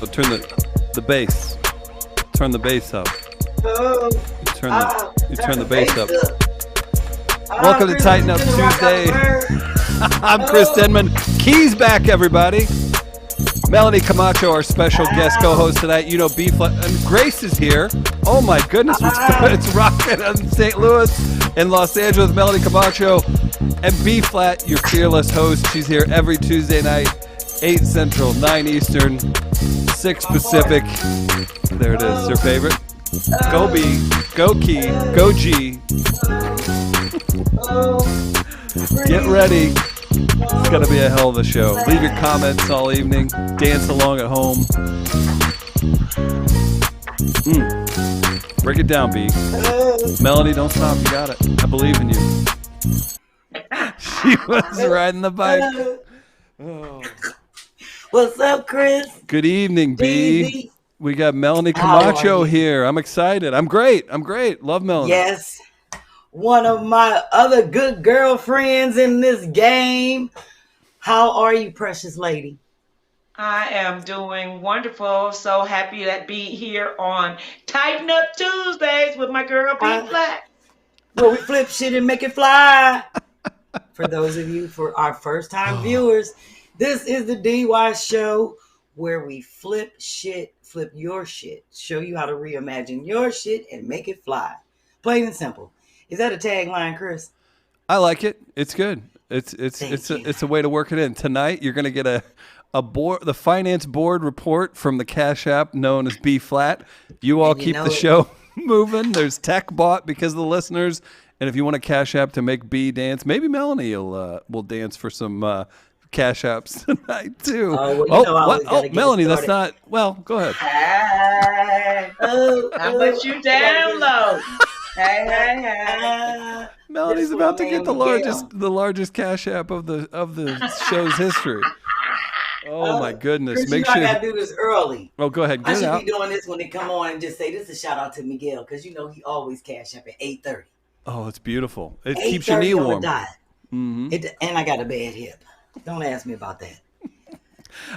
But turn the bass. Turn the bass up. Oh, You turn the bass up. Welcome to Tighten Up Tuesday. I'm Chris Denman. Keys back, everybody. Melanie Comarcho, our special guest co-host tonight. You know, B-Phlat. And Grace is here. Oh my goodness, it's rocking in St. Louis and Los Angeles. Melanie Comarcho and B-Phlat, your fearless host. She's here every Tuesday night, 8 Central, 9 Eastern, 6 Pacific. There it is, her favorite. Go B, go Key, go G. Get ready. It's going to be a hell of a show. Leave your comments all evening. Dance along at home. Break it down, B. Melanie, don't stop. You got it. I believe in you. She was riding the bike. Oh. What's up, Chris? Good evening, B. We got Melanie Comarcho here. I'm excited. I'm great. Love Melanie. Yes. One of my other good girlfriends in this game. How are you, precious lady? I am doing wonderful. So happy to be here on Tighten Up Tuesdays with my girl B-Phlat. Where we flip shit and make it fly. For those of you, for our first time viewers, this is the DY show where we flip your shit, show you how to reimagine your shit and make it fly. Plain and simple. Is that a tagline, Chris? I like it. It's good. It's a way to work it in. Tonight you're going to get the finance board report from the Cash App known as B-Phlat. You all keep the show moving. There's tech bought because of the listeners. And if you want a Cash App to make B dance, maybe Melanie will dance for some Cash Apps tonight too. Melanie, that's not. Well, go ahead. Hey, how much you download? Hey. Melody's about to get the largest Cash App of the show's history. Oh my goodness! Chris, Make sure I gotta do this early. Oh, go ahead. I should be doing this when they come on and just say this is a shout out to Miguel because you know he always Cash App at 8:30. Oh, it's beautiful. It keeps your knee warm. Mm-hmm. And I got a bad hip. Don't ask me about that.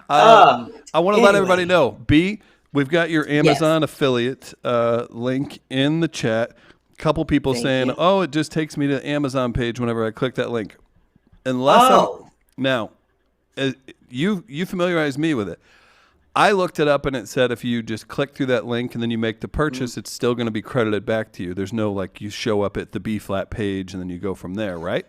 I want to let everybody know, B, we've got your Amazon affiliate link in the chat. Couple people saying, it just takes me to the Amazon page whenever I click that link. Now, you familiarize me with it. I looked it up and it said if you just click through that link and then you make the purchase, it's still going to be credited back to you. There's no you show up at the B-Phlat page and then you go from there, right?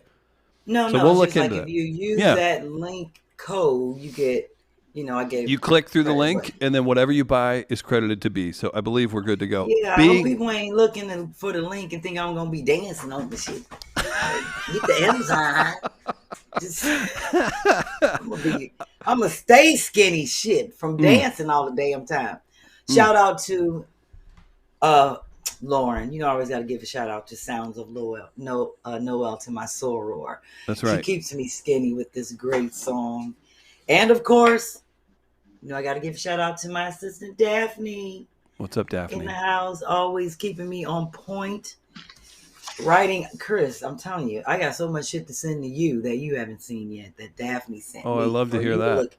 No. We'll look into that. If you use that link code, you get, You click through the link and then whatever you buy is credited to B. So I believe we're good to go. Yeah, I hope people ain't looking for the link and think I'm going to be dancing on the shit. Get the Amazon. I'm gonna stay skinny shit from dancing all the damn time. Shout out to Lauren. I always got to give a shout out to Sounds of Noel to my soror. That's right. She keeps me skinny with this great song. And of course, I got to give a shout out to my assistant Daphne. What's up, Daphne? In the house, always keeping me on point. Writing, Chris, I'm telling you, I got so much shit to send to you that you haven't seen yet that Daphne sent me. I love to hear that.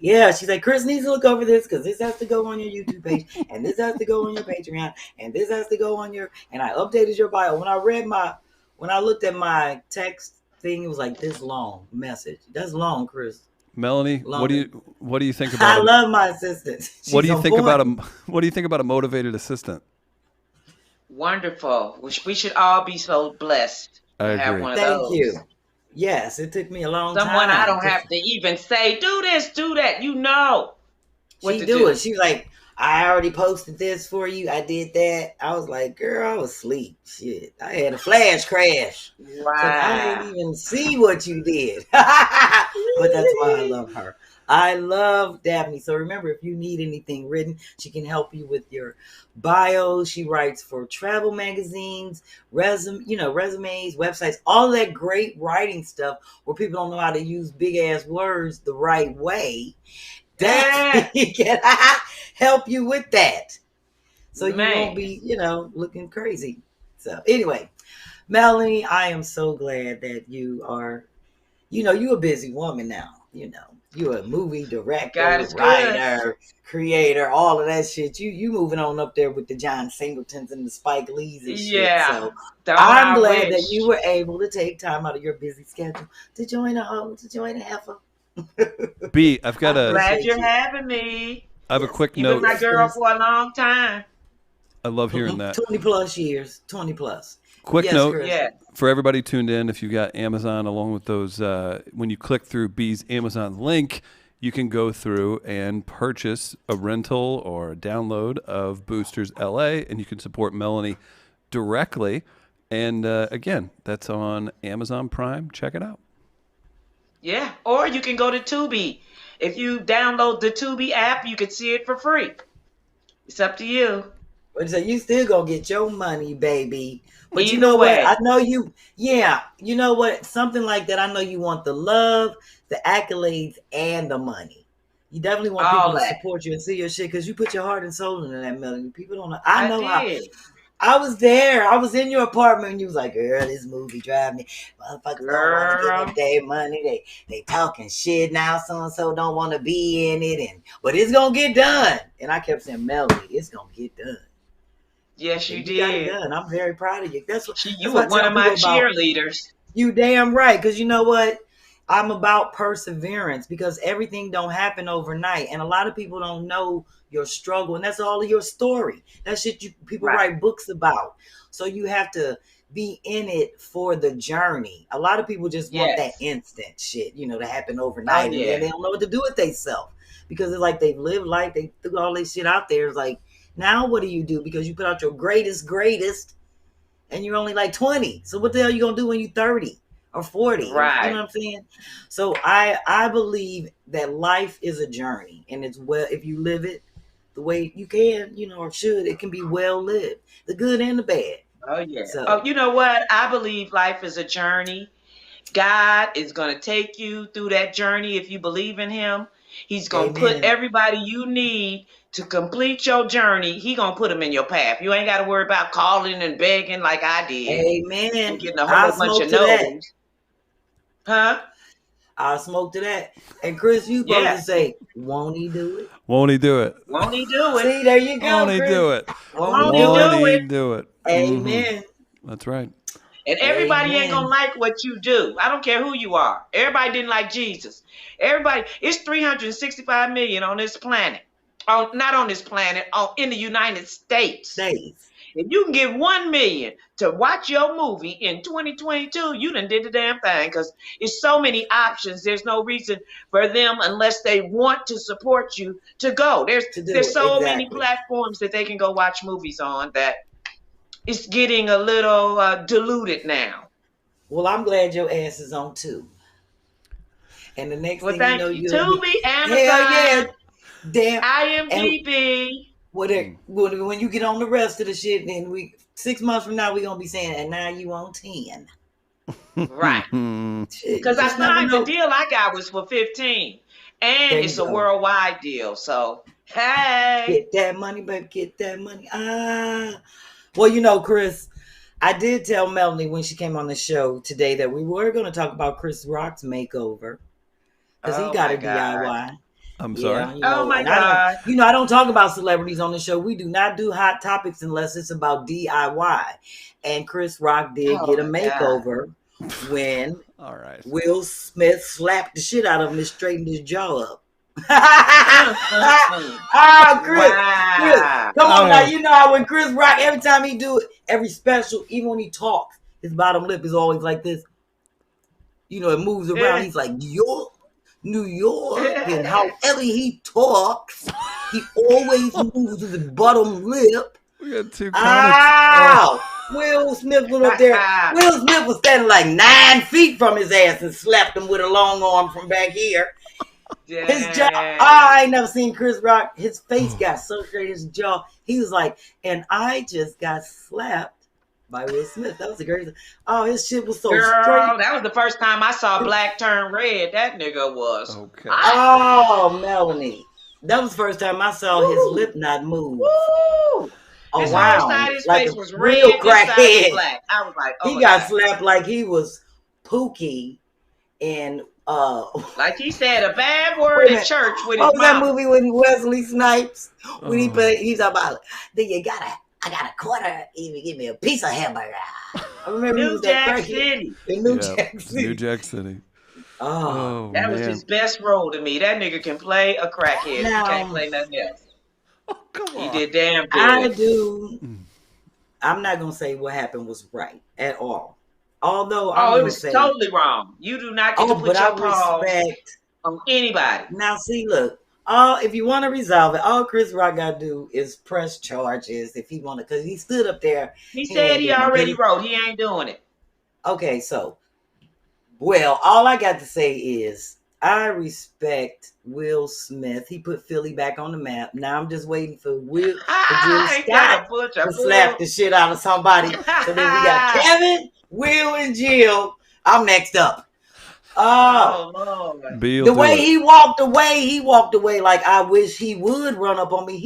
Yeah, she's like, Chris needs to look over this because this has to go on your YouTube page and this has to go on your Patreon and this has to go on your, and I updated your bio. When I looked at my text thing, it was like this long message. That's long, Chris. Melanie, what do you think about I love my assistant. What do you think about a motivated assistant? Wonderful. We should all be so blessed to have one of those. Thank you. Yes, it took me a long time. Someone I don't have to even say, do this, do that. What she do it. She's like, I already posted this for you. I did that. I was like, girl, I was asleep. Shit. I had a flash crash. Wow. So I didn't even see what you did. But that's why I love her. I love Daphne. So remember, if you need anything written, she can help you with your bio. She writes for travel magazines, resumes, websites, all that great writing stuff where people don't know how to use big ass words the right way. Daphne can help you with that. So you won't be, looking crazy. So anyway, Melanie, I am so glad that you are, you're a busy woman now, You a movie director, God is good. writer, creator, all of that shit. You moving on up there with the John Singletons and the Spike Lees and shit. Yeah. So Don't I'm I glad that wish. you were able to take time out of your busy schedule to join a heifer. B, I've got I a. Glad appreciate you're you. having me. I have a Yes. quick You've been note. my Yes, girl Chris. for a long time. I love hearing that. 20 plus years. 20 plus. Quick Yes, note Chris. Yeah. for everybody tuned in. If you've got Amazon, along with those, when you click through B's Amazon link, you can go through and purchase a rental or a download of Boosters LA, and you can support Melanie directly. And again, that's on Amazon Prime. Check it out. Yeah. Or you can go to Tubi. If you download the Tubi app, you can see it for free. It's up to you. But so you still gonna get your money, baby. But you Either know what? way. I know you. Yeah, you know what? Something like that. I know you want the love, the accolades, and the money. You definitely want All people to that. support you and see your shit because you put your heart and soul into that, Melanie. People don't know. I know how. did. I was there. I was in your apartment, and you was like, "Girl, this movie drive me. Motherfuckers don't want to Girl. give up their money. They talking shit now. So and so don't want to be in it, but it's gonna get done." And I kept saying, "Melanie, it's gonna get done." Yes, you And you got it did. done. I'm very proud of you. That's You what were I one tell of my people about. cheerleaders. You damn right, because you know what? I'm about perseverance because everything don't happen overnight, and a lot of people don't know your struggle, and that's all of your story. That shit people Right. write books about. So you have to be in it for the journey. A lot of people just want that Yes. instant shit, to happen Oh, overnight, and yeah. then they don't know what to do with themselves because it's like they've lived life, they threw all this shit out there. It's like, now what do you do? Because you put out your greatest, and you're only like 20. So what the hell are you gonna do when you're 30 or 40? You know Right. what I'm saying? So I believe that life is a journey, and it's if you live it the way you can, or should, it can be well lived, the good and the bad. Oh, yeah. So Oh, you know what? I believe life is a journey. God is going to take you through that journey if you believe in him. He's going to put amen. everybody you need to complete your journey. He going to put them in your path. You ain't got to worry about calling and begging like I did Amen. and getting a I'll whole bunch smoke of to that. no's. Huh? I'll smoke to that. And Chris, you supposed Yeah. to say, won't he do it? Won't he do it? Won't he do it? See, there you go, Won't he Chris. do it? Won't he Won't do he it? do it? Amen. That's right. And everybody ain't Amen. gonna like what you do. I don't care who you are. Everybody didn't like Jesus. Everybody, it's 365 million on this planet. Oh, not on this planet, in the United States. Stays. If you can get 1 million to watch your movie in 2022, you done did the damn thing because it's so many options. There's no reason for them unless they want to support you to go. There's so many platforms that they can go watch movies on that it's getting a little diluted now. Well, I'm glad your ass is on too. And the next thing you know, Tubi, Amazon, hell yeah, damn, IMDb. When you get on the rest of the shit, then 6 months from now we're gonna be saying, and now you on 10. Right. Because I signed the deal I got was for 15. And it's a worldwide deal. So hey. Get that money, baby, get that money. Well, Chris, I did tell Melanie when she came on the show today that we were going to talk about Chris Rock's makeover. Because he got a DIY. I'm sorry. Oh my God. I don't talk about celebrities on the show. We do not do hot topics unless it's about DIY. And Chris Rock did get a makeover when all right. Will Smith slapped the shit out of him and straightened his jaw up. Chris, Wow. come on now. How when Chris Rock, every time he do it, every special, even when he talks, his bottom lip is always like this. It moves around. He's like, New York. And however he talks, he always moves his bottom lip. We got 2 comments. Will Smith went up there. Will Smith was standing like 9 feet from his ass and slapped him with a long arm from back here. Dang. His jaw. I ain't never seen Chris Rock. His face got so straight. His jaw. He was like, and I just got slapped by Will Smith. That was the greatest. Oh, his shit was so straight. That was the first time I saw black turn red. That nigga was. Okay. Oh, Melanie. That was the first time I saw his lip not move. Woo! His whole side of his face was red. Real This side was crackhead. black. I was like, oh he my got God. slapped like he was Pookie in Like he said a bad Wait word a in minute. church with What his was that mouth. movie with Wesley Snipes? When he Oh. played, he's about, then I got a quarter, even give me a piece of hamburger. I remember he New was that Jack crackhead City. in New Yeah, Jack City. New Jack City. Oh, That was man. his best role to me. That nigga can play a crackhead. He can't now play nothing else. Oh, come He on. did damn I good. do. I'm not gonna say what happened was right at all. Although I'm Oh, it gonna was say, totally wrong. You do not get to but put I your paws respect. on anybody. Now, see, look. If you want to resolve it, all Chris Rock gotta do is press charges if he want to, because he stood up there. He He said ain't he did nothing. already wrote. He ain't doing it. Okay, so, well, all I got to say is I respect Will Smith. He put Philly back on the map. Now I'm just waiting for Jill Ain't that Scott a bunch to of slap the shit out of somebody. So then we got Kevin, Will, and Jill. I'm next up. Oh, Lord. Bill'll The do way it. he walked away like I wish he would run up on me.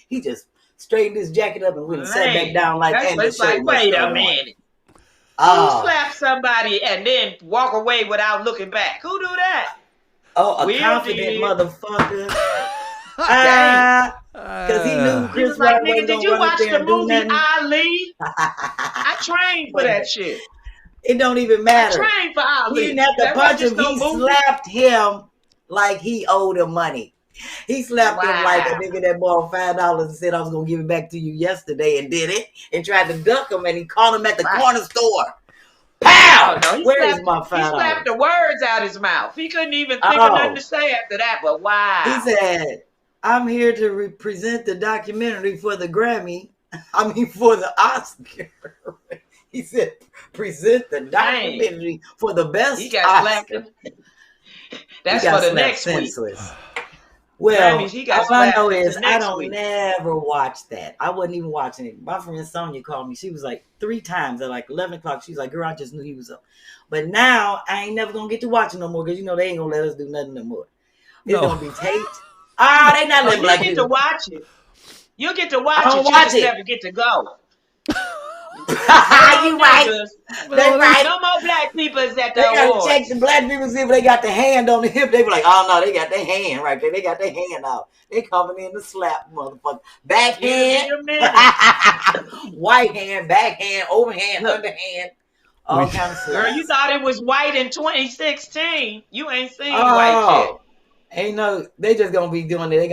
He just straightened his jacket up and went and sat back Man, down like, that's and what the it's show like, must wait go a on. minute. Who Oh, slap somebody and then walk away without looking back? Who do that? a Will confident did. motherfucker. Damn. Because he knew He Chris was like, Rock nigga, wasn't did gonna you run up watch there the and do movie nothing. Ali? I trained for that shit. It don't even I matter. trained for He Ali. didn't have to That punch wasn't him. just He no movie. slapped him like he owed him money. He slapped him like a Wow. nigga that borrowed $5 and said I was gonna give it back to you yesterday and did it and tried to duck him and he caught him at the Wow. corner store. Pow! Oh, no, Where is my he $5? slapped the words out his mouth. He couldn't even think of nothing to say after that, but wow. He said, I'm here to represent the documentary for the Grammy. I mean, for the Oscar. He said, present the documentary for the best He got slapped. Oscar. That's He got for the slapped next week. senseless. Well, Grammys, he got all I slapped know until is I next don't week. never watch that. I wasn't even watching it. My friend Sonia called me. She was like 3 times at like 11 o'clock. She was like, girl, I just knew he was up. But now I ain't never going to get to watch it no more because, they ain't going to let us do nothing no more. It's going to be taped. They not letting You black get people. to watch it. You get to watch I don't it. You watch just it. never get to go. You right. Niggas. They right. No more black people is at They the got to awards. check the black people, see if they got the hand on the hip. They be like, oh, no, they got their hand right there. They got their hand out. They coming in to slap, motherfucker. Backhand, Give it a minute. white hand, backhand, overhand, Look. underhand. All kind of Girl, slaps. you thought it was white in 2016. You ain't seen white yet. Ain't no, they just gonna be doing it. They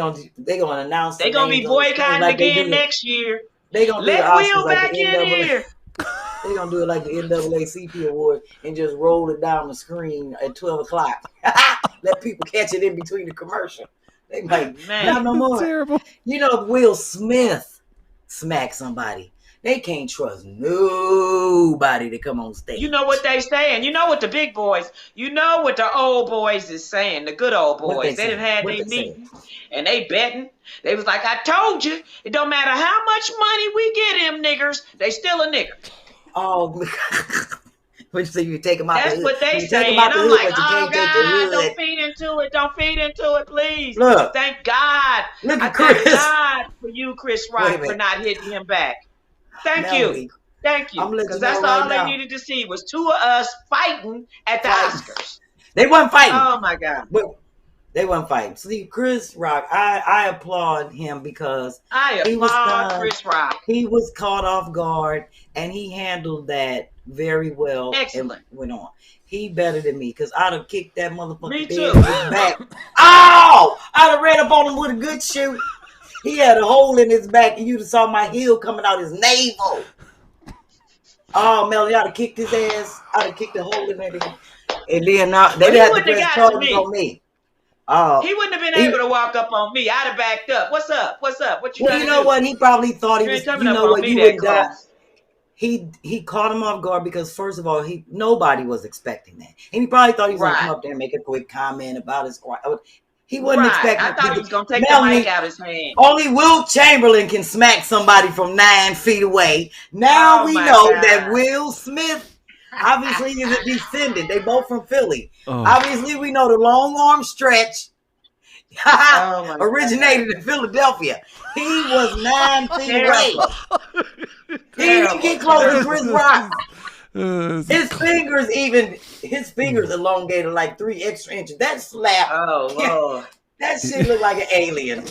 gonna announce. They gonna be boycotting like again next year. They gonna do the Let Will Oscars like back the in NAACP. here. They gonna do it like the NAACP award and just roll it down the screen at 12 o'clock. Let people catch it in between the commercial. They like, Man. not no more. Terrible. If Will Smith smack somebody, they can't trust nobody to come on stage. You know what they saying. You know what the big boys, you know what the old boys is saying, the good old What boys. They done had their meeting and they betting. They was like, I told you, it don't matter how much money we get him niggers, they still a nigger. Oh, but so you take them out. That's the what they you saying. I'm I'm like, oh God, don't feed into it. Don't feed into it, please. Look. Thank God. Look I at Chris. thank God for you, Chris Wait a Rock, minute. for not hitting him back. Thank Melanie, you. Thank you. I'm letting Because you know that's right all they now. needed to see was 2 of us fighting at the Oscars. They wasn't fighting. Oh my God. But they wasn't fighting. See, Chris Rock, I applaud him because I he was applaud Chris Rock. He was caught off guard and he handled that very well. Excellent. And went on. He better than me because I'd have kicked that motherfucker Me dead too. in his back. Oh! I'd have ran up on him with a good shoot. He had a hole in his back and you'd have saw my heel coming out his navel. Oh, Melanie, I'd have kicked his ass. I'd have kicked the hole in it. And then they'd have to press charges on me. He wouldn't have been able to walk up on me. I'd have backed up. What's up? What's up? What you Well, you know do? what? He probably thought he You was, ain't coming you up know on what, me you that wouldn't die. close. He caught him off guard because first of all, nobody was expecting that. And he probably thought he was going to come up there and make a quick comment about his quiet. He wasn't expecting. I thought he was going to take Melanie, the mic out his hand. Only Will Chamberlain can smack somebody from 9 feet away. Now Oh we my know God. that Will Smith obviously is a descendant. They both from Philly. Oh. Obviously, we know the long arm stretch Oh my originated in Philadelphia. He was 9 feet away. Terrible. He didn't get close to Chris Rock. His fingers elongated like 3 extra inches. That slap. Oh, Lord. That shit looked like an alien.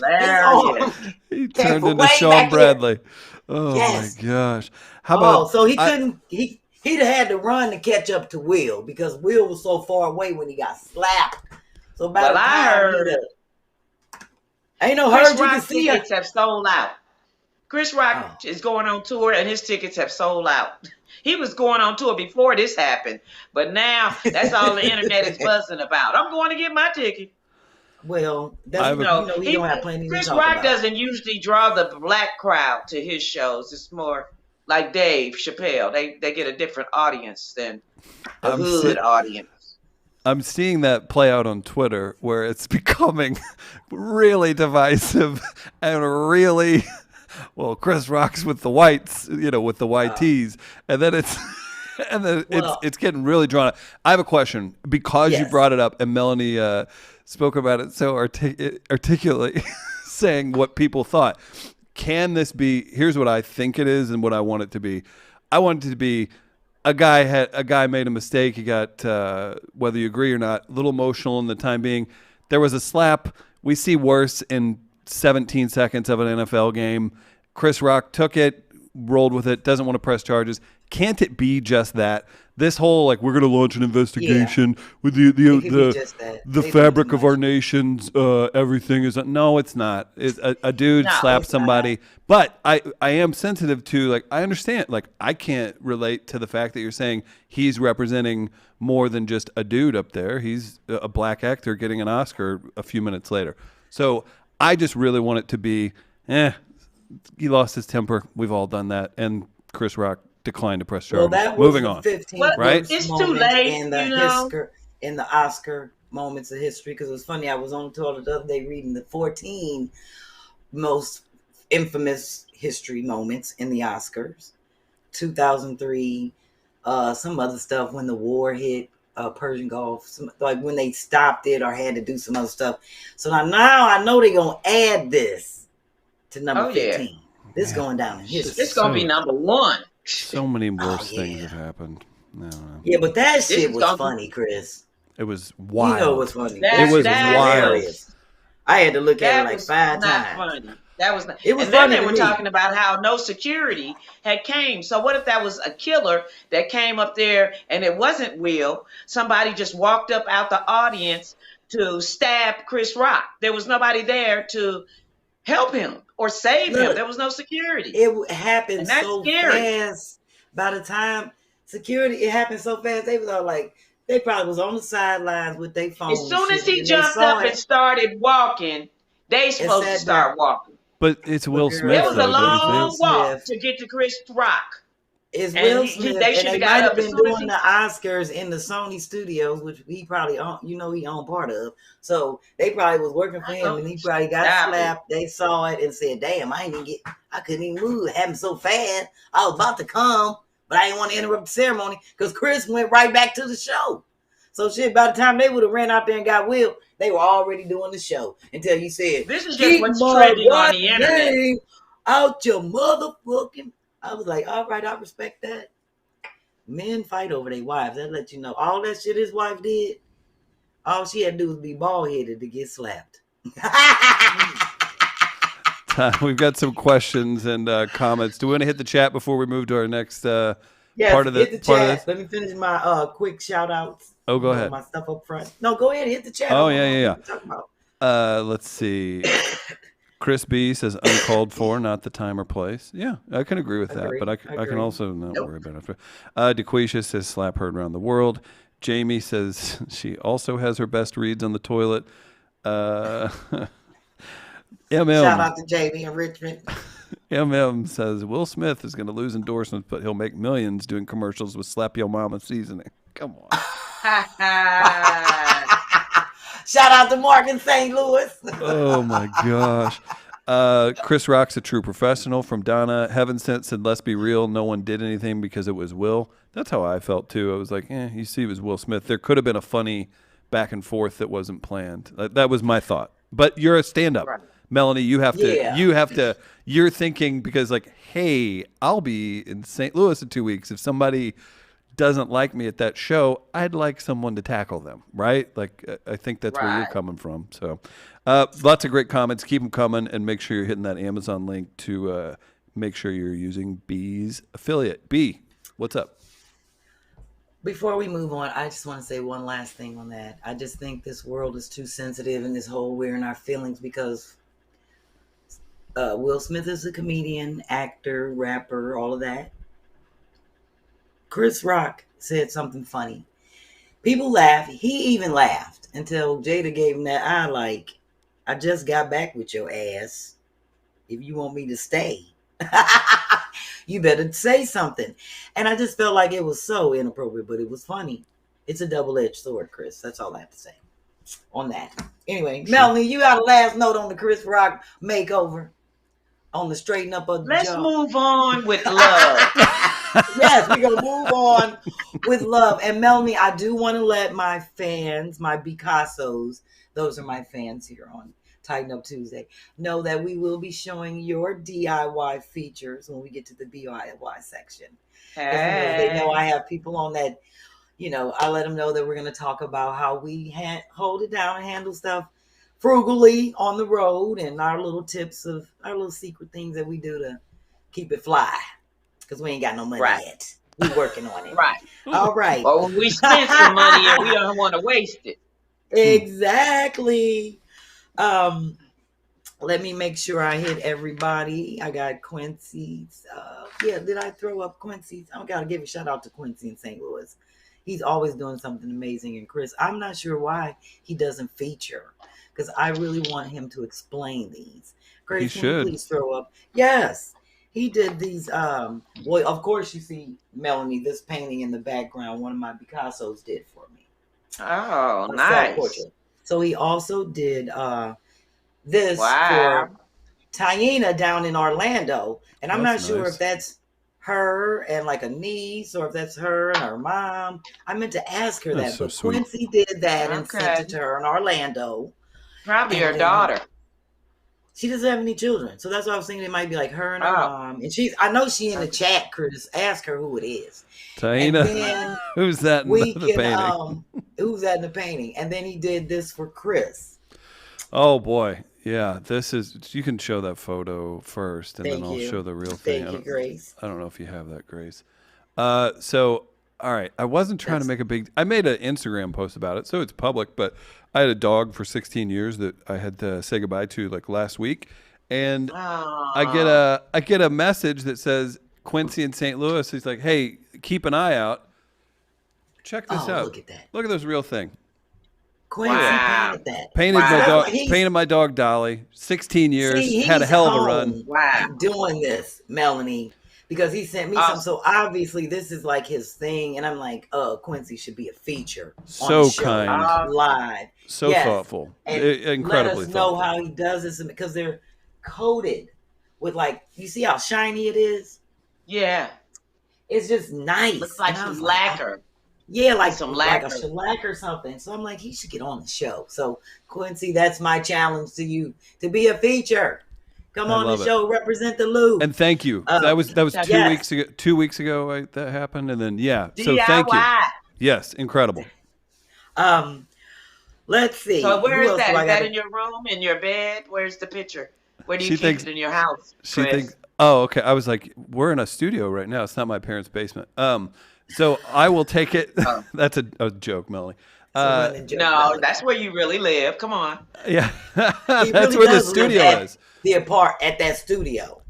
He turned into Sean Bradley. Oh, yes. my gosh. How about... So he couldn't... He'd have had to run to catch up to Will because Will was so far away when he got slapped. So by the time I heard... Ain't no Chris hurt. You can Rock's see tickets have sold out. Chris Rock is going on tour and his tickets have sold out. He was going on tour before this happened, but now that's all the internet is buzzing about. I'm going to get my ticket. Well, that's, he don't have plenty Chris to talk Rock about. doesn't usually draw the black crowd to his shows. It's more like Dave Chappelle. They get a different audience than the hood audience. I'm seeing that play out on Twitter where it's becoming really divisive and really, well, Chris Rock's with the whites, with the white tees, and then it's getting really drawn out. I have a question because you brought it up and Melanie spoke about it so articulately, saying what people thought. Can this be? Here's what I think it is and what I want it to be. I want it to be. A guy made a mistake. He got, whether you agree or not, a little emotional in the time being. There was a slap. We see worse in 17 seconds of an NFL game. Chris Rock took it, rolled with it, doesn't want to press charges. Can't it be just that? This whole, we're going to launch an investigation with the fabric of our nations, everything is... No, it's not. A dude slapped somebody. Not. But I am sensitive to, I understand. I can't relate to the fact that you're saying he's representing more than just a dude up there. He's a black actor getting an Oscar a few minutes later. So I just really want it to be, he lost his temper. We've all done that. And Chris Rock declined to press charges. Well, that was moving on. 15 right? It's too late, in the Oscar moments of history, because it was funny. I was on the toilet the other day reading the 14 most infamous history moments in the Oscars. 2003, some other stuff when the war hit Persian Gulf, when they stopped it or had to do some other stuff. So now I know they're gonna add this to number 15. Yeah. This is going down in history. It's gonna be number 1. So many worse things have happened. No. Yeah, but that shit was funny, Chris. It was wild. You know it was funny. It was wild. I had to look at it 5 times. Funny. That was not. It was and then funny. They were talking about how no security had came. So what if that was a killer that came up there and it wasn't Will? Somebody just walked up out the audience to stab Chris Rock. There was nobody there to help him or save him. There was no security. It happened so fast. By the time it happened so fast, they was all they probably was on the sidelines with their phone. As soon as he jumped up and started walking, they supposed to start walking. But it's Will Smith. It was a long walk to get to Chris Rock. It's Will Smith, and they might have been doing the Oscars in the Sony studios, which he probably he owned part of. So they probably was working for him, and he probably got slapped. They saw it and said, "Damn, I couldn't even move. It happened so fast. I was about to come, but I didn't want to interrupt the ceremony because Chris went right back to the show." So shit, by the time they would have ran out there and got Will, they were already doing the show until he said, "This is just what's trending on the internet." Out your motherfucking. I was like, all right, I respect that. Men fight over their wives. That let you know. All that shit his wife did, all she had to do was be bald-headed to get slapped. We've got some questions and comments. Do we want to hit the chat before we move to our next part of hit the chat. Let me finish my quick shout-outs. Oh, go ahead. My stuff up front. No, go ahead. Hit the chat. Oh, yeah. Let's see. Chris B says uncalled for, not the time or place. Yeah, I can agree with that, but I can also not worry about it. DeQuisha says slap heard around the world. Jamie says she also has her best reads on the toilet. MM. Shout out to Jamie in Richmond. MM says Will Smith is going to lose endorsements, but he'll make millions doing commercials with Slap Yo Mama seasoning. Come on. Shout out to Mark in St. Louis. Oh, my gosh. Chris Rock's a true professional from Donna. Heaven Sent said, let's be real. No one did anything because it was Will. That's how I felt, too. I was like, you see, it was Will Smith. There could have been a funny back and forth that wasn't planned. That was my thought. But you're a stand-up. Right. Melanie, you have to, you're thinking because hey, I'll be in St. Louis in 2 weeks. If somebody doesn't like me at that show, I'd like someone to tackle them, right? Like, I think that's where you're coming from. So lots of great comments. Keep them coming, and make sure you're hitting that Amazon link to make sure you're using B's affiliate. B, what's up? Before we move on, I just want to say one last thing on that. I just think this world is too sensitive in this whole we're in our feelings because Will Smith is a comedian, actor, rapper, all of that. Chris Rock said something funny. People laugh. He even laughed until Jada gave him that eye like, I just got back with your ass. If you want me to stay, you better say something. And I just felt like it was so inappropriate, but it was funny. It's a double-edged sword, Chris. That's all I have to say on that. Anyway, Melanie, you got a last note on the Chris Rock makeover? On the straighten up of the Let's jaw? move on with love. Yes, we're going to move on with love. And Melanie, I do want to let my fans, my Picassos, those are my fans here on Tighten Up Tuesday, know that we will be showing your DIY features when we get to the DIY section. Hey. They know I have people on that, I let them know that we're going to talk about how we hold it down and handle stuff frugally on the road and our little tips of our little secret things that we do to keep it fly. Because we ain't got no money yet. We're working on it. Right. All right. Well, we spent some money and we don't want to waste it. Exactly. Let me make sure I hit everybody. I got Quincy's. Did I throw up Quincy's? I got to give a shout out to Quincy in St. Louis. He's always doing something amazing. And Chris, I'm not sure why he doesn't feature, because I really want him to explain these. Chris, can you please throw up? Yes. He did these, well, of course you see, Melanie, this painting in the background, one of my Picassos did for me. Oh, nice. So he also did this for Taina down in Orlando. And I'm not sure if that's her and like a niece or if that's her and her mom. I meant to ask her that, but Quincy did that and sent it to her in Orlando. Probably her daughter. She doesn't have any children. So that's why I was thinking it might be like her and her mom. And I know she in the chat, Curtis. Ask her who it is. Taina. Who's that in the painting? Who's that in the painting? And then he did this for Chris. Oh, boy. Yeah, this is, you can show that photo first, and then I'll show the real thing. Thank you, Grace. I don't know if you have that, Grace. So, all right, I wasn't trying to make I made an Instagram post about it, so it's public, but I had a dog for 16 years that I had to say goodbye to like last week, and I get a message that says, Quincy in St. Louis, he's like, hey, keep an eye out. Check this out. Look at that. Look at this real thing. Quincy painted that. Painted my dog Dolly. 16 years. Had a hell of a run. Wow. Doing this, Melanie, because he sent me some. So obviously this is like his thing, and I'm like, Quincy should be a feature. So on the show, kind, live, so thoughtful, and incredibly let us know thoughtful. how he does this, because they're coated with like, you see how shiny it is. Yeah, it's just nice. Looks like some lacquer. Yeah, like some like a shellac or something. So I'm like, he should get on the show. So Quincy, that's my challenge to you, to be a feature. Come on the show, represent the Loop. And thank you. That was 2 weeks ago. 2 weeks ago that happened, and then so thank you. Yes, incredible. Let's see. So where is that? Is that in your room, in your bed? Where's the picture? Where do you keep it in your house? She thinks. Oh, okay. I was like, we're in a studio right now. It's not my parents' basement. So I will take it. That's a joke, Melanie. No, that's where you really live. Come on. Yeah, that's where the studio is. At that studio.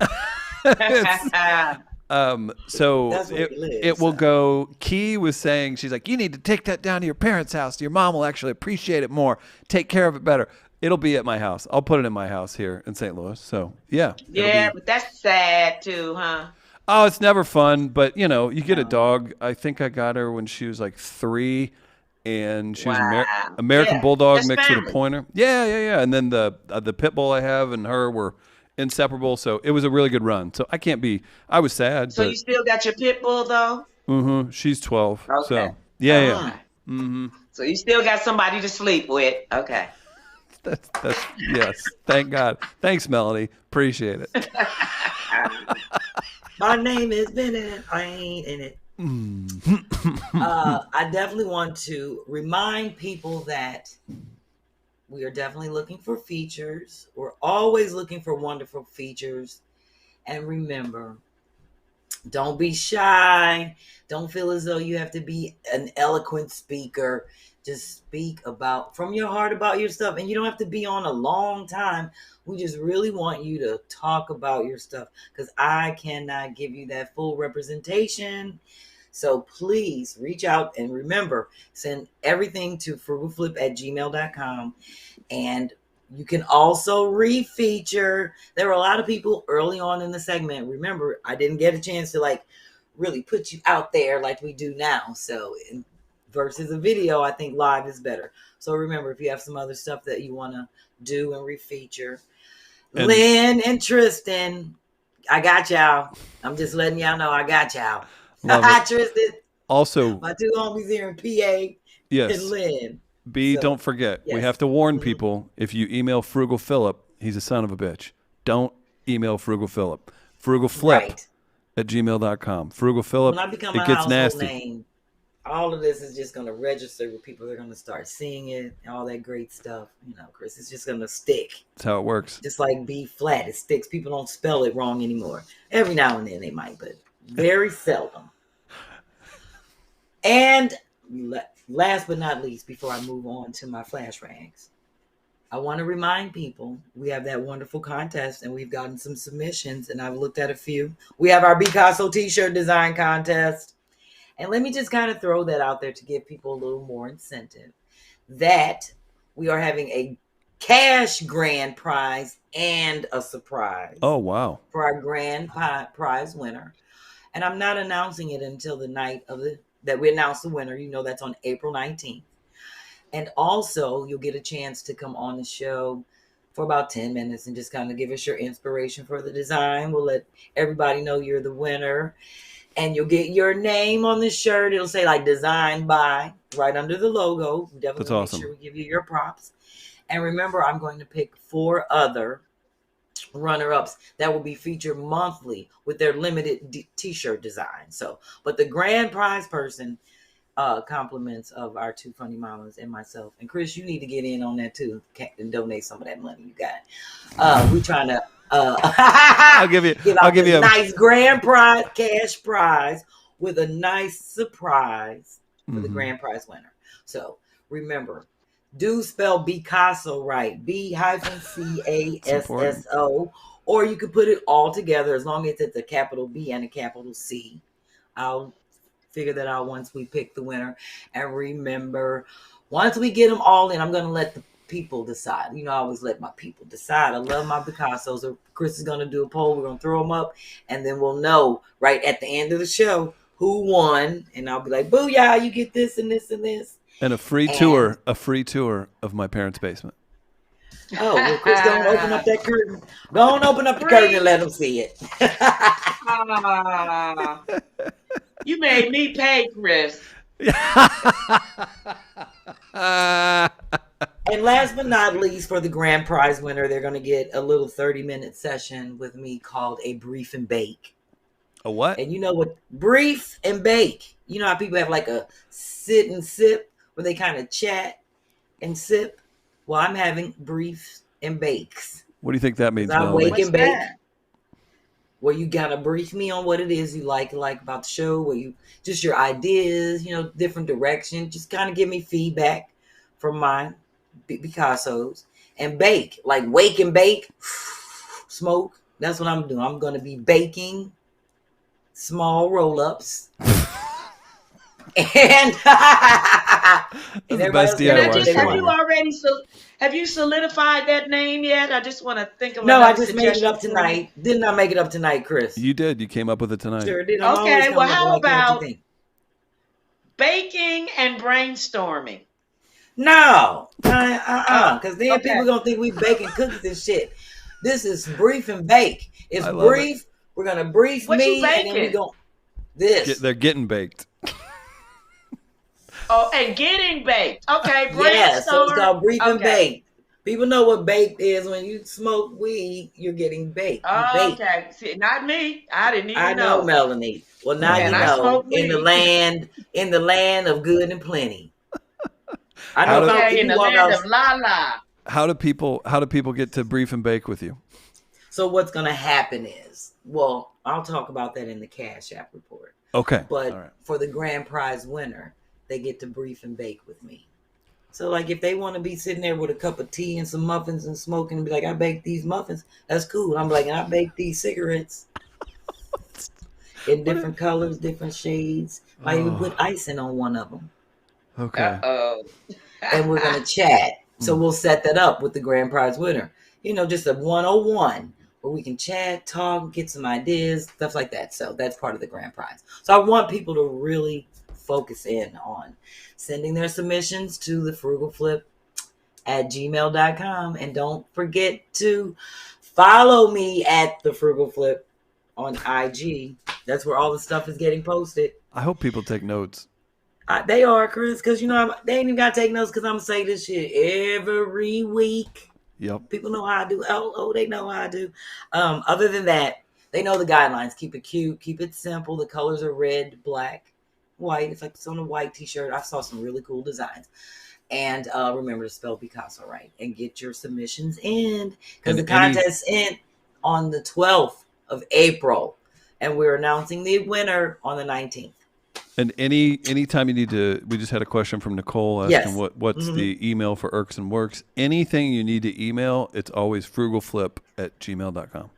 So it will go. Key was saying, she's like, you need to take that down to your parents' house. Your mom will actually appreciate it more. Take care of it better. It'll be at my house. I'll put it in my house here in St. Louis. So yeah. Yeah, but that's sad too, huh? Oh, it's never fun, but you get a dog. I think I got her when she was like 3, and she was American Bulldog mixed with a pointer. Yeah. And then the pit bull I have and her were inseparable, so it was a really good run. So I was sad. So you still got your pit bull though? Mm-hmm. She's 12. Okay. So yeah. Mm-hmm. So you still got somebody to sleep with. Okay. That's yes. Thank God. Thanks, Melanie. Appreciate it. My name is Bennett. I ain't in it. I definitely want to remind people that we are definitely looking for features. We're always looking for wonderful features. And remember, don't be shy. Don't feel as though you have to be an eloquent speaker. Just speak from your heart about your stuff. And you don't have to be on a long time. We just really want you to talk about your stuff, because I cannot give you that full representation. So please reach out, and remember, send everything to frugalflip@gmail.com. And you can also re-feature. There were a lot of people early on in the segment. Remember, I didn't get a chance to really put you out there like we do now. So versus a video, I think live is better. So remember, if you have some other stuff that you want to do and re-feature, Lynn and Tristan, I got y'all. I'm just letting y'all know I got y'all. Tristan. Also, my two homies here in PA. Yes. And Lynn. Don't forget, we have to warn people, if you email Frugal Philip, he's a son of a bitch. Don't email Frugal Philip. frugalflip@gmail.com. Frugal Philip, when I become it gets nasty. Name, all of this is just going to register with people. They're going to start seeing it, all that great stuff. Chris, it's just going to stick. That's how it works. Just like B-Phlat, it sticks. People don't spell it wrong anymore. Every now and then they might, but very seldom. And last but not least, before I move on to my flash rags, I want to remind people we have that wonderful contest, and we've gotten some submissions, and I've looked at a few. We have our Picasso t-shirt design contest. And let me just kind of throw that out there to give people a little more incentive, that we are having a cash grand prize and a surprise. Oh, wow. For our grand prize winner. And I'm not announcing it until the night that we announce the winner. That's on April 19th. And also, you'll get a chance to come on the show for about 10 minutes and just kind of give us your inspiration for the design. We'll let everybody know you're the winner. And you'll get your name on the shirt. It'll say designed by right under the logo. Definitely That's awesome. Make sure we give you your props. And remember, I'm going to pick 4 other runner-ups that will be featured monthly with their limited t-shirt design. But the grand prize person, compliments of our 2 funny mamas and myself. And Chris, you need to get in on that too and donate some of that money you got. We trying to I'll give you a nice grand prize, cash prize, with a nice surprise for the grand prize winner. So remember, do spell Picasso right, B-CASSO, or you could put it all together as long as it's a capital B and a capital C. I'll figure that out once we pick the winner. And remember, once we get them all in, I'm going to let the people decide. I always let my people decide. I love my Picassos. So Chris is going to do a poll. We're going to throw them up, and then we'll know right at the end of the show who won. And I'll be like, booyah, you get this and this and this. And a free tour of my parents' basement. Oh, well, Chris, don't open up that curtain. Don't open up the curtain and let them see it. You made me pay, Chris. And last but not least, for the grand prize winner, they're going to get a little 30-minute session with me called a brief and bake. A what? And you know what? Brief and bake. You know how people have a sit and sip where they kind of chat and sip? Well, I'm having briefs and bakes. What do you think that means, I'm Melanie? wake and bake. Where you got to brief me on what it is you like about the show, where you just your ideas, different direction. Just kind of give me feedback from my Picassos. And bake, wake and bake, smoke. That's what I'm doing. I'm going to be baking small roll-ups. And best DIY. Have you solidified that name yet? I just want to think of. No, I just made it up tonight. Didn't I make it up tonight, Chris? You did. You came up with it tonight. Sure did. Okay. Well, how about baking and brainstorming? No, because then people gonna think we baking cookies and shit. This is brief and bake. It's brief. We're gonna brief me, and then we go this. They're getting baked. Oh, and getting baked. Okay, brainstorm. Yeah, so it's called brief and bake. People know what baked is. When you smoke weed, you're getting baked. You bake. Okay, see, not me. I didn't I even know, know. Melanie. Well, now And you I know. smoke weed. In the land of good and plenty. I How know do Okay, if in you the walk land out. of la la. how do people get to brief and bake with you? So what's going to happen is, well, I'll talk about that in the Cash App report. Okay. But All right. for the grand prize winner, they get to brief and bake with me. So, like, if they want to be sitting there with a cup of tea and some muffins and smoking and be like, I baked these muffins, that's cool. I'm like, and I baked these cigarettes in different colors, different shades. I even put icing on one of them. Okay. Uh-oh. And we're going to chat. So we'll set that up with the grand prize winner. You know, just a 101 where we can chat, talk, get some ideas, stuff like that. So that's part of the grand prize. So I want people to really focus in on sending their submissions to thefrugalflip@gmail.com. And don't forget to follow me at the Frugal Flip on IG. That's where all the stuff is getting posted. I hope people take notes. They are, Chris, because you know they ain't even got to take notes because I'm gonna say this shit every week. Yep. People know how I do. Oh, they know how I do. Other than that, they know the guidelines. Keep it cute. Keep it simple. The colors are red, black, white. It's like it's on a white t-shirt. I saw some really cool designs. And remember to spell Picasso right and get your submissions in because the contest ends on the 12th of April, and we're announcing the winner on the 19th. And anytime you need to, we just had a question from Nicole asking what's the email for Irks and Works. Anything you need to email, it's always frugalflip@gmail.com.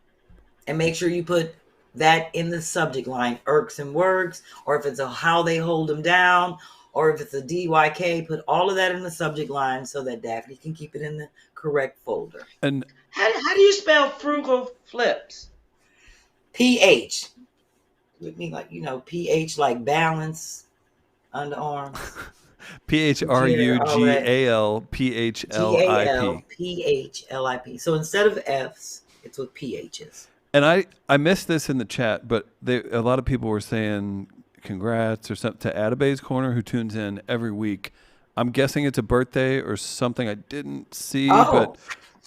And make sure you put that in the subject line, Irks and Works, or if it's a how they hold them down, or if it's a DYK, put all of that in the subject line so that Daphne can keep it in the correct folder. And How do you spell frugal flips? PH. With me, like, you know, PH like balance, underarms. PHRUGALPHLIP. So instead of F's, it's with PH's. And I missed this in the chat, but a lot of people were saying congrats or something to Adebaye's Corner, who tunes in every week. I'm guessing it's a birthday or something I didn't see, but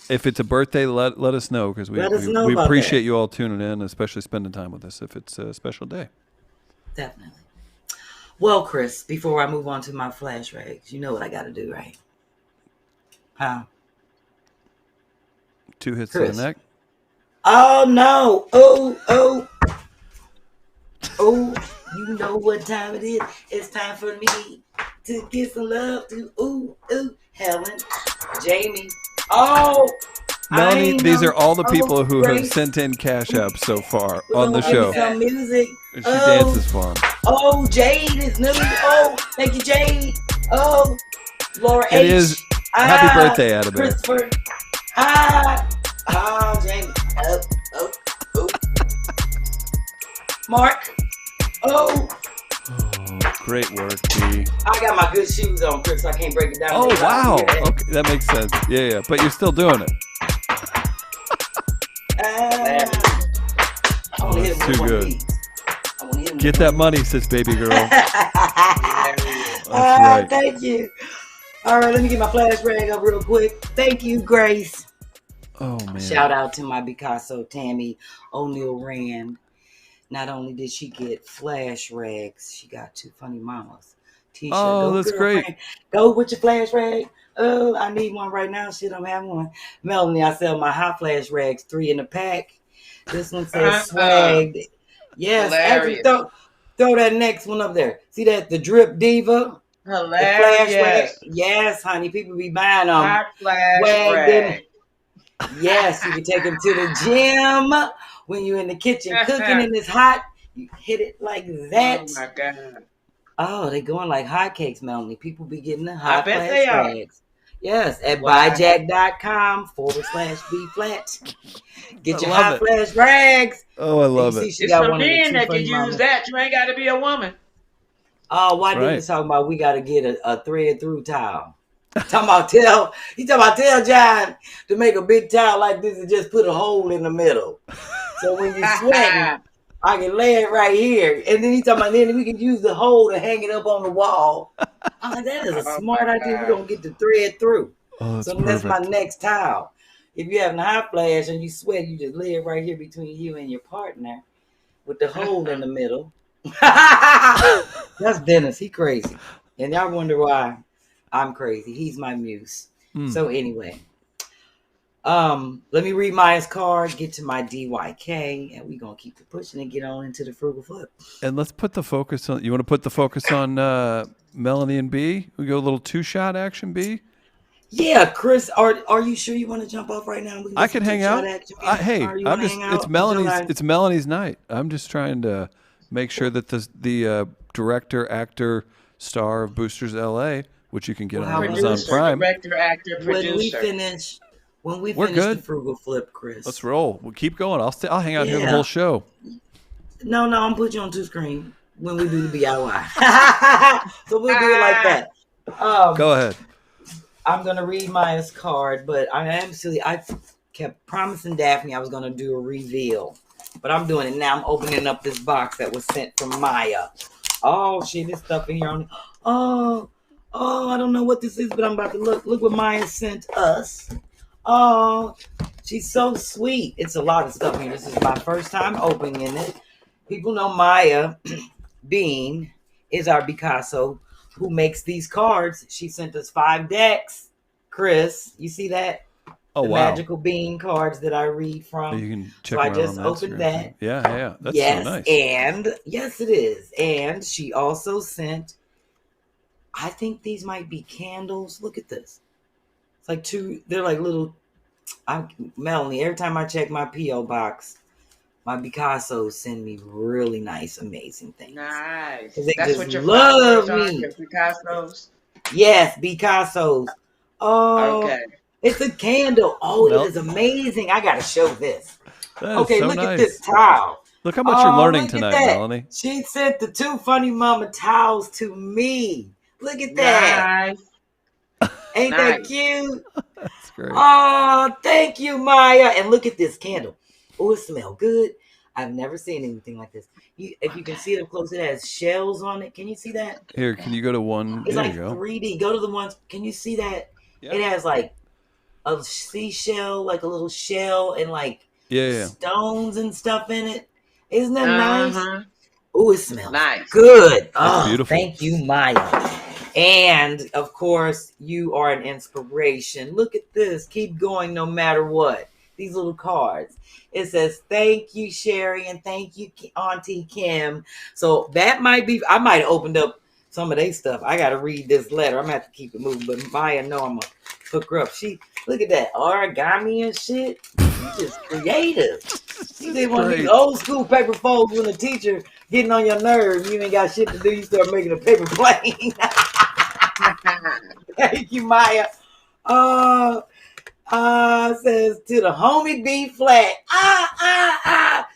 if it's a birthday, let us know because we appreciate you all tuning in, especially spending time with us if it's a special day. Definitely. Well, Chris, before I move on to my flash rags, you know what I got to do, right? Huh? 2 hits to the neck. Oh, no. Oh, you know what time it is. It's time for me to get some love to, Helen, Jamie. Oh, Melanie, these are all the people who have sent in cash apps so far on the show. Some music. She dances for them. Oh, Jade is new. Oh, thank you, Jade. Oh, Laura H. It is. Happy birthday, Adebaye. Christopher. Jamie. Oh. Mark. Oh, great work, T. I got my good shoes on, Chris. So I can't break it down. Oh, wow. Okay, that makes sense. Yeah. But you're still doing it. That's too good. Get that money, sis, baby girl. That's right. Thank you. All right, let me get my flash rag up real quick. Thank you, Grace. Oh, man. Shout out to my Picasso, Tammy O'Neill Rand. Not only did she get flash rags, she got 2 funny mamas t-shirt. Oh, that's great. Go with your flash rag. Oh, I need one right now. Shit, I'm having one. Melanie, I sell my hot flash rags, 3 in a pack. This one says swagged. Yes, actually, throw that next one up there. See that? The Drip Diva. Hilarious. Yes, honey. People be buying them. Hot flash rag. Yes, you can take them to the gym. When you're in the kitchen cooking and it's hot, you hit it like that. Oh, my God. Oh, they going like hotcakes, Melanie. People be getting the hot flash rags. Yes, at buyjack.com/B-Phlat. Get your hot flash rags. Oh, I love it. It's for men that can use that. You ain't got to be a woman. Oh, why did you talking about we got to get a thread through towel? Tell John to make a big towel like this and just put a hole in the middle. So when you're sweating, I can lay it right here. And then he's talking about then we can use the hole to hang it up on the wall. I'm like, that is a smart idea. We're going to get the thread through. Oh, that's So that's my perfect. next towel. If you're having a hot flash and you sweat, you just lay it right here between you and your partner with the hole in the middle. That's Dennis. He crazy. And y'all wonder why I'm crazy. He's my muse. So anyway, let me read Maya's card, get to my DYK, and we're gonna keep it pushing and get on into the frugal flip. And let's put the focus on. You want to put the focus on Melanie and B? We go a little 2-shot action, B. Yeah, Chris, are you sure you want to jump off right now? I could hang out. Hey, you I'm want to just. hang out? It's Melanie's night. I'm just trying to make sure that the director, actor, star of Boosters LA, which you can get on Amazon Prime. Director, actor, producer. When we We're finish good. the frugal flip, Chris. Let's roll. We'll keep going. I'll hang out here the whole show. No, I'm put you on 2 screen when we do the DIY. So we'll do it like that. Go ahead. I'm gonna read Maya's card, but I am silly. I kept promising Daphne I was gonna do a reveal, but I'm doing it now. I'm opening up this box that was sent from Maya. Oh shit, this stuff in here on. Oh, I don't know what this is, but I'm about to look. Look what Maya sent us. Oh, she's so sweet. It's a lot of stuff here. This is my first time opening it. People know Maya Bean is our Picasso who makes these cards. She sent us 5 decks. Chris, you see that? Oh, the wow. magical bean cards that I read from. You can check so I around just on that opened screen. that. Yeah. That's yes, so nice. And yes, it is. And she also sent, I think these might be candles. Look at this. It's like 2, they're like little, Melanie, every time I check my P.O. box, my Picassos send me really nice, amazing things. Nice. They That's just what your love flowers me. Are, your Picassos? Yes, Picassos. Oh, okay. It's a candle. Oh, it is amazing. I gotta show this. Okay, so look nice. at this towel. Look how much you're learning look at tonight, that. Melanie. She sent the 2 funny mama towels to me. Look at that. Nice. Ain't that cute? That's great. Oh, thank you, Maya. And look at this candle. Oh, it smells good. I've never seen anything like this. If you can see it up close, it has shells on it. Can you see that? Here, can you go to one? It's there like you go. 3D. Go to the ones. Can you see that? Yeah. It has like a seashell, like a little shell, and like stones and stuff in it. Isn't that nice? Oh, it smells good. Oh, beautiful. Thank you, Maya. And of course, you are an inspiration. Look at this. Keep going no matter what. These little cards. It says, thank you, Sherri, and thank you, Auntie Kym. So that might be, I might have opened up some of their stuff. I got to read this letter. I'm going to have to keep it moving. But Maya know I'm going to hook her up. Look at that. Origami and shit. She's just creative. You did one of these old school paper folds when the teacher getting on your nerves. You ain't got shit to do. You start making a paper plane. Thank you, Maya. Says to the homie B-Phlat.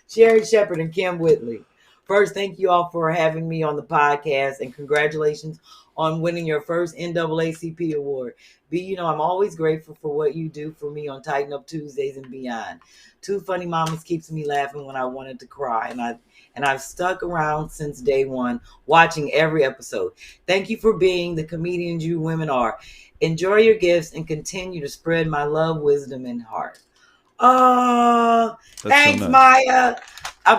Sherri Shepherd and Kym Whitley. First, thank you all for having me on the podcast, and congratulations on winning your first NAACP award. B, I'm always grateful for what you do for me on Tighten Up Tuesdays and beyond. 2 funny mamas keeps me laughing when I wanted to cry, and I've stuck around since day one, watching every episode. Thank you for being the comedians you women are. Enjoy your gifts and continue to spread my love, wisdom, and heart. Oh, thanks, so nice. Maya.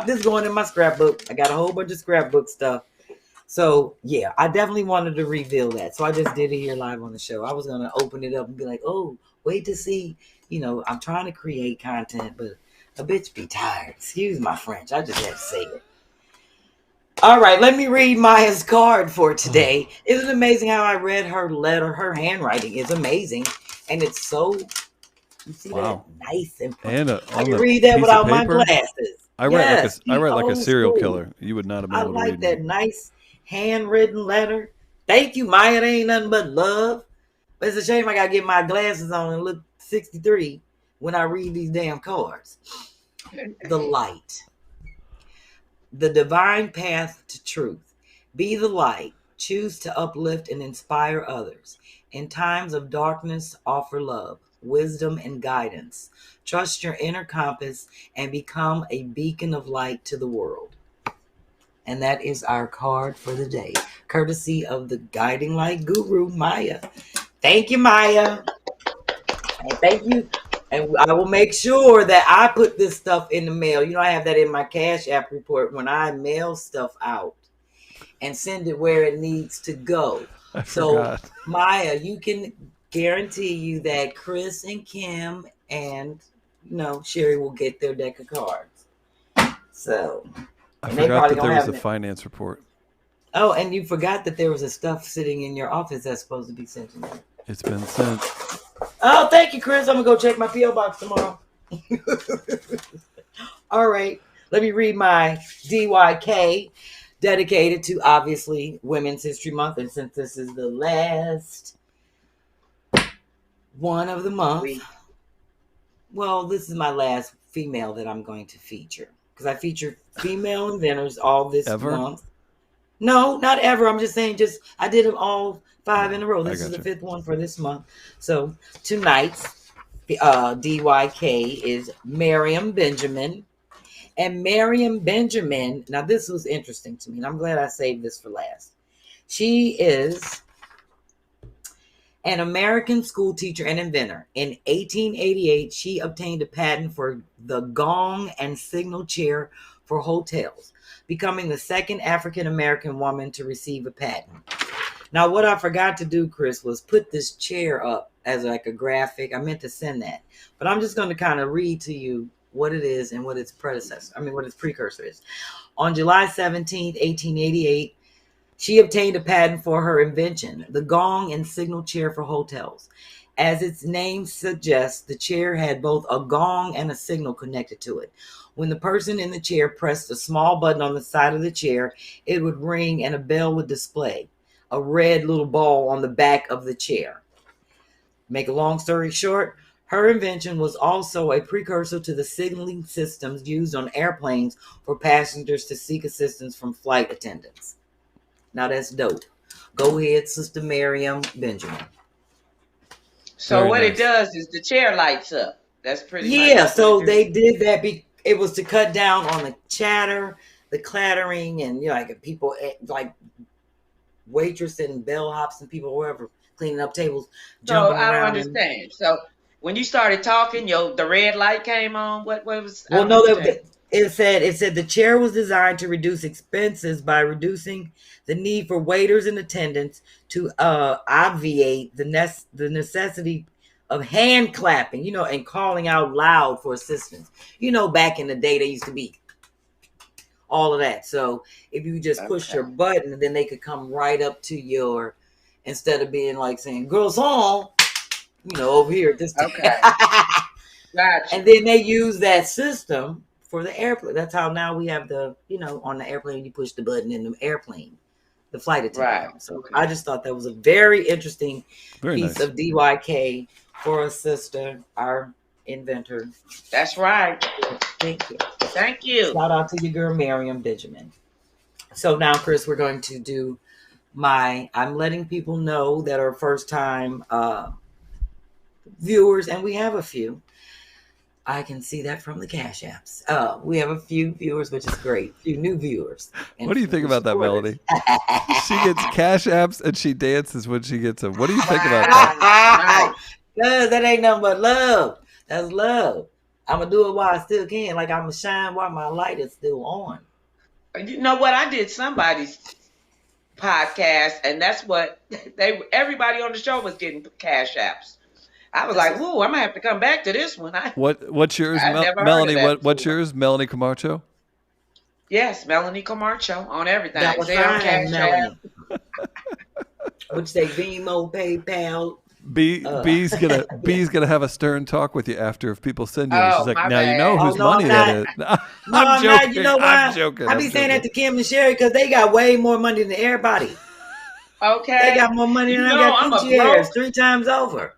This is going in my scrapbook. I got a whole bunch of scrapbook stuff. So, yeah, I definitely wanted to reveal that. So I just did it here live on the show. I was going to open it up and be like, oh, wait to see. I'm trying to create content, but a bitch be tired. Excuse my French. I just had to say it. All right, let me read Maya's card for today. Isn't it amazing how I read her letter? Her handwriting is amazing. And it's so, you see that? Nice and pretty. I can read that without my glasses. I write like a serial killer. You would not have been able to read I like that nice handwritten letter. Thank you, Maya. It ain't nothing but love. But it's a shame I got to get my glasses on and look 63 when I read these damn cards. The light. The divine path to truth. Be the light. Choose to uplift and inspire others. In times of darkness, offer love, wisdom, and guidance. Trust your inner compass and become a beacon of light to the world. And that is our card for the day, courtesy of the guiding light guru, Maya. Thank you, Maya. And thank you. And I will make sure that I put this stuff in the mail. You know, I have that in my Cash App report when I mail stuff out and send it where it needs to go. I So, forgot. Maya, you can guarantee you that Chris and Kym and Sherri will get their deck of cards. So, I and they forgot probably that there gonna was have a it. finance report. Oh, and you forgot that there was a stuff sitting in your office that's supposed to be sent to you. It's been sent. Oh, thank you, Chris. I'm gonna go check my PO box tomorrow. All right, let me read my DYK, dedicated to obviously Women's History Month, and since this is the last one of the month, well, this is my last female that I'm going to feature because I featured female inventors all this month. No, not ever. I'm just saying, I did them all 5 in a row. This is the 5th one for this month. So tonight's DYK is Miriam Benjamin. And Miriam Benjamin, now this was interesting to me, and I'm glad I saved this for last. She is an American school teacher and inventor. In 1888, she obtained a patent for the gong and signal chair for hotels, becoming the second African-American woman to receive a patent. Now, what I forgot to do, Chris, was put this chair up as like a graphic. I meant to send that, but I'm just going to kind of read to you what it is and what its precursor is. On July 17th, 1888, she obtained a patent for her invention, the gong and signal chair for hotels. As its name suggests, the chair had both a gong and a signal connected to it. When the person in the chair pressed a small button on the side of the chair, it would ring and a bell would display a red little ball on the back of the chair. Make a long story short, her invention was also a precursor to the signaling systems used on airplanes for passengers to seek assistance from flight attendants. Now that's dope. Go ahead, Sister Miriam Benjamin. So Very what nice. it does is the chair lights up. That's pretty much. Yeah, so they did that. It was to cut down on the chatter, the clattering, and like people like waitress and bellhops and people, whoever, cleaning up tables, jumping around. I don't understand. So when you started talking, the red light came on. What was? Well, no, it said the chair was designed to reduce expenses by reducing the need for waiters and attendants to obviate the necessity of hand clapping, and calling out loud for assistance. Back in the day, they used to be all of that. So if you just push your button, then they could come right up to instead of being like saying, girls on, over here at this time. Okay. Gotcha. And then they use that system for the airplane. That's how now we have on the airplane, you push the button in the airplane, the flight attendant. Right. So I just thought that was a very interesting piece of DYK for a sister, our inventor. That's right. Thank you. Thank you. Shout out to your girl, Miriam Benjamin. So now, Chris, we're going to do I'm letting people know that are first time viewers, and we have a few. I can see that from the Cash Apps. We have a few viewers, which is great. A few new viewers. What do you think about that, Melanie? She gets Cash Apps and she dances when she gets them. What do you think about that? Because that ain't nothing but love. That's love. I'm going to do it while I still can. Like I'm going to shine while my light is still on. You know what? I did somebody's podcast, and that's what everybody on the show was getting Cash Apps. I was like, "Whoa, I'm gonna have to come back to this one." What's yours, Melanie? What's yours, Melanie Comarcho? Yes, Melanie Comarcho on everything. That was fine, Melanie. Which they Venmo, PayPal. B's gonna have a stern talk with you after if people send you. She's like, now you know whose money that is. I'm joking. Not. You know why? I'm joking. I be saying that to Kym and Sherri because they got way more money than everybody. Okay, they got more money than I got Gucci airs 3 times over.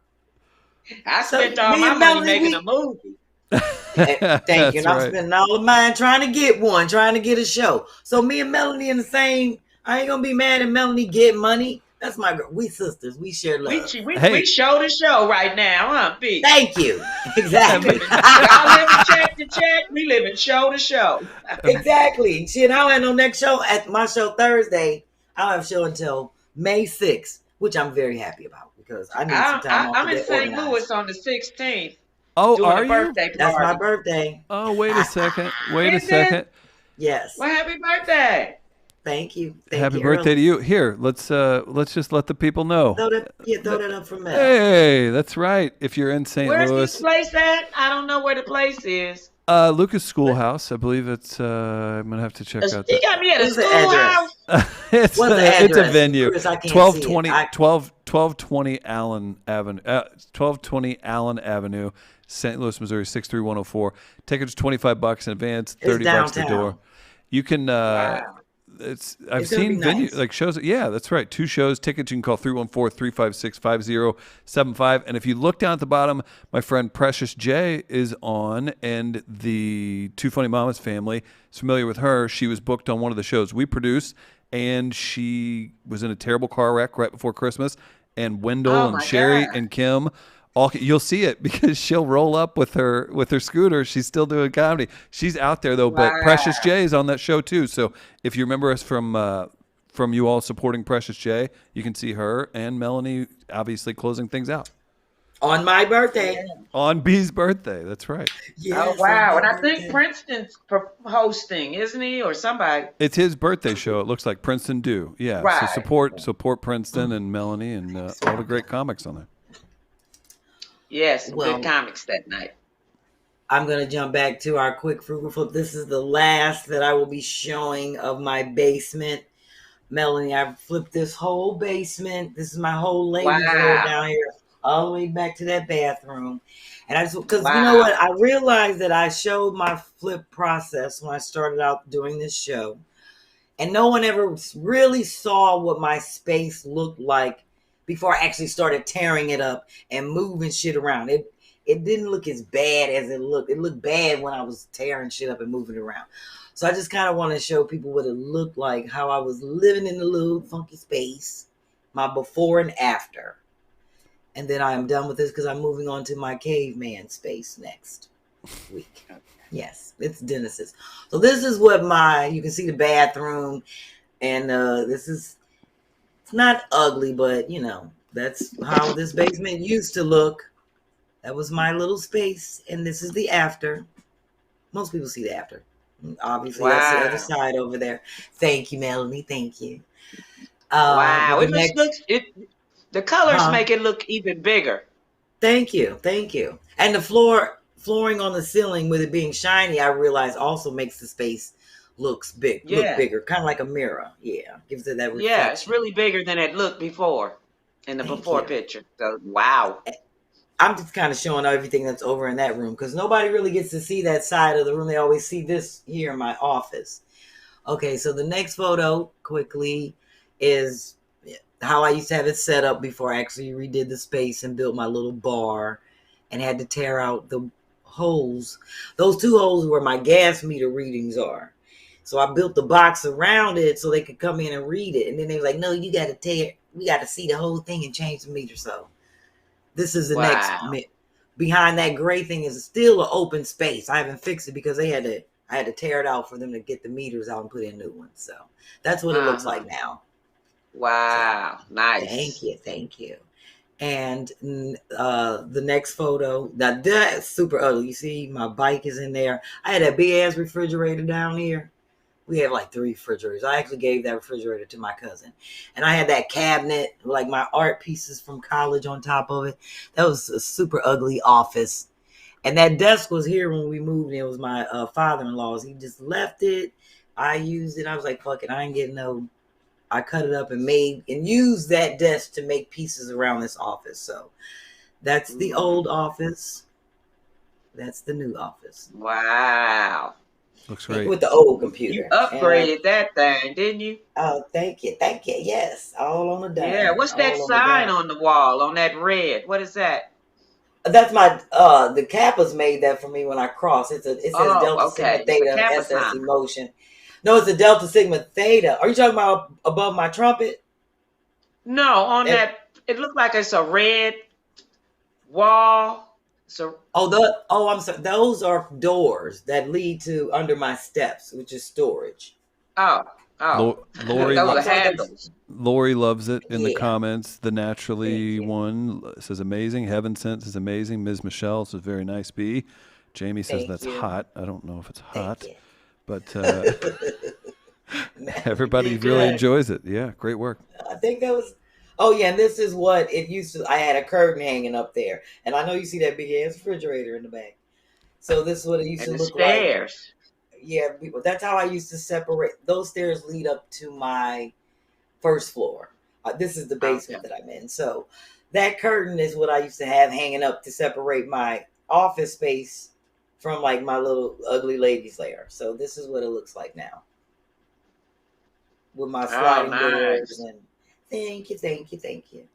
I spent all my money making a movie. Thank you. And I'm spending all of mine trying to get one, trying to get a show. So me and Melanie in the same. I ain't gonna be mad at Melanie get money. That's my girl. We sisters. We share love. We show the show right now, huh, B? Thank you. Exactly. Y'all live in check to check. We live in show to show. Exactly. Shit, I don't have no next show at my show Thursday. I don't have a show until May 6th. which I'm very happy about because I need some time off to I'm in get St. organized. Louis on the 16th Oh, doing are a you? birthday That's my party. birthday. Oh, wait a second. Wait a Is it? second. Yes. Well, happy birthday. Thank you. Thank Happy you birthday to early. you. Here, let's just let the people know. Throw that up for Mel. Hey, that's right. If you're in St. Where's this Louis, place at? I don't know where the place is. Lucas Schoolhouse, I believe it's. I'm gonna have to check out You that. got me at a What's the address? schoolhouse. What's the It's a address? venue. Chris, I can't see it. 1220 1220 Allen Avenue. 1220 Allen Avenue, St. Louis, Missouri 63104. Tickets $25 in advance, It's $30 the door. downtown. You can. Wow. I've It's gonna seen be venue nice. like shows. Yeah, that's right. 2 shows. Tickets you can call 314-356-5075. And if you look down at the bottom, my friend Precious J is on, and the Two Funny Mamas family is familiar with her. She was booked on one of the shows we produced, and she was in a terrible car wreck right before Christmas. And Wendell Oh and my Sherri God. and Kym, all you'll see it because she'll roll up with her scooter. She's still doing comedy. She's out there though, but Precious Wow. J is on that show too. So if you remember us from you all supporting Precious J, you can see her and Melanie obviously closing things out On my birthday. on B's birthday. That's right. Oh Yes, on wow. my And I think birthday. Princeton's hosting, isn't he, or somebody? It's his birthday show. It looks like Princeton do. Yeah. So Right. support Princeton and Melanie and all the great comics on there. Yes, some Well, good comics that night. I'm going to jump back to our quick frugal flip. This is the last that I will be showing of my basement. Melanie, I've flipped this whole basement. This is my whole ladies' row Wow. down here, all the way back to that bathroom. And I just, because you know Wow. what? I realized that I showed my flip process when I started out doing this show. And no one ever really saw what my space looked like before I actually started tearing it up and moving shit around. It didn't look as bad as it looked. It looked bad when I was tearing shit up and moving it around. So I just kind of want to show people what it looked like, how I was living in the little funky space, my before and after. And then I am done with this because I'm moving on to my caveman space next week. Yes, it's Dennis's. So this is what you can see the bathroom, and it's not ugly, but that's how this basement used to look. That was my little space, and this is the after. Most people see the after. Obviously, that's the other Wow. side over there. Thank you, Melanie. Thank you. Wow. But the It just next, looks the colors huh? make it look even bigger. Thank you. And the flooring on the ceiling with it being shiny, I realize also makes the space look Yeah. bigger, kind of like a mirror. Yeah, gives it that Yeah, it's reflection. really bigger than it looked before in the Thank before you. picture. So wow. I'm just kind of showing everything that's over in that room because nobody really gets to see that side of the room. They always see this here in my office. Okay, so the next photo quickly is how I used to have it set up before I actually redid the space and built my little bar and had to tear out the holes. Those 2 holes where my gas meter readings are. So I built the box around it so they could come in and read it. And then they were like, no, we got to see the whole thing and change the meter. So this is the next, Wow. behind that gray thing is still an open space. I haven't fixed it because I had to tear it out for them to get the meters out and put in new ones. So that's what it looks Uh-huh. like now. Wow. So, Nice. thank you. And the next photo, now that's super ugly. You see, my bike is in there. I had that big ass refrigerator down here. We have like 3 refrigerators. I actually gave that refrigerator to my cousin. And I had that cabinet, like my art pieces from college on top of it. That was a super ugly office. And that desk was here when we moved. It was my father-in-law's. He just left it. I used it. I was like, fuck it. I ain't getting no. I cut it up and used that desk to make pieces around this office. So that's the old office. That's the new office. Wow. Looks great. With the old You computer. upgraded that thing, didn't you? Oh, thank you. Yes. All on the dime. Yeah. What's that All on the sign dime. on the wall on that red? What is that? That's my the Kappa's made that for me when I cross. It says Delta Oh, Sigma okay. It's a Theta Kappa SS sign. Emotion. No, it's a Delta Sigma Theta. Are you talking about above my trumpet? No, on It, that it looked like it's a red wall. So I'm sorry. Those are doors that lead to under my steps, which is storage. oh, Oh, Lori, those are handles. Lori loves it in the Yeah. comments. The Naturally Thank you. one says amazing. Heaven Sense is amazing. Ms. Michelle says very nice. B. Jamie says Thank that's you. hot. I don't know if it's hot, Thank you. but everybody You really good. enjoys it. Yeah, great work. I think that was. Oh yeah, and this is what it used to. I had a curtain hanging up there, and I know you see that big ass refrigerator in the back. So this is what it used And to the look like. stairs. Yeah, that's how I used to separate. Those stairs lead up to my first floor. This is the basement that I'm in. So that curtain is what I used to have hanging up to separate my office space from like my little ugly ladies lair. So this is what it looks like now with my sliding doors. And thank you.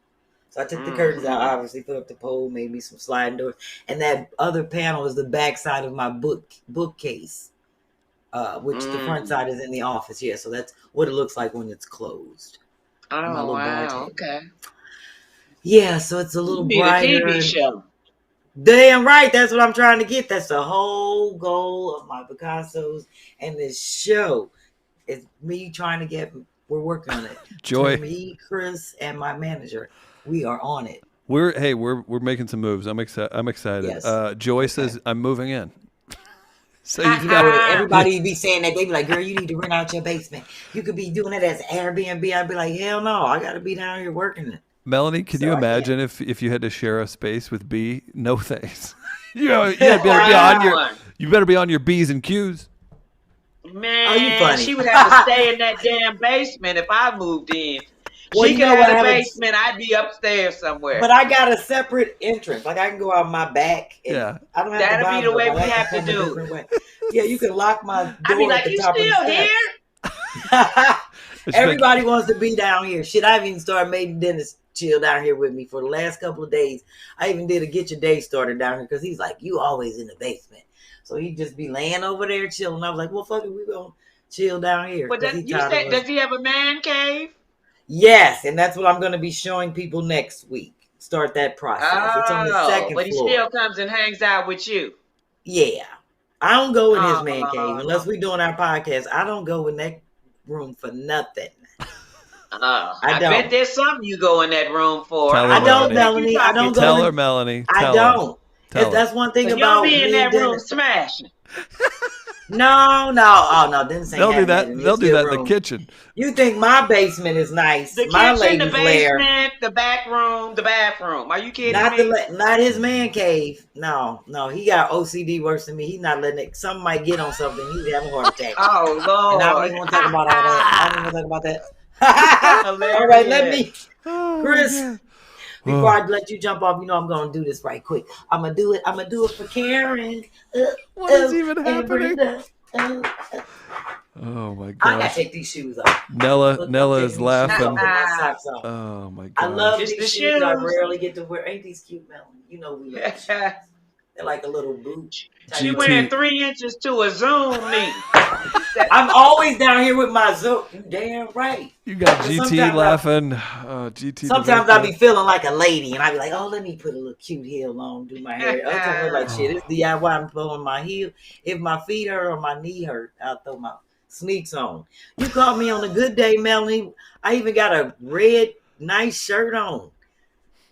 So I took the curtains out, obviously put up the pole, made me some sliding doors, and that other panel is the back side of my bookcase. Which the front side is in the office. Yeah, so that's what it looks like when it's closed. Oh, wow. Okay. Yeah, so it's a little brighter. You need a TV show. Damn right. That's what I'm trying to get. That's the whole goal of my Picassos and this show. Is me trying to get. We're working on it. Joy. So me, Chris, and my manager. We are on it. We're making some moves. I'm excited. Yes. Joy says I'm moving in. So You know, everybody be saying that. They be like, girl, you need to rent out your basement. You could be doing it as Airbnb. I'd be like, hell no. I got to be down here working it. Melanie, can you imagine if you had to share a space with B? No thanks. you better be on your B's and Q's. Man, she would have to stay in that damn basement if I moved in. Well, she could have a basement. I'd be upstairs somewhere. But I got a separate entrance. Like I can go out my back. And I don't have That'll to be the way we I have to come a do. different way. Yeah, you can lock my door I'd be like, at the you top still of the here? Everybody wants to be down here. Shit, I've even started making Dennis chill down here with me for the last couple of days. I even did a get your day started down here because he's like, you always in the basement. So he'd just be laying over there chilling. I was like, well, fuck it, we gonna chill down here. But does he have a man cave? Yes, and that's what I'm going to be showing people next week. Start that process. It's on the second but he floor. still comes and hangs out with you. Yeah. I don't go in his man cave unless we're doing our podcast. I don't go in that room for nothing. I bet there's something you go in that room for. I don't, Melanie. I don't go. Tell her, Melanie. I don't. That's one thing about me in that room Dennis. smashing. No. Oh no, Dennis ain't They'll do that. They'll do that in the kitchen. You think my basement is nice? The my kitchen, the lair. basement, the back room, the bathroom. Are you kidding me? Not his man cave. No. He got OCD worse than me. He's not letting it. Something might get on something. He's having a heart attack. Oh Lord! And I don't even want to talk about all that. All right, let me, Chris. Before I let you jump off, you know I'm gonna do this right quick. I'm gonna do it for Karen. What is even happening? Oh my god! I gotta take these shoes off. Nella is laughing. Oh Oh my god! I love Just these the shoes. I shoes. rarely get to wear. Ain't these cute, Melanie? You know we love shoes. They're like a little boot. She wearing 3 inches to a Zoom meeting. I'm always down here with my Zoom. You damn right. You got GT laughing. GT. Sometimes I be feeling like a lady, and I be like, "Oh, let me put a little cute heel on, do my hair." Other times I'm like, "Shit, it's DIY. I'm throwing my heel. If my feet hurt or my knee hurt, I'll throw my sneaks on." You caught me on a good day, Melanie. I even got a red nice shirt on.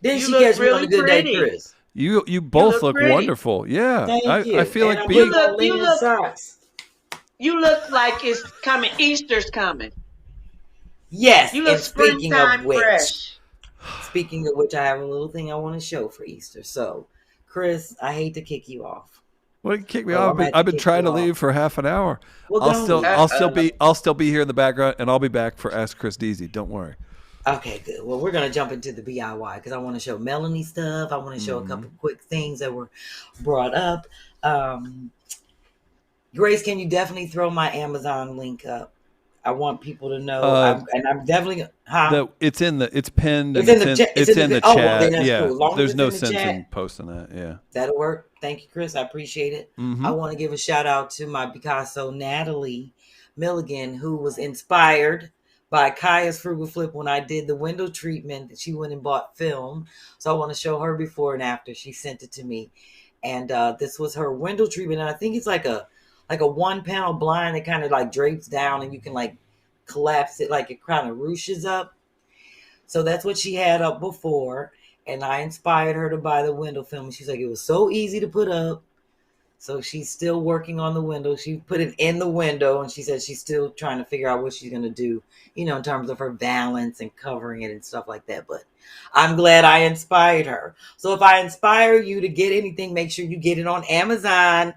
Then she catch me on a good day, Chris. You both look wonderful. Yeah. Thank you. I feel like you look like it's coming. Easter's coming. Yes. You look and speaking springtime of which, fresh. I have a little thing I want to show for Easter. So, Chris, I hate to kick you off. Well, kick me off. I've been trying to leave for half an hour. Well, I'll still be here in the background, and I'll be back for Ask Chris Deasy. Don't worry. Okay, good. Well, we're gonna jump into the DIY because I want to show Melanie stuff. I want to show a couple quick things that were brought up. Grace, can you definitely throw my Amazon link up? I want people to know, I'm definitely. It's pinned. It's in the chat. Well, yeah, cool. There's no sense in posting that. Yeah, that'll work. Thank you, Chris. I appreciate it. I want to give a shout out to my Picasso Natalie Milligan, who was inspired by Kaya's Frugal Flip when I did the window treatment. That she went and bought film, so I want to show her before and after. She sent it to me, and this was her window treatment. And I think it's like a one panel blind that kind of like drapes down, and you can like collapse it, like it kind of ruches up. So that's what she had up before. And I inspired her to buy the window film. And she's like, it was so easy to put up. So she's still working on the window. She put it in the window, and she said she's still trying to figure out what she's going to do, you know, in terms of her balance and covering it and stuff like that. But I'm glad I inspired her. So if I inspire you to get anything, make sure you get it on Amazon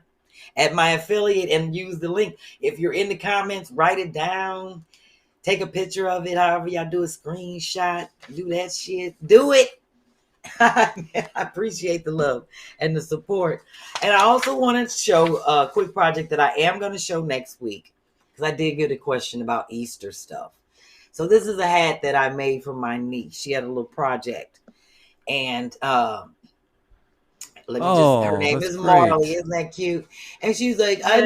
at my affiliate and use the link. If you're in the comments, write it down. Take a picture of it, however y'all do a screenshot. Do that shit. Do it. I appreciate the love and the support. And I also want to show a quick project that I am going to show next week, because I did get a question about Easter stuff. So this is a hat that I made for my niece. She had a little project. And her name is Marley. Isn't that cute? And she was like, I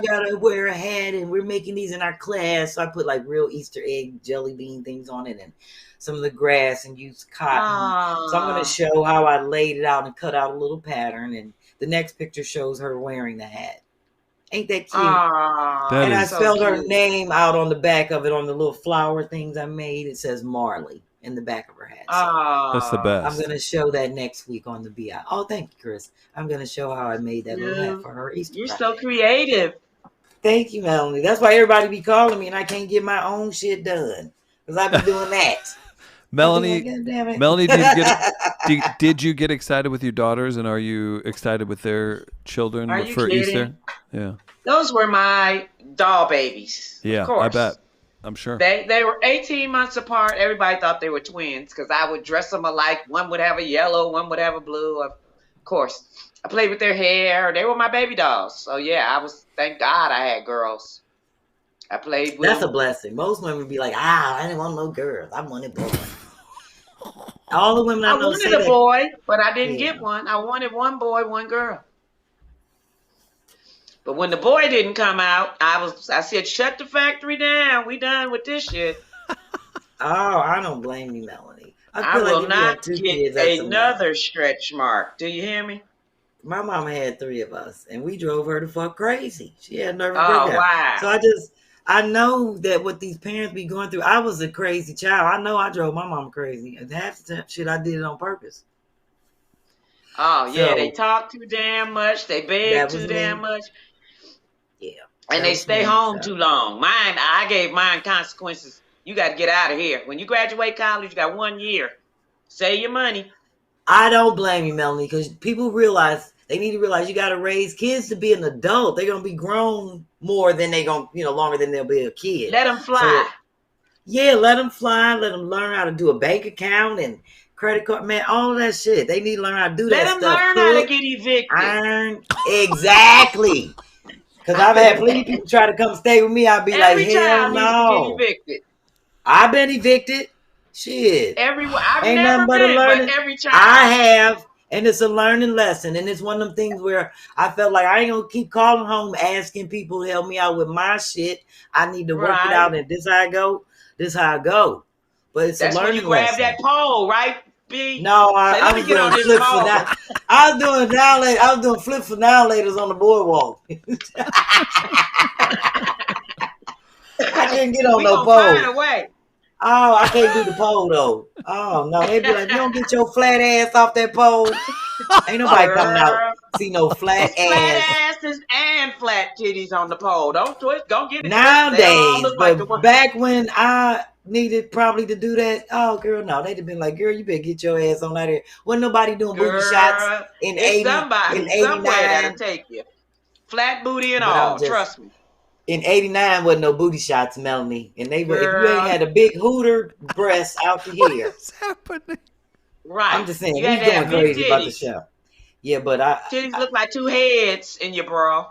gotta wear a hat, and we're making these in our class. So I put like real Easter egg jelly bean things on it and some of the grass and used cotton. So I'm going to show how I laid it out and cut out a little pattern. And the next picture shows her wearing the hat. Ain't that cute? And I spelled her name out on the back of it on the little flower things I made. It says Marley in the back of her hat. So that's the best. I'm going to show that next week on the BI. Oh, thank you, Chris. I'm going to show how I made that little hat for her Easter. You're so creative. Thank you, Melanie. That's why everybody be calling me and I can't get my own shit done, because I be doing that. Melanie, did you get excited with your daughters, and are you excited with their children for Easter? Yeah. Those were my doll babies. Yeah, of course. I bet. I'm sure. They were 18 months apart. Everybody thought they were twins because I would dress them alike. One would have a yellow, one would have a blue. Of course. I played with their hair. They were my baby dolls. So yeah, thank God I had girls. I played with That's a blessing. Most women be like, I didn't want no girls. I wanted boys. All the women I know wanted a boy, but I didn't get one. I wanted one boy, one girl. But when the boy didn't come out, I said, shut the factory down. We done with this shit. Oh, I don't blame you, Melanie. I will not get another stretch mark. Do you hear me? My mama had 3 of us, and we drove her to fuck crazy. She had nervous breakdown. Wow. So I know that what these parents be going through. I was a crazy child. I know I drove my mom crazy. And half the time, shit, I did it on purpose. Oh, yeah. So, they talk too damn much. They beg too damn much. Yeah. And they stay home too long. I gave mine consequences. You got to get out of here. When you graduate college, you got 1 year. Save your money. I don't blame you, Melanie, because people they need to realize you got to raise kids to be an adult. They're going to be grown more than they're going to, longer than they'll be a kid. Let them fly. So, let them fly. Let them learn how to do a bank account and credit card. Man, all of that shit. They need to learn how to do that stuff. Let them learn how to get evicted. Exactly. Because I've had plenty of people try to come stay with me. I'd be like, hell no. I've been evicted. Shit. I've never been, but every time. I have. And it's a learning lesson. And it's one of them things where I felt like I ain't going to keep calling home asking people to help me out with my shit. I need to work it out. And this how I go. This how I go. But it's a learning lesson. That's when you grab that pole, right, B? No, I was doing flip for now. I was doing flip for now laters on the boardwalk. I couldn't get on no pole. Find a way. Oh, I can't do the pole though. Oh no, they be like, you don't get your flat ass off that pole. Ain't nobody coming out see no flat ass. Flat asses and flat titties on the pole. Don't get it. Nowadays, but back when I needed probably to do that, oh girl, no, they'd have been like, girl, you better get your ass on out here. Wasn't nobody doing booty shots in 80, somebody, in 89. That'll take you. Flat booty and all, trust me. In 89 wasn't no booty shots, Melanie. And if you ain't had a big hooter breast out to here. What is happening? Right. I'm just saying, he's going crazy about the show. Yeah, but titties look like 2 heads in your bra.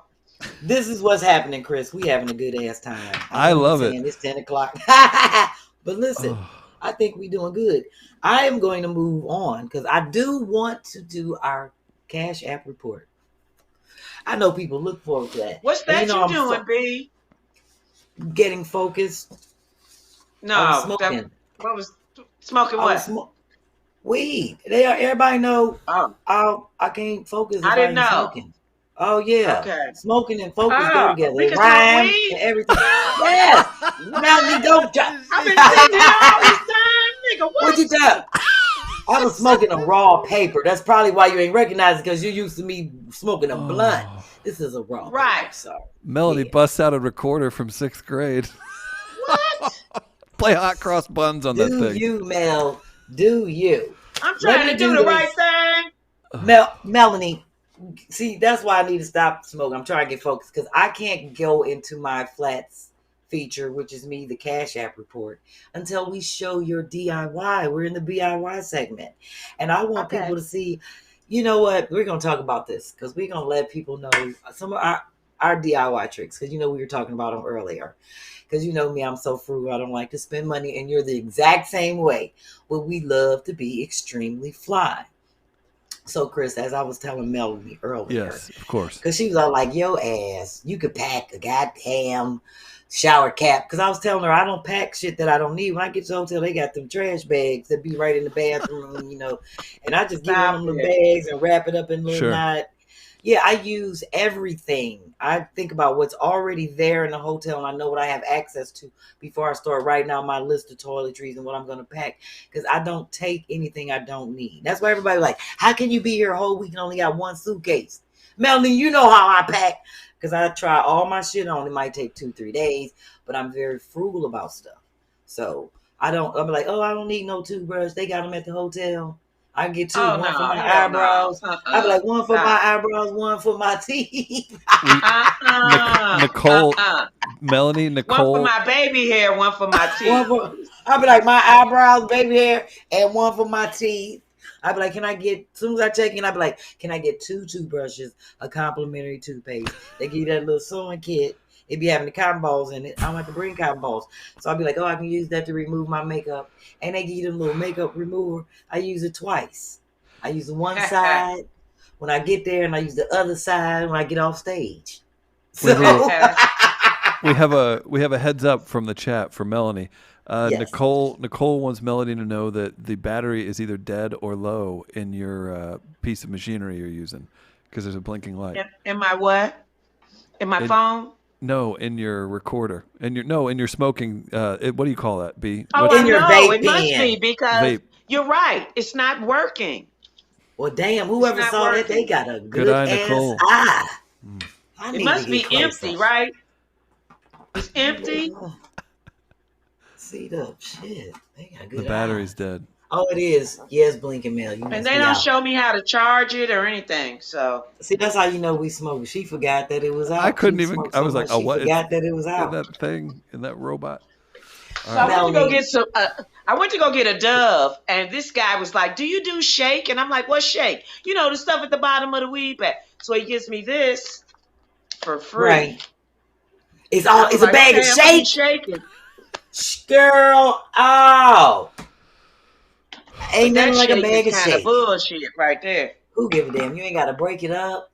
This is what's happening, Chris. We having a good ass time. I love it. It's 10 o'clock. But listen, I think we doing good. I am going to move on because I do want to do our Cash App report. I know people look forward to that. What's that you doing, B? Getting focused. No, smoking. What was smoking? What? Weed. Everybody know. I can't focus. I didn't know. Smoking. Oh yeah, Okay. smoking and focus go Oh, together. we It can smoke rhyme weed. and everything. Yes, Melanie, don't. I've been sitting here all this time, nigga. What What? you talk? I was smoking a raw paper. That's probably why you ain't recognizing because you used to me smoking a blunt. This is a raw Right. paper. So Melanie yeah. busts out a recorder from 6th grade. What? Play hot cross buns on that Do thing. you, Mel? Do you? I'm Let trying me to do do the this. right thing. Melanie, see, that's why I need to stop smoking. I'm trying to get focused because I can't go into my flats feature, which is me, the Cash App report, until we show your DIY. We're in the DIY segment. And I want Okay. people to see, you know what? We're going to talk about this because we're going to let people know some of our DIY tricks because, you know, we were talking about them earlier. Because you know me, I'm so frugal. I don't like to spend money. And you're the exact same way. Well, we love to be extremely fly. So, Chris, as I was telling Melanie earlier, Yes, of course. because she was all like, yo ass, you could pack a goddamn shower cap. Because I was telling her, I don't pack shit that I don't need. When I get to the hotel, they got them trash bags that be right in the bathroom, you know. And I just get one of them little bags and wrap it up in a little knot. Yeah, I use everything. I think about what's already there in the hotel, and I know what I have access to before I start writing out my list of toiletries and what I'm going to pack. Because I don't take anything I don't need. That's why everybody like, how can you be here a whole week and only got one suitcase? Melanie, you know how I pack. Because I try all my shit on. It might take 2-3 days, but I'm very frugal about stuff. So I'm like, oh, I don't need no toothbrush. They got them at the hotel. I get two, one for my eyebrows. No. I be like, one for my eyebrows, one for my teeth. Nicole, Melanie, Nicole. One for my baby hair, one for my teeth. I be like, my eyebrows, baby hair, and one for my teeth. I be like, can I get, as soon as I check in, I be like, can I get 2 toothbrushes, a complimentary toothpaste? They give you that little sewing kit. It be having the cotton balls in it. I don't have to bring cotton balls. So I'll be like, oh, I can use that to remove my makeup. And they give you the little makeup remover. I use it twice. I use the one side when I get there, and I use the other side when I get off stage. So we have a heads up from the chat for Melanie. Yes. Nicole wants Melanie to know that the battery is either dead or low in your piece of machinery you're using because there's a blinking light. In my what? In my phone? No, in your recorder. In your smoking. What do you call that? B. Oh, in your vape it must pen. be because you're right. It's not working. Well, damn, whoever saw that, they got a good eye, ass Nicole. eye. It must be empty, right? It's empty. Seat up, shit. They got good The battery's dead. Oh, it is. Yes, blinking Mel. And they don't show me how to charge it or anything. So see, that's how you know we smoke. She forgot that it was out. I couldn't even. I was like, oh, what? Forgot that it was out. In that thing, in that robot. So I went to go get some. I went to go get a Dove, and this guy was like, "Do you do shake?" And I'm like, "What shake? You know, the stuff at the bottom of the weed pack." So he gives me this for free. Right. It's a bag of shake. Shaking. Girl, oh. Ain't nothing like a bag of shake. Bullshit right there. Who give a damn? You ain't got to break it up.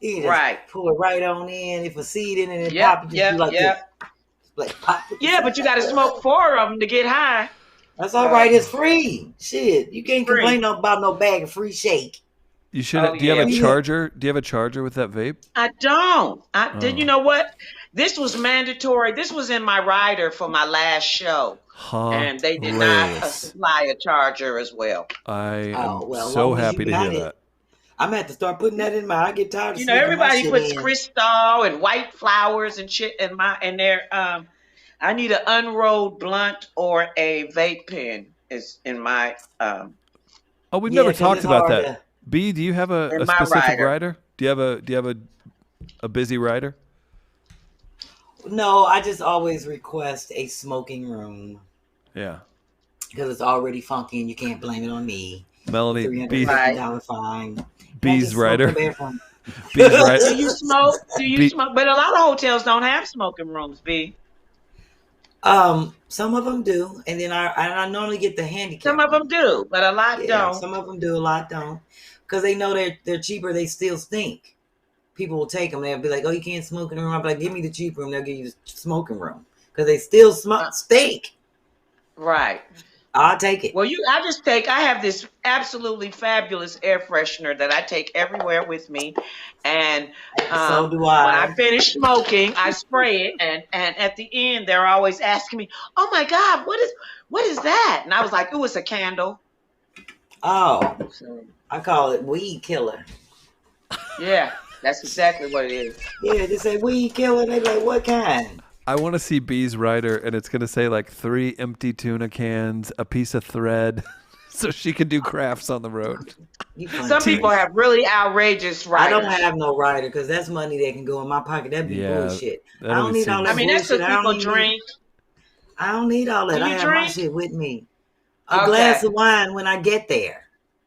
You can just pull it right on in. If a seed in it, and pop it, just do like this. Like pop it. Yeah, but you got to smoke 4 of them to get high. That's all right. It's free. Shit, you can't complain about no bag of free shake. You should. Do you have a charger? Do you have a charger with that vape? I don't. Did you know what? This was mandatory. This was in my rider for my last show. And they did not supply a charger as well. I am so happy to hear that. I'm going to have to start putting that in my, I get tired of You know, everybody puts crystal and white flowers and shit in their, I need an unrolled blunt or a vape pen is in my, Oh, we've never talked about that. B, do you have a specific rider? Do you have a busy rider? No, I just always request a smoking room. Yeah. Because it's already funky and you can't blame it on me. Melanie, $350 fine. B's rider. B's rider. Do you smoke? Smoke? But a lot of hotels don't have smoking rooms, B. Some of them do, and then I normally get the handicap. Some of them do, but a lot don't. Some of them do, a lot don't, because they know they're cheaper. They still stink. People will take them. They'll be like, "Oh, you can't smoke in the room." I'll be like, "Give me the cheap room." They'll give you the smoking room because they still stink. Right. I'll take it. Well, I have this absolutely fabulous air freshener that I take everywhere with me. And So do when I I. finish smoking, I spray it. And at the end, they're always asking me, oh my God, what is that? And I was like, oh, it's a candle. Oh, So, I call it weed killer. yeah, that's exactly what it is. Yeah, they say weed killer. They like, what kind? I want to see B's writer, and it's going to say like 3 empty tuna cans, a piece of thread, so she can do crafts on the road. Some people have really outrageous I writers. don't have no writer because that's money that can go in my pocket. That'd be bullshit. I don't need all that bullshit. That's what people drink. I don't need all that. Do I you have my drink? shit with me. A glass of wine when I get there.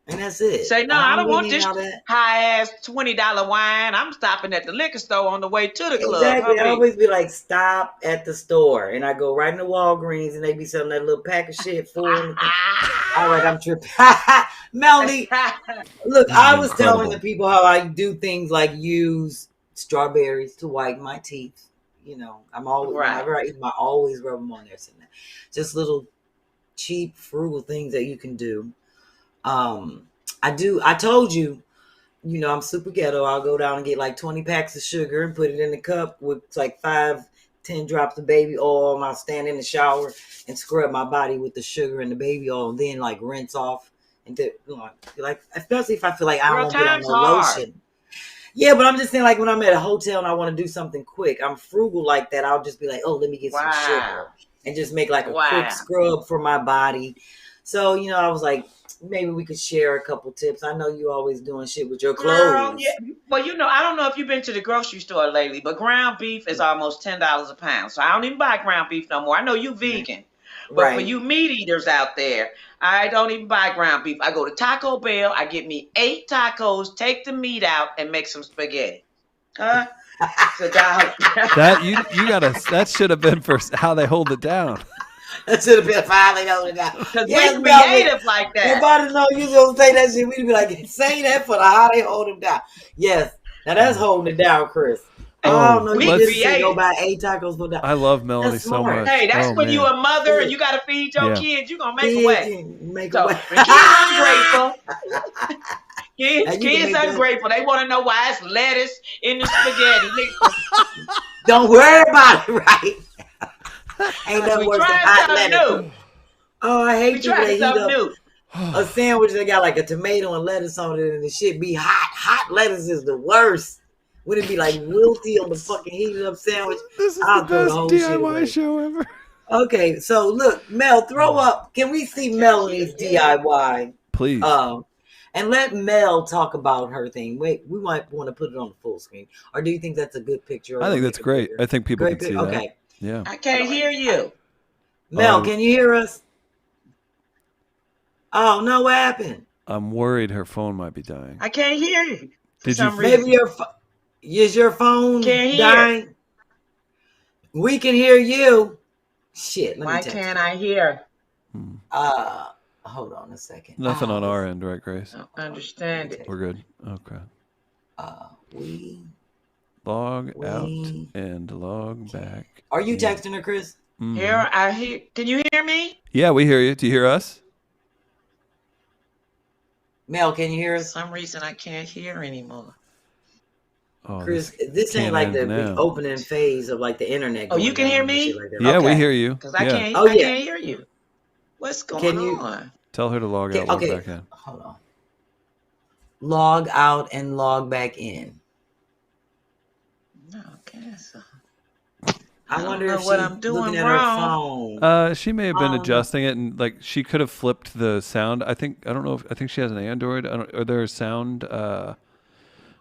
And that's it. Say, no, I don't want really this high-ass $20 wine. I'm stopping at the liquor store on the way to the club. Exactly. I always be like, stop at the store. And I go right into Walgreens and they be selling that little pack of shit for me. All right, I'm tripping. Melanie, look, I was telling the people how I do things like use strawberries to whiten my teeth. You know, I'm always, whenever I eat them, I always rub them on there. Just little cheap, frugal things that you can do. I told you, you know, I'm super ghetto. I'll go down and get like 20 packs of sugar and put it in the cup with like 5-10 drops of baby oil. And I'll stand in the shower and scrub my body with the sugar and the baby oil and then like rinse off. And like, especially if I feel like I don't want to get on no lotion. Yeah, but I'm just saying, like, when I'm at a hotel and I want to do something quick, I'm frugal like that. I'll just be like, oh, let me get some sugar and just make like a quick scrub for my body. So, you know, I was like, maybe we could share a couple tips. I know you always doing shit with your clothes. Girl, yeah. Well, you know, I don't know if you've been to the grocery store lately, but ground beef is almost $10 a pound. So I don't even buy ground beef no more. I know you vegan. But for you meat eaters out there, I don't even buy ground beef. I go to Taco Bell, I get me 8 tacos, take the meat out, and make some spaghetti. Huh? That you gotta. That should have been for how they hold it down. That should have been fine. They hold it down. Because we creative like that. If I didn't know you was gonna say that shit, we'd be like, say that for the how they hold them down. Yes. Now that's holding it down, Chris. Oh no, you just say go buy 8 tacos for that. I love Melanie so much. Hey, that's when you a mother and you gotta feed your kids. You gonna make a way. Make a way. Kids ungrateful. Kids ungrateful. They want to know why it's lettuce in the spaghetti. Don't worry about it, right? Ain't nothing worse than hot lettuce. Oh, I hate people that heat up a sandwich that got like a tomato and lettuce on it and the shit be hot. Hot lettuce is the worst. Would it be like wilty on the fucking heated up sandwich? This is the best DIY show ever. Okay, so look, Mel, throw up. Can we see Melanie's DIY? Please. And let Mel talk about her thing. Wait, we might want to put it on the full screen. Or do you think that's a good picture? I think that's great. I think people can see that. Okay. Yeah. I can't hear you. Mel, can you hear us? Oh, no, what happened? I'm worried her phone might be dying. I can't hear you. Maybe is your phone dying? We can hear you. Shit. Why can't I hear? Hold on a second. Nothing on our end, right, Grace? I understand it. We're good. Okay. We log out and log back. Are you texting her, Chris? Mm-hmm. Here, I hear. Can you hear me? Yeah, we hear you. Do you hear us? Mel, can you hear us? For some reason, I can't hear anymore. Oh, Chris, this ain't like the opening phase of like the internet. Oh, you can hear me? Like yeah, we hear you. Because I can't. I can't hear you. What's going on? Tell her to log out. Log back in. Hold on. Log out and log back in. Okay. So I wonder if what I'm doing looking at her phone. She may have been adjusting it, and like she could have flipped the sound. I don't know. I think she has an Android. Are there sound?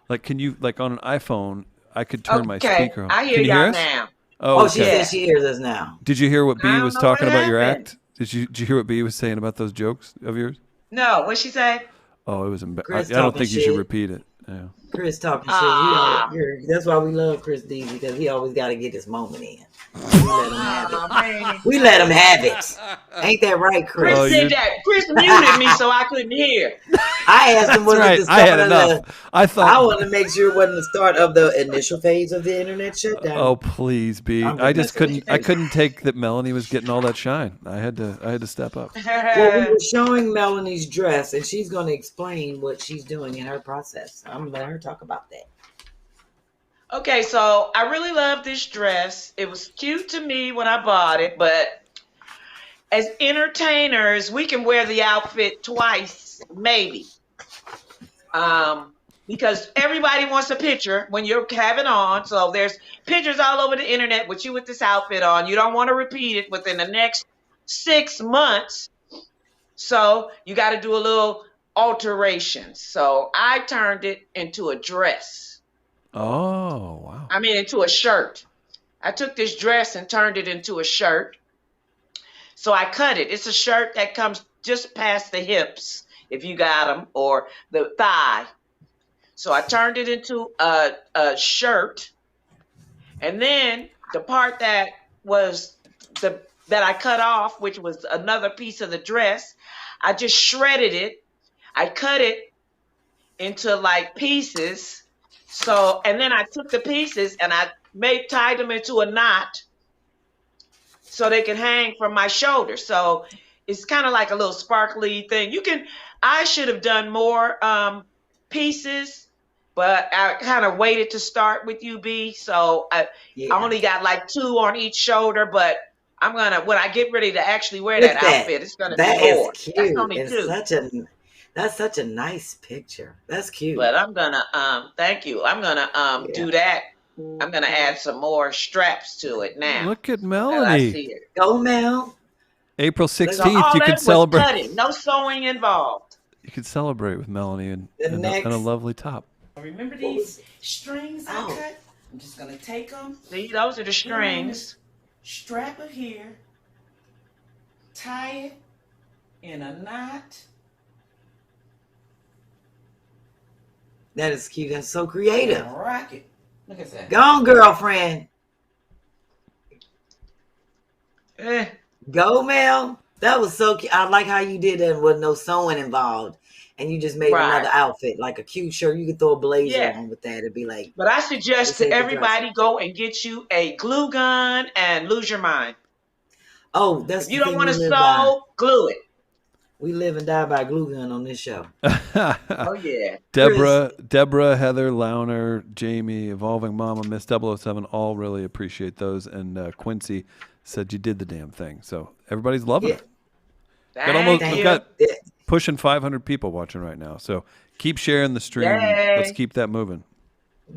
Like, can you like on an iPhone? I could turn my speaker on. I hear y'all now. Oh, she said she hears us now. Did you hear what B was talking about your act? Did you hear what B was saying about those jokes of yours? No, what'd she say? Oh, it was embarrassing. I don't think you should repeat it. Yeah. Chris talking shit. Ah, That's why we love Chris D, because he always got to get his moment in. We let him have it. man. We let him have it. Ain't that right, Chris? Chris did that. Chris muted me so I couldn't hear. I asked him, was it the I had start of enough. I I want to make sure it wasn't the start of the initial phase of the internet shutdown. Oh, please, B. I just couldn't. I couldn't take that Melanie was getting all that shine. I had to step up. Well, we were showing Melanie's dress, and she's going to explain what she's doing in her process. I'm going to let her talk about that. Okay, so I really love this dress. It was cute to me when I bought it, but as entertainers, we can wear the outfit twice, maybe. Because everybody wants a picture when you're having on. So there's pictures all over the internet with you with this outfit on. You don't want to repeat it within the next 6 months. So you got to do a little alteration. So I turned it into a dress. Oh, wow. I mean, into a shirt. I took this dress and turned it into a shirt. So I cut it. It's a shirt that comes just past the hips, if you got them, or the thigh. So I turned it into a shirt. And then the part that was that I cut off, which was another piece of the dress, I just shredded it. I cut it into like pieces. So, and then I took the pieces and I tied them into a knot so they can hang from my shoulder. So it's kind of like a little sparkly thing. I should have done more pieces, but I kind of waited to start with you, B. So I only got like 2 on each shoulder, but when I get ready to actually wear that outfit, it's gonna be more. Is cute. That's only 2. That's such a nice picture. That's cute. But I'm gonna thank you. I'm gonna do that. I'm gonna add some more straps to it now. Look at I Melanie. see it. Go, Mel. April So 16th, all you that can was celebrate. cutting, no sewing involved. You can celebrate with Melanie and a lovely top. Remember these strings I cut? I'm just gonna take them. See, those are the strings. Strap it here. Tie it in a knot. That is cute. That's so creative. And rock it. Look at that. Go on, girlfriend. Go, Mel. That was so cute. I like how you did that with no sewing involved. And you just made another outfit, like a cute shirt. You could throw a blazer on with that. It'd be like. But I suggest to everybody go and get you a glue gun and lose your mind. Oh, that's if you don't want to sew, glue it. We live and die by glue gun on this show. Oh, yeah. Deborah, Heather, Launer, Jamie, Evolving Mama, Miss 007, all really appreciate those. And Quincy said you did the damn thing. So everybody's loving it. We've got pushing 500 people watching right now. So keep sharing the stream. Let's keep that moving.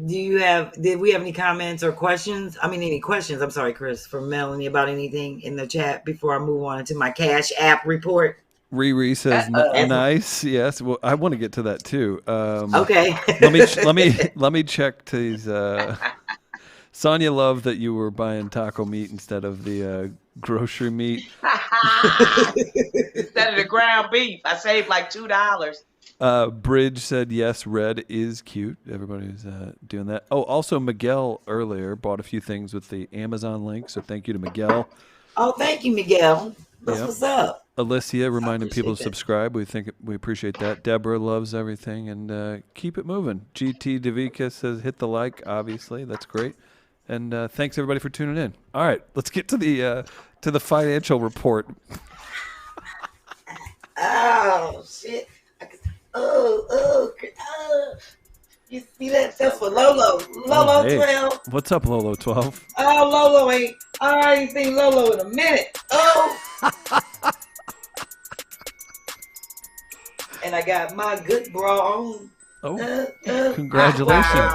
Did we have any comments or questions? Any questions, I'm sorry, Chris, from Melanie about anything in the chat before I move on to my Cash App report? Riri says nice. Yes. Well, I want to get to that too. Okay. let me check these. Sonia loved that you were buying taco meat instead of the grocery meat. Instead of the ground beef, I saved like $2. Bridge said yes. Red is cute. Everybody's doing that. Oh, also Miguel earlier bought a few things with the Amazon link. So thank you to Miguel. Oh, thank you, Miguel. That's what's up. Alicia reminding people to subscribe. We appreciate that. Deborah loves everything and keep it moving. GT Davika says hit the like. Obviously, that's great. And thanks everybody for tuning in. All right, let's get to the financial report. Oh shit! Oh! You see that? That's for Lolo. Lolo 12. What's up, Lolo 12? Oh, Lolo ain't. I ain't seen Lolo in a minute. Oh. And I got my good bra on. Oh, congratulations.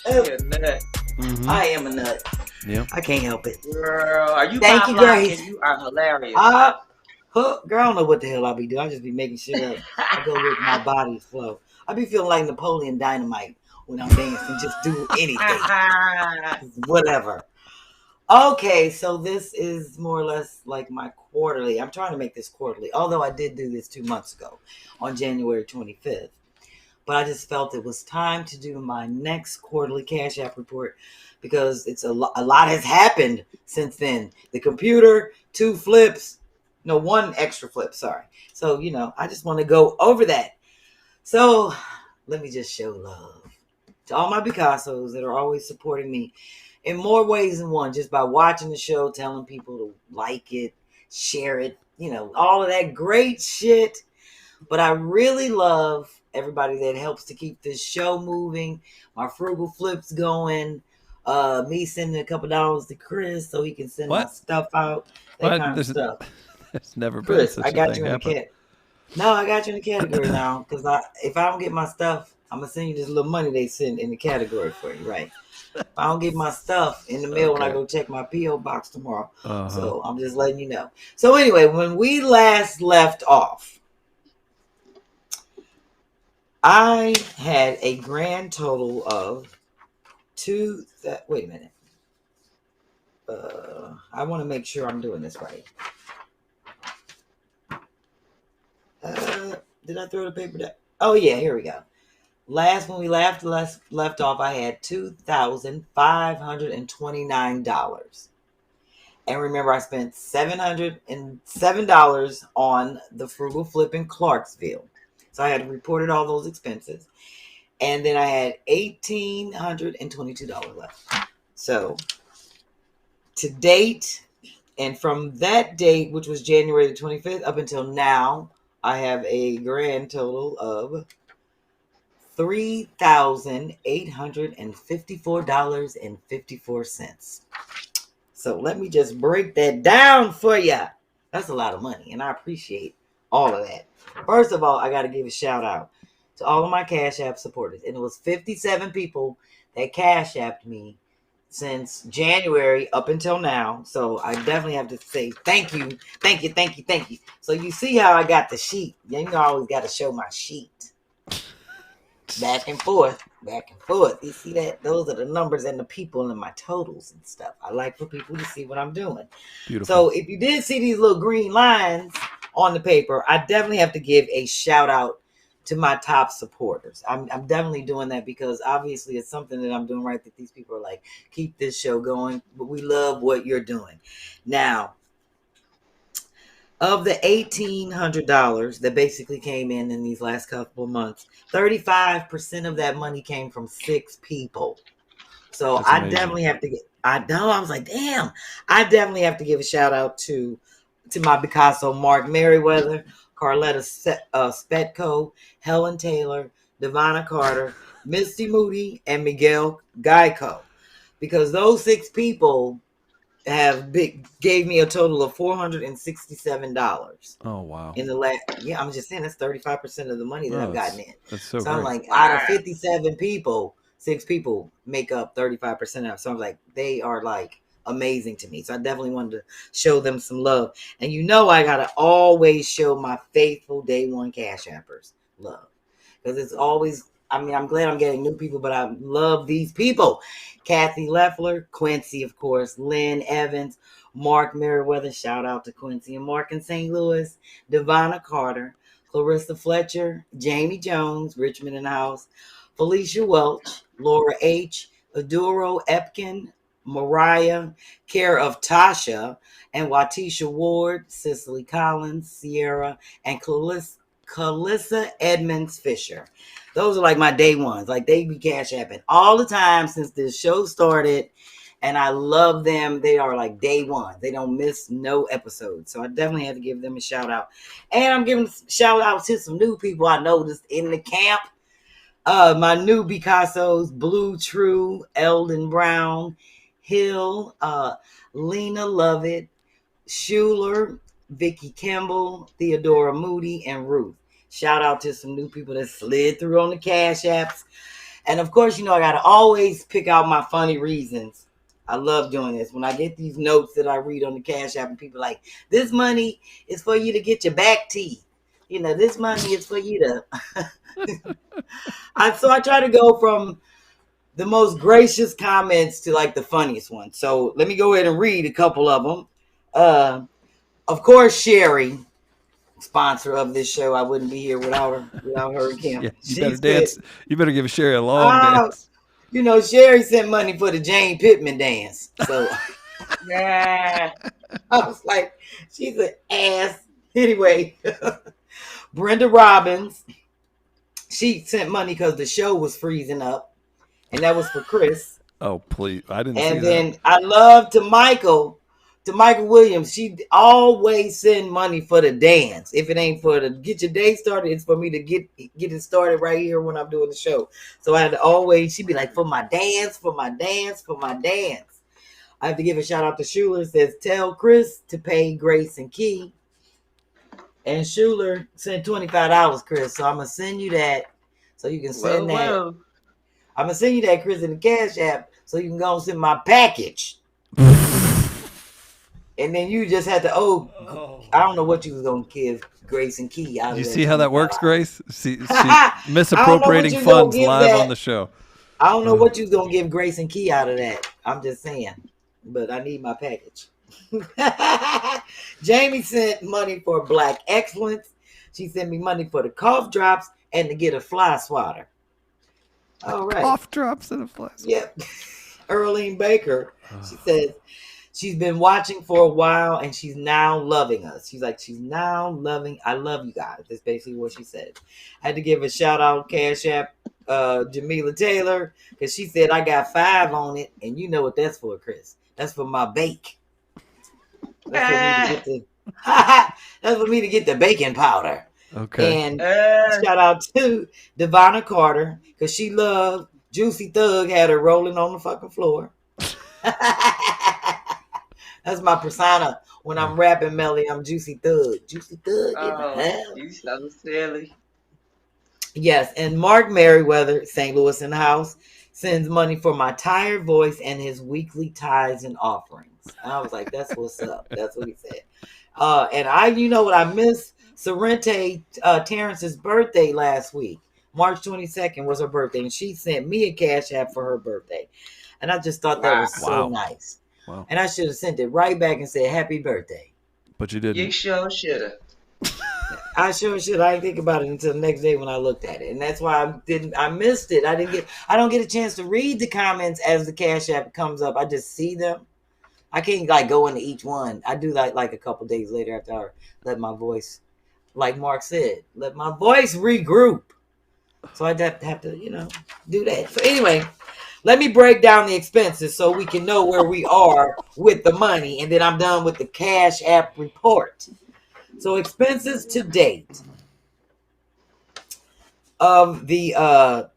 You're a nut. Mm-hmm. I am a nut. Yeah. I can't help it. Girl, are you Thank you, Grace. You are hilarious. Girl, I don't know what the hell I be doing. I just be making shit up. I go with my body's flow. I be feeling like Napoleon Dynamite when I'm dancing. Just do anything. Whatever. Okay, so this is more or less like my quarterly. I'm trying to make this quarterly, although I did do this 2 months ago on January 25th. but I just felt it was time to do my next quarterly Cash App report because it's a lot has happened since then. The computer, 2 flips, no, 1 extra flip, sorry. So, I just want to go over that. So let me just show love to all my Picassos that are always supporting me in more ways than one, just by watching the show, telling people to like it, share it, all of that great shit. But I really love everybody that helps to keep this show moving, my frugal flips going, me sending a couple dollars to Chris so he can send my stuff out, that kind of stuff. There's never Chris, been I such a got thing you in happen. No, I got you in the category now, because if I don't get my stuff, I'm going to send you this little money they send in the category for you, right? If I don't get my stuff in the mail when I go check my P.O. box tomorrow. So I'm just letting you know. So anyway, when we last left off, I had a grand total of wait a minute. I want to make sure I'm doing this right. Did I throw the paper down? Oh yeah, here we go. When we left off, I had $2,529. And remember, I spent $707 on the frugal flip in Clarksville. So I had reported all those expenses. And then I had $1,822 left. So to date, and from that date, which was January the 25th, up until now, I have a grand total of $3,854.54. So let me just break that down for you. That's a lot of money, and I appreciate all of that. First of all, I got to give a shout out to all of my Cash App supporters. And it was 57 people that Cash Apped me since January up until now. So I definitely have to say thank you. Thank you, thank you, thank you. So you see how I got the sheet. I always got to show my sheet. Back and forth, back and forth. You see that? Those are the numbers and the people and my totals and stuff. I like for people to see what I'm doing. Beautiful. So if you did see these little green lines on the paper, I definitely have to give a shout out to my top supporters. I'm definitely doing that because obviously it's something that I'm doing right, that these people are like, keep this show going, but we love what you're doing. Now, of the $1,800 that basically came in these last couple of months, 35% of that money came from 6 people. So I definitely have to I was like, damn, I definitely have to give a shout out to my Picasso, Mark Merriweather, Carletta Spetko, Helen Taylor, Devonna Carter, Misty Moody, and Miguel Geico. Because those 6 people gave me a total of $467. Oh wow! In the I'm just saying that's 35% of the money that I've gotten in. That's so great. I'm like, out of 57 people, 6 people make up 35% of. So I'm like, they are like amazing to me. So I definitely wanted to show them some love. And I gotta always show my faithful day one Cash Appers love, because it's always. I'm glad I'm getting new people, but I love these people. Kathy Leffler, Quincy, of course, Lynn Evans, Mark Merriweather, shout out to Quincy and Mark in St. Louis, Devonna Carter, Clarissa Fletcher, Jamie Jones, Richmond in the house, Felicia Welch, Laura H., Aduro Epkin, Mariah, care of Tasha, and Watisha Ward, Cicely Collins, Sierra, and Calissa Edmonds Fisher. Those are like my day ones. Like, they be Cash Apping all the time since this show started. And I love them. They are like day one. They don't miss no episodes. So I definitely had to give them a shout out. And I'm giving shout out to some new people I noticed in the camp. My new Picassos, Blue True, Eldon Brown, Hill, Lena Lovett, Schuler, Vicky Kimball, Theodora Moody, and Ruth. Shout out to some new people that slid through on the Cash Apps. And of course, I got to always pick out my funny reasons. I love doing this. When I get these notes that I read on the Cash App and people like, this money is for you to get your back teeth. This money is for you to... So I try to go from the most gracious comments to like the funniest ones. So let me go ahead and read a couple of them. Of course, Sherri. sponsor of this show. I wouldn't be here without her and Kym. Yeah, you She better said, dance. You better give Sherri a long dance. You know, Sherri sent money for the Jane Pittman dance. So Yeah. I was like, she's an ass. Anyway, Brenda Robbins, she sent money because the show was freezing up. And that was for Chris. Oh, please. I didn't see And that. then I love to Michael Williams. She always send money for the dance. If it ain't for the get your day started, it's for me to get it started right here when I'm doing the show. So I had to always, she'd be like, for my dance, for my dance, for my dance. I have to give a shout out to Schuler. It says, tell Chris to pay Grace and Key. And Schuler sent $25, Chris. So I'm going to send you that so you can send that. Well. I'm going to send you that, Chris, in the Cash App so you can go and send my package. And then you just had to, I don't know what you was going to give Grace and Key. You see how that works, Grace? She misappropriating you funds give live that. on the show. I don't know what you was going to give Grace and Key out of that. I'm just saying. But I need my package. Jamie sent money for Black Excellence. She sent me money for the cough drops and to get a fly swatter. All right. Cough drops and a fly swatter. Yep. Earlene Baker. She says she's been watching for a while and she's now loving us. She's like, I love you guys. That's basically what she said. I had to give a shout out, Cash App, Jamila Taylor, because she said I got 5 on it, and you know what that's for, Chris. That's for my bake. That's for me to get the baking powder. Okay. And shout out to Devonna Carter, because she loved Juicy Thug, had her rolling on the fucking floor. That's my persona when I'm rapping, Melly. I'm Juicy Thug. Juicy Thug. You so silly. Yes, and Mark Merriweather, St. Louis in the house, sends money for my tired voice and his weekly tithes and offerings. I was like, that's what's up. That's what he said. And you know what, I missed Sorrente Terrence's birthday last week. March 22nd was her birthday, and she sent me a Cash App for her birthday. And I just thought that was so nice. Wow. And I should have sent it right back and said, happy birthday. But you didn't. You sure should have. I sure should. I didn't think about it until the next day when I looked at it. And that's why I missed it. I don't get a chance to read the comments as the Cash App comes up. I just see them. I can't go into each one. I do like a couple days later after I let my voice, like Mark said, let my voice regroup. So I'd have to, do that. So anyway, let me break down the expenses so we can know where we are with the money. And then I'm done with the Cash App report. So expenses to date of the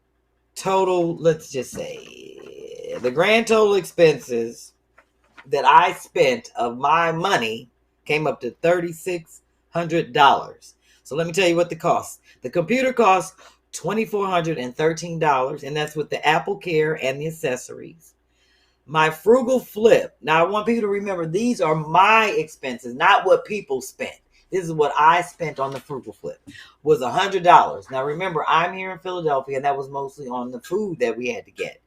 total, let's just say, the grand total expenses that I spent of my money came up to $3,600. So let me tell you what the cost. The computer costs $2,413, and that's with the Apple Care and the accessories. My frugal flip. Now I want people to remember these are my expenses, not what people spent. This is what I spent on the frugal flip. Was $100. Now remember, I'm here in Philadelphia, and that was mostly on the food that we had to get.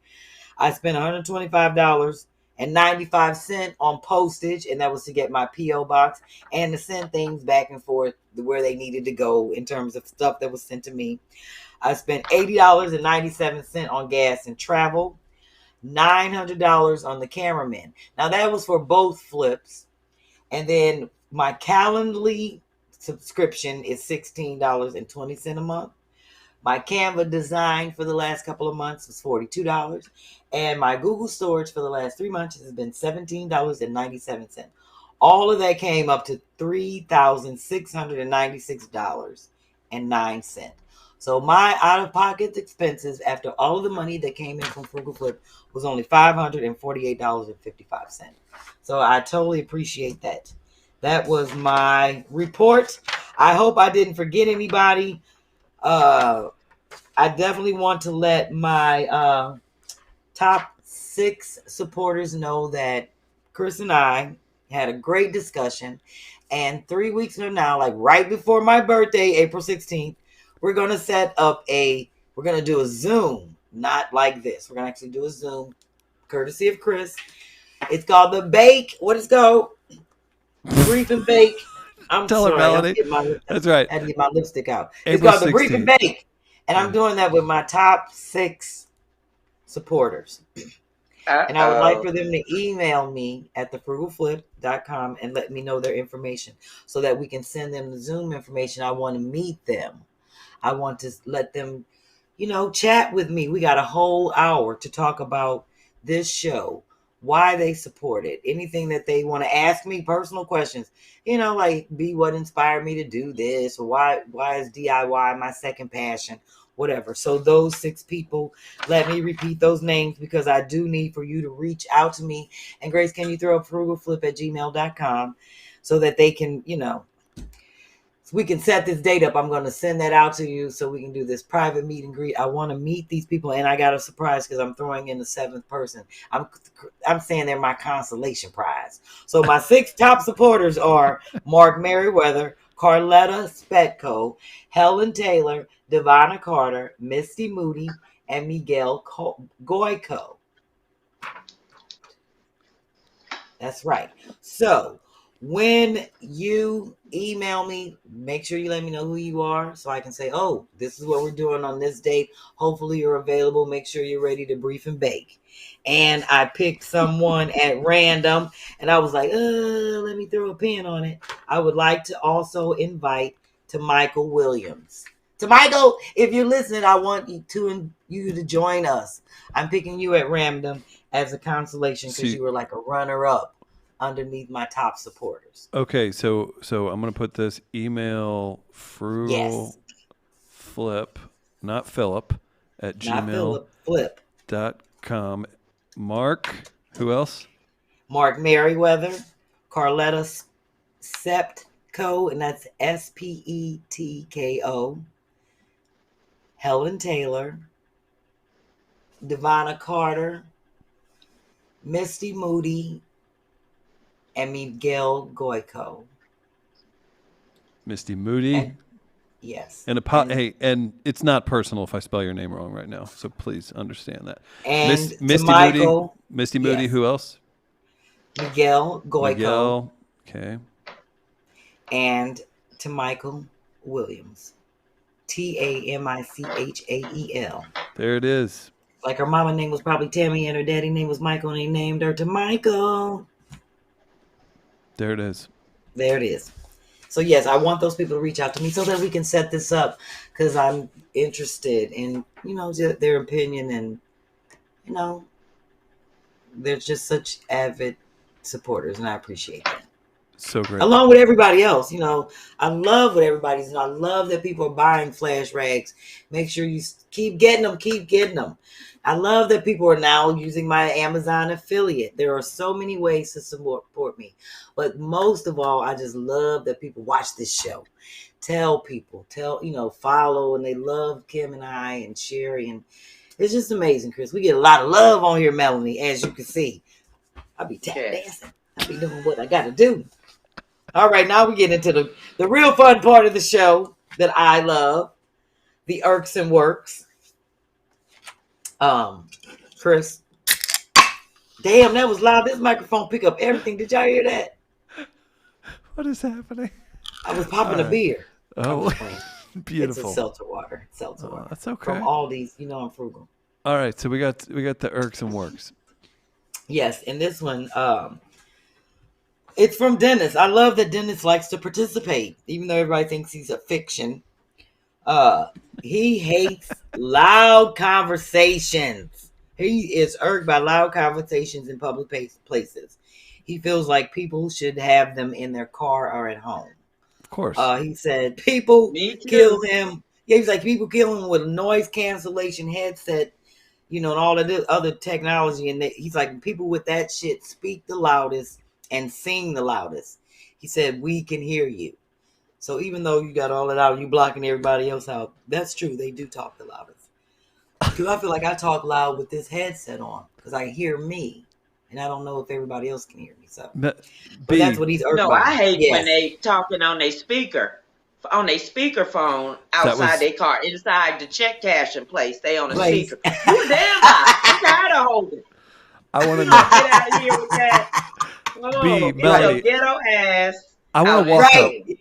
I spent $125.95 on postage, and that was to get my P.O. box and to send things back and forth where they needed to go in terms of stuff that was sent to me. I spent $80.97 on gas and travel, $900 on the cameraman. Now that was for both flips. And then my Calendly subscription is $16.20 a month. My Canva design for the last couple of months was $42. And my Google storage for the last 3 months has been $17.97. All of that came up to $3,696.09. So my out-of-pocket expenses after all of the money that came in from Frugal Flip was only $548.55. So I totally appreciate that. That was my report. I hope I didn't forget anybody. I definitely want to let my top 6 supporters know that Chris and I had a great discussion. And 3 weeks from now, like right before my birthday, April 16th, we're going to we're going to do a Zoom, not like this. We're going to actually do a Zoom, courtesy of Chris. It's called the Bake. What is it called? Brief and Bake. I'm Tell her, sorry. Melanie. That's right. I had to get my lipstick out. April It's called the Brief and 16th. Bake. And I'm doing that with my top 6 supporters. And I would like for them to email me at thefrugalflip.com and let me know their information so that we can send them the Zoom information. I want to meet them. I want to let them, chat with me. We got a whole hour to talk about this show, why they support it, anything that they want to ask me, personal questions, like what inspired me to do this, or why is DIY my second passion, whatever. So those 6 people, let me repeat those names because I do need for you to reach out to me. And Grace, can you throw up frugalflip@gmail.com so that they can, so we can set this date up. I'm going to send that out to you so we can do this private meet and greet. I want to meet these people, and I got a surprise because I'm throwing in the 7th person. I'm saying they're my consolation prize. So my 6 top supporters are Mark Merriweather, Carletta Spetko, Helen Taylor, Devonna Carter, Misty Moody, and Miguel Goico. That's right. So when you email me, make sure you let me know who you are so I can say, oh, this is what we're doing on this date. Hopefully you're available. Make sure you're ready to brief and bake. And I picked someone at random, and I was like, let me throw a pin on it. I would like to also invite to Michael Williams. To Michael, if you're listening, I want you to join us. I'm picking you at random as a consolation because you were like a runner-up underneath my top supporters. Okay, so I'm gonna put this email frugalflip, not Philip, at gmail.com. Mark, who else? Mark Merriweather, Carletta Spetko, and that's Spetko. Helen Taylor, Devonna Carter, Misty Moody, and Miguel Goico. Misty Moody. Yes. And and it's not personal if I spell your name wrong right now, so please understand that. And Misty Michael, Misty Moody, yes. Who else? Miguel Goico. Miguel, okay. And to Michael Williams. Tamichael. There it is. Like her mama name was probably Tammy and her daddy name was Michael, and they named her to Michael. There it is. There it is. So yes, I want those people to reach out to me so that we can set this up because I'm interested in, their opinion, and, they're just such avid supporters, and I appreciate that. So great. Along with everybody else, I love what everybody's doing. I love that people are buying flash rags. Make sure you keep getting them. I love that people are now using my Amazon affiliate. There are so many ways to support me. But most of all, I just love that people watch this show. Tell people, follow, and they love Kym and I and Sherri. And it's just amazing, Chris. We get a lot of love on here, Melanie, as you can see. I'll be tap dancing. I'll be doing what I got to do. All right, now we get into the real fun part of the show that I love, the irks and works. Chris, damn, that was loud. This microphone pick up everything. Did y'all hear that? What is happening? I was popping a beer. Oh, beautiful. It's a seltzer water. That's okay. From Aldi's, I'm frugal. All right, so we got the irks and works. Yes, and this one, it's from Dennis. I love that Dennis likes to participate, even though everybody thinks he's a fiction. He hates loud conversations. He is irked by loud conversations in public places. He feels like people should have them in their car or at home. Of course. He said people kill him. Yeah, he's like, people kill him with a noise cancellation headset, and all of this other technology. And he's like, people with that shit speak the loudest and sing the loudest. He said, we can hear you. So even though you got all that out and you blocking everybody else out, that's true. They do talk the loudest. Because I feel like I talk loud with this headset on because I hear me. And I don't know if everybody else can hear me. So but that's what he's urging. No, I hate when they talking on their speakerphone outside their car, inside the check cashing place. They on a speaker. You damn loud. I'm tired of holding. I want to know. Get out of here with that. Melanie, ghetto ass I want to walk up. Right.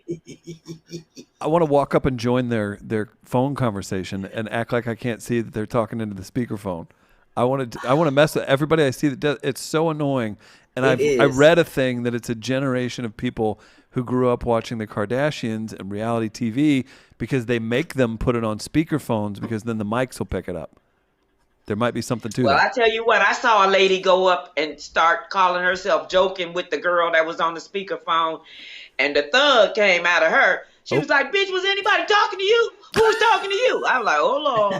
I want to walk up and join their phone conversation and act like I can't see that they're talking into the speakerphone. I want to mess with everybody I see that does. It's so annoying. And I read a thing that it's a generation of people who grew up watching the Kardashians and reality TV because they make them put it on speakerphones because then the mics will pick it up. There might be something to that. Well, I tell you what, I saw a lady go up and start calling herself joking with the girl that was on the speakerphone, and the thug came out of her. She was like, "Bitch, was anybody talking to you? Who was talking to you?" I was like, "Oh Lord."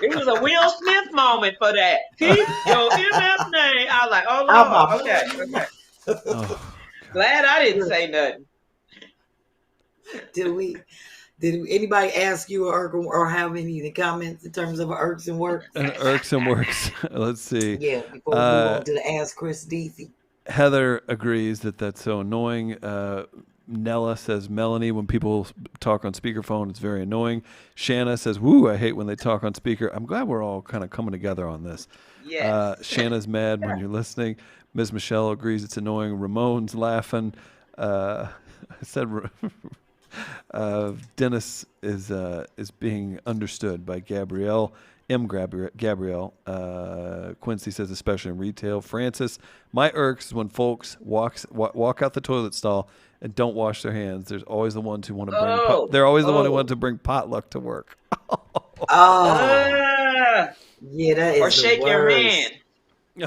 It was a Will Smith moment for that. Keep your MF name. I was like, "Oh Lord." Okay. Oh, Glad I didn't say nothing. Did anybody ask you or have any comments in terms of irksome works? Irksome works. Let's see. Yeah, before we move on to the Ask Chris Deasy. Heather agrees that that's so annoying. Nella says, Melanie, when people talk on speakerphone, it's very annoying. Shanna says, woo, I hate when they talk on speaker. I'm glad we're all kind of coming together on this. Yes. Shanna's mad when you're listening. Ms. Michelle agrees it's annoying. Ramon's laughing. I said Dennis is being understood by Gabrielle. Gabrielle. Quincy says, especially in retail. Francis, my irks is when folks walk out the toilet stall and don't wash their hands. There's always the ones who want to bring. They're always the one who want to bring potluck to work. Yeah, that is or shake the your worst. hand. And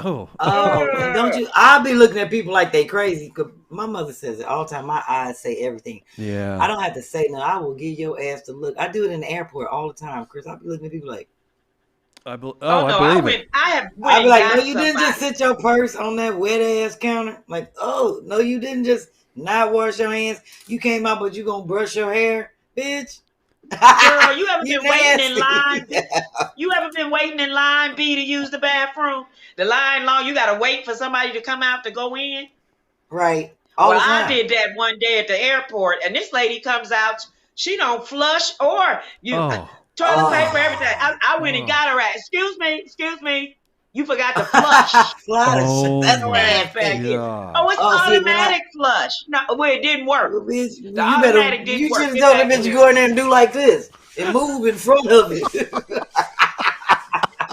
don't you? I'll be looking at people like they crazy. Cause my mother says it all the time. My eyes say everything. Yeah. I don't have to say no. I will give your ass to look. I do it in the airport all the time, Chris. I'll be looking at people like. I believe it. I'll be like, no, you didn't just sit your purse on that wet ass counter. Like, oh no, you didn't just not wash your hands. You came out, but you gonna brush your hair, bitch. Girl, you ever been waiting in line? You ever been waiting in line, B, to use the bathroom? The line long, you gotta wait for somebody to come out to go in. Right. Well, I did that one day at the airport, and this lady comes out. She don't flush or toilet paper, everything. I went and got her at. Excuse me. You forgot to flush. That's bad. It's automatic flush. No, well, it didn't work. Well, bitch, the automatic didn't work. You should have told the bitch to go in there and do like this and move in front of it.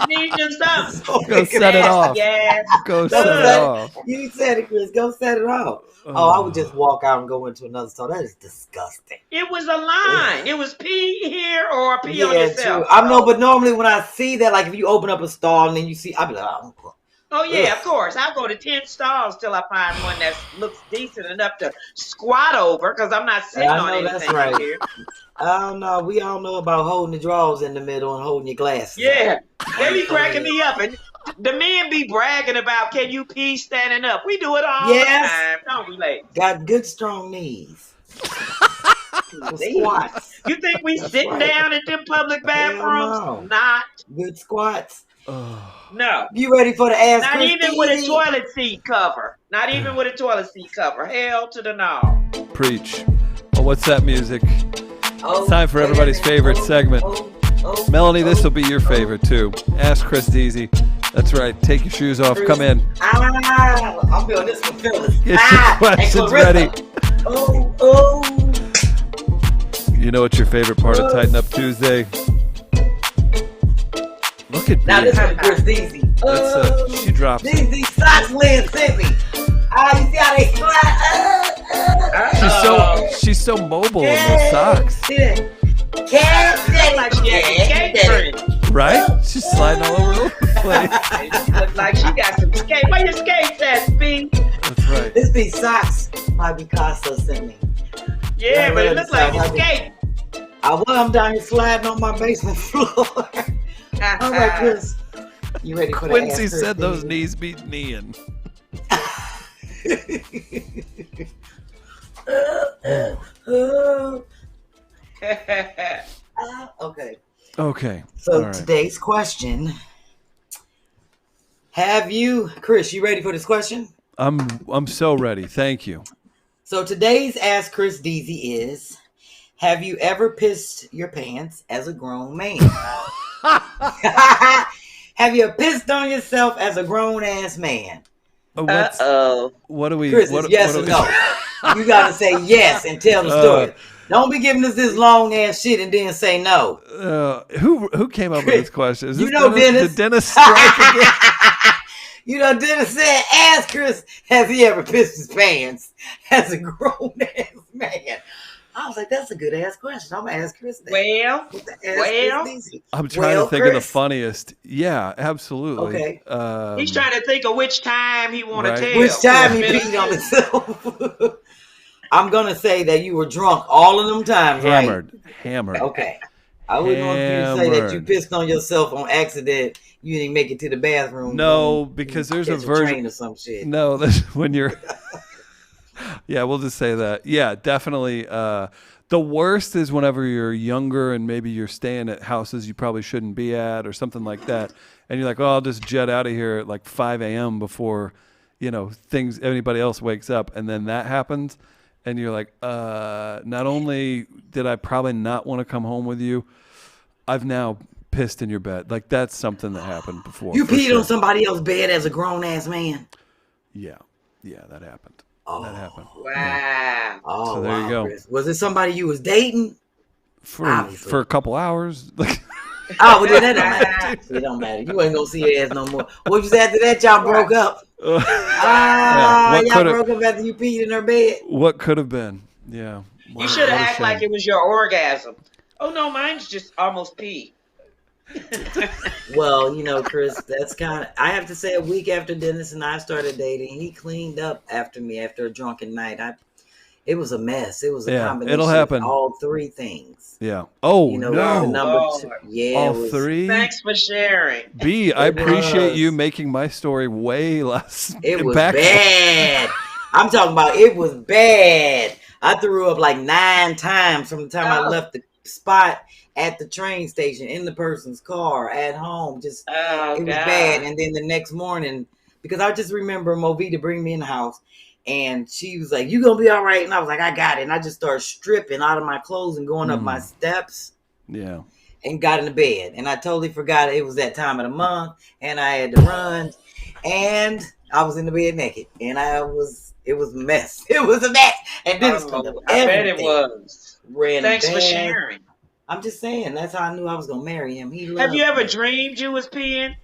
Need you something. Go set it off. Yes. Go set it off. You said it, Chris. Go set it off. I would just walk out and go into another store. That is disgusting. It was a line. It was pee here or pee on yourself. True. I know, but normally when I see that, like if you open up a stall and then you see, I'll be like, oh yeah, of course. I'll go to 10 stalls till I find one that looks decent enough to squat over because I'm not sitting on anything. That's right. Here. I don't know. We all know about holding the drawers in the middle and holding your glasses. Yeah, they be cracking me up, and the men be bragging about, can you pee standing up? We do it all the time. Don't we, ladies? Got good strong knees. Squats. You think we sitting down at them public bathrooms? No. Not. Good squats. No. You ready for the ass? Not even with a toilet seat cover. Not even with a toilet seat cover. Hell to the no. Preach. Well, what's that music? It's time for everybody's favorite segment. Melanie, this will be your favorite too. Ask Chris Deasy. That's right. Take your shoes off. Come in. I'm feeling this one, Phyllis. Get your questions ready. You know what's your favorite part of Tighten Up Tuesday? Look at now me. this is Chris Deasy. She drops it. These socks Lynn sent me. You see how they slide? She's so mobile in those socks. Like she had a skate. Right? She's sliding all over the place. She looks like she got some skate. Where your skates at, Speed? That's right. These socks might be Costa sent me. Yeah, but it looks like you skate. I'm down here sliding on my basement floor. All right, Chris. You ready for Quincy the said those knees beat kneeing. Okay. So today's question. Chris, you ready for this question? I'm so ready. Thank you. So today's Ask Chris Deasy is, have you ever pissed your pants as a grown man? Have you pissed on yourself as a grown ass man? Uh-oh. What do we? Chris, what, it's yes what or do no. You gotta say yes and tell the story. Don't be giving us this long ass shit and then say no. Who came up with this question? Is You this know Dennis. Did Dennis strike again? You know, Dennis said, ask Chris, has he ever pissed his pants as a grown ass man? I was like, that's a good ass question. I'm gonna ask Chris that. I'm trying to think of the funniest. Yeah, absolutely. Okay. He's trying to think of which time he want to tell. Which time he peed on himself. I'm gonna say that you were drunk all of them times, Hammered. Okay. I wouldn't want you to say that you pissed on yourself on accident. You didn't make it to the bathroom. No, because there's a version or some shit. No, that's when you're. Yeah, we'll just say that. Yeah, definitely. The worst is whenever you're younger and maybe you're staying at houses you probably shouldn't be at or something like that, and you're like, "Oh, I'll just jet out of here at like 5 a.m. before, anybody else wakes up," and then that happens. And you're like, not only did I probably not want to come home with you, I've now pissed in your bed. Like, that's something that happened before. You peed on somebody else's bed as a grown-ass man? Yeah, that happened. Oh, that happened. Wow. Yeah. Oh, so there you go. Chris. Was it somebody you was dating? For a couple hours. Oh, well, that don't matter. It don't matter. You ain't gonna see her ass no more. What you said after that? Y'all broke up. Y'all broke up after you peed in her bed. What could have been? Yeah. You should have acted like it was your orgasm. Oh no, mine's just almost pee. Well, Chris, that's kind of. I have to say, a week after Dennis and I started dating, he cleaned up after me after a drunken night. It was a mess. It was a combination. It'll happen. Of all three things. Yeah. Oh, no. Number two. Yeah. All three. Thanks for sharing. B, I appreciate you making my story way less. It was bad. I'm talking about it was bad. I threw up like 9 times from the time I left the spot at the train station, in the person's car, at home. It was bad. And then the next morning, because I just remember Movita bring me in the house. And she was like, "You gonna be all right?" And I was like, "I got it." And I just started stripping out of my clothes and going up my steps. Yeah. And got in the bed. And I totally forgot it was that time of the month. And I had to run. And I was in the bed naked. And it was a mess. It was a mess. And then I bet it was. Thanks for sharing. sharing. I'm just saying, that's how I knew I was gonna marry him. Have you ever dreamed you was peeing?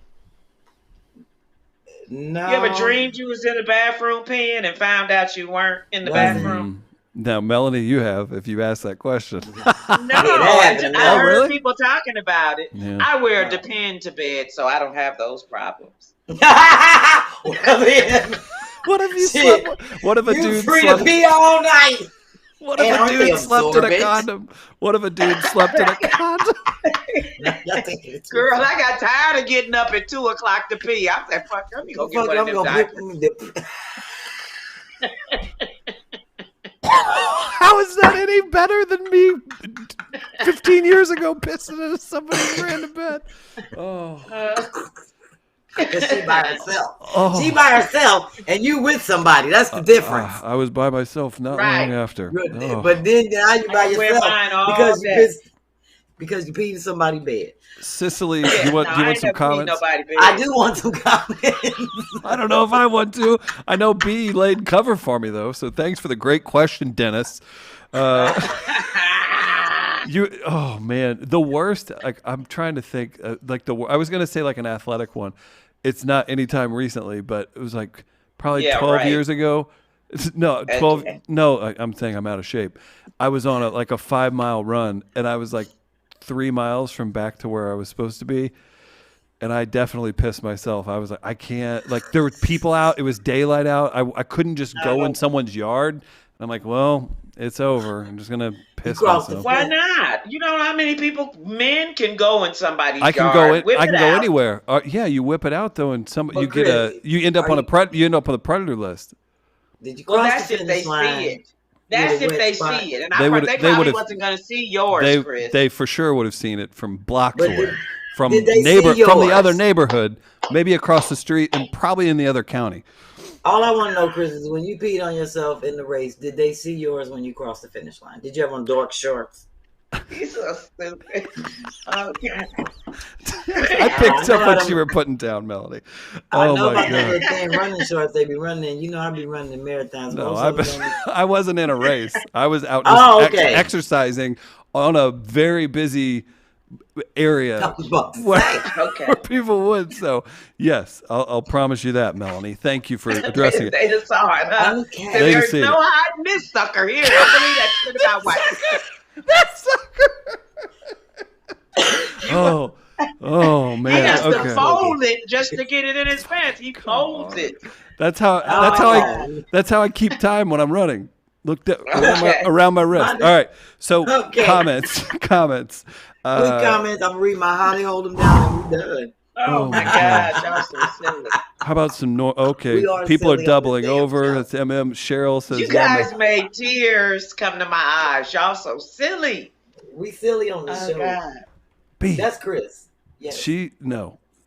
No. You ever dreamed you was in the bathroom peeing and found out you weren't in the bathroom? Now, Melanie, you have, if you asked that question. No, I heard people talking about it. Yeah. I wear a Depend to bed, so I don't have those problems. What if you slept? What if a dude free to pee all night? What if a dude slept in a condom? What if a dude slept in a condom? Girl, I got tired of getting up at 2:00 to pee. I said, "Fuck, let me go get one of them diapers." How is that any better than me 15 years ago pissing in somebody's random bed? Because she by herself. She by herself, and you with somebody. That's the difference. I was by myself not long after. But then now you by yourself because you peed in somebody's bed. Cicely, you want some comments? I do want some comments. I don't know if I want to. I know B laid cover for me though, so thanks for the great question, Dennis. Oh man, the worst. I'm trying to think. I was gonna say like an athletic one. It's not anytime recently, but it was like probably 12 years ago. No, 12. Okay. No, I'm saying I'm out of shape. I was on a 5-mile run, and I was like 3 miles from back to where I was supposed to be, and I definitely pissed myself. I was like, I can't. Like there were people out. It was daylight out. I couldn't just go in someone's yard. And I'm like, well, it's over. I'm just gonna piss myself. Why not? You know how many men can go in somebody's yard? I can go anywhere. Yeah, you whip it out though, and you end up on a predator list. Did you cross the finish line? See it. That's if they see it, and they probably wasn't going to see yours, Chris. They for sure would have seen it from blocks away, from the other neighborhood, maybe across the street, and probably in the other county. All I want to know, Chris, is when you peed on yourself in the race, did they see yours when you crossed the finish line? Did you have on dark shorts? He's so stupid. Okay. I picked up what you were putting down, Melanie. I Oh know my about that god. little thing, running shorts they be running in. You know, I be running in marathons. No, Most of them don't- I wasn't in a race. I was out Oh, just okay. exercising on a very busy area Couple bucks. Okay. where people would. So yes, I'll promise you that, Melanie. Thank you for addressing it. They just saw it, huh? Okay. So They just there's seen no it. hiding this sucker here. I believe that shit about white. That sucker. Oh He man. has to Okay. fold it just to get it in his pants. He folds it. That's how I keep time when I'm running. Look around my wrist. All right. So Okay. comments. Quick comments. I'm gonna read my how they hold them down and we're done. Oh my gosh, y'all so silly. How about some okay? We are People are silly on doubling this damn over. show. That's Cheryl says You guys made tears come to my eyes. Y'all so silly. We silly on the Oh show. God. B. That's Chris. Yes.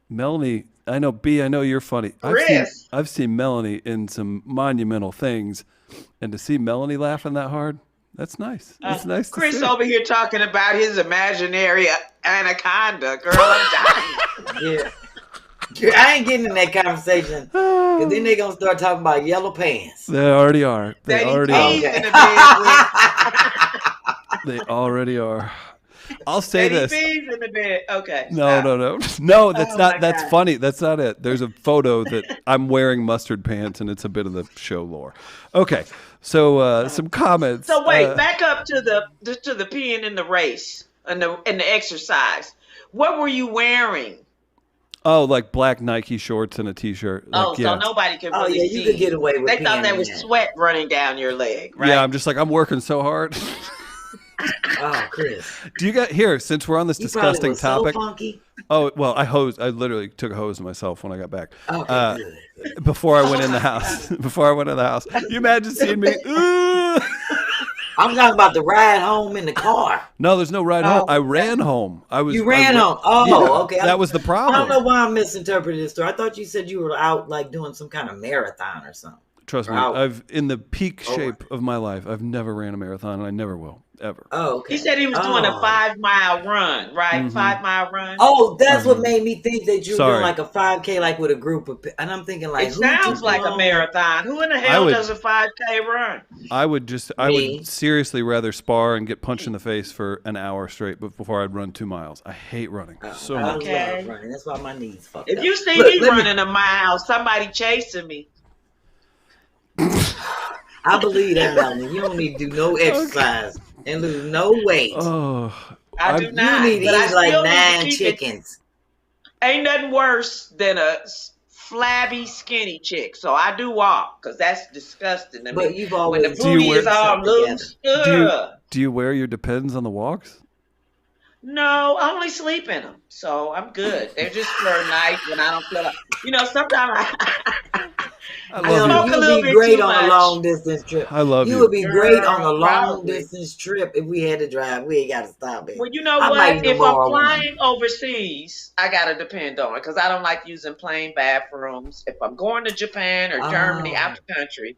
Melanie. I know B. I know you're funny. Chris. I've seen Melanie in some monumental things, and to see Melanie laughing that hard, that's nice. It's nice. Chris to see. over here talking about his imaginary anaconda. Girl, I'm dying. Yeah. I ain't getting in that conversation because then they gonna start talking about yellow pants. They already are. They That he already pees are. in the bed with. They already are. I'll say That this. he pees in the bed. Okay. No, stop. no. That's Oh, not. my That's God. funny. That's not it. There's a photo that I'm wearing mustard pants, and it's a bit of the show lore. Okay, so some comments. So wait, back up to the peeing in the race and the exercise. What were you wearing? Oh, like black Nike shorts and a t-shirt. Like, So nobody could really yeah, see. you could get away with They thought peeing there in was that. sweat running down your leg, right? Yeah, I'm just like I'm working so hard. Oh, Chris. Do you got here since we're on this You probably disgusting was topic? So funky. Oh well, I literally took a hose myself when I got back. Okay, good. Before I went in the house. You imagine seeing me? Ooh. I'm talking about the ride home in the car. No, there's no ride home. I ran home. You ran home. Oh, okay. That was the problem. I don't know why I misinterpreted this story. I thought you said you were out like doing some kind of marathon or something. Trust me, Wow. I've in the peak shape of my life. I've never ran a marathon, and I never will ever. Oh, okay. He said he was doing a 5-mile run, right? Mhm. 5-mile run. Oh, that's what made me think that you were Sorry. doing like a 5K, like with a group of. And I'm thinking like, It who sounds just like a won? marathon. Who in the hell would- does a 5K run? I Me. would seriously rather spar and get punched in the face for an hour straight before I'd run 2 miles. I hate running so I much. Okay. love running. That's why my knees fucked If up. you see Look, me let me- running a mile, somebody chasing me. I believe that, Melanie. You don't need to do no exercise and lose no weight. Oh, I do You not. need to but I eat like still need to 9 keep it. chickens. Ain't nothing worse than a flabby, skinny chick. So I do walk because that's disgusting to But me. you've When always the booty is all loose. do you wear your Depends on the walks? No, I only sleep in them, so I'm good. They're just for a night when I don't feel like. Sometimes I I love smoke you. a You little would be bit great too on a much. long distance trip. I love You you. would be great on a Girl, long probably. distance trip if we had to drive. We ain't got to stop it. Well, you know I what? might If know more I'm on flying overseas, I gotta depend on it because I don't like using plane bathrooms. If I'm going to Japan or Germany, Oh. out the country,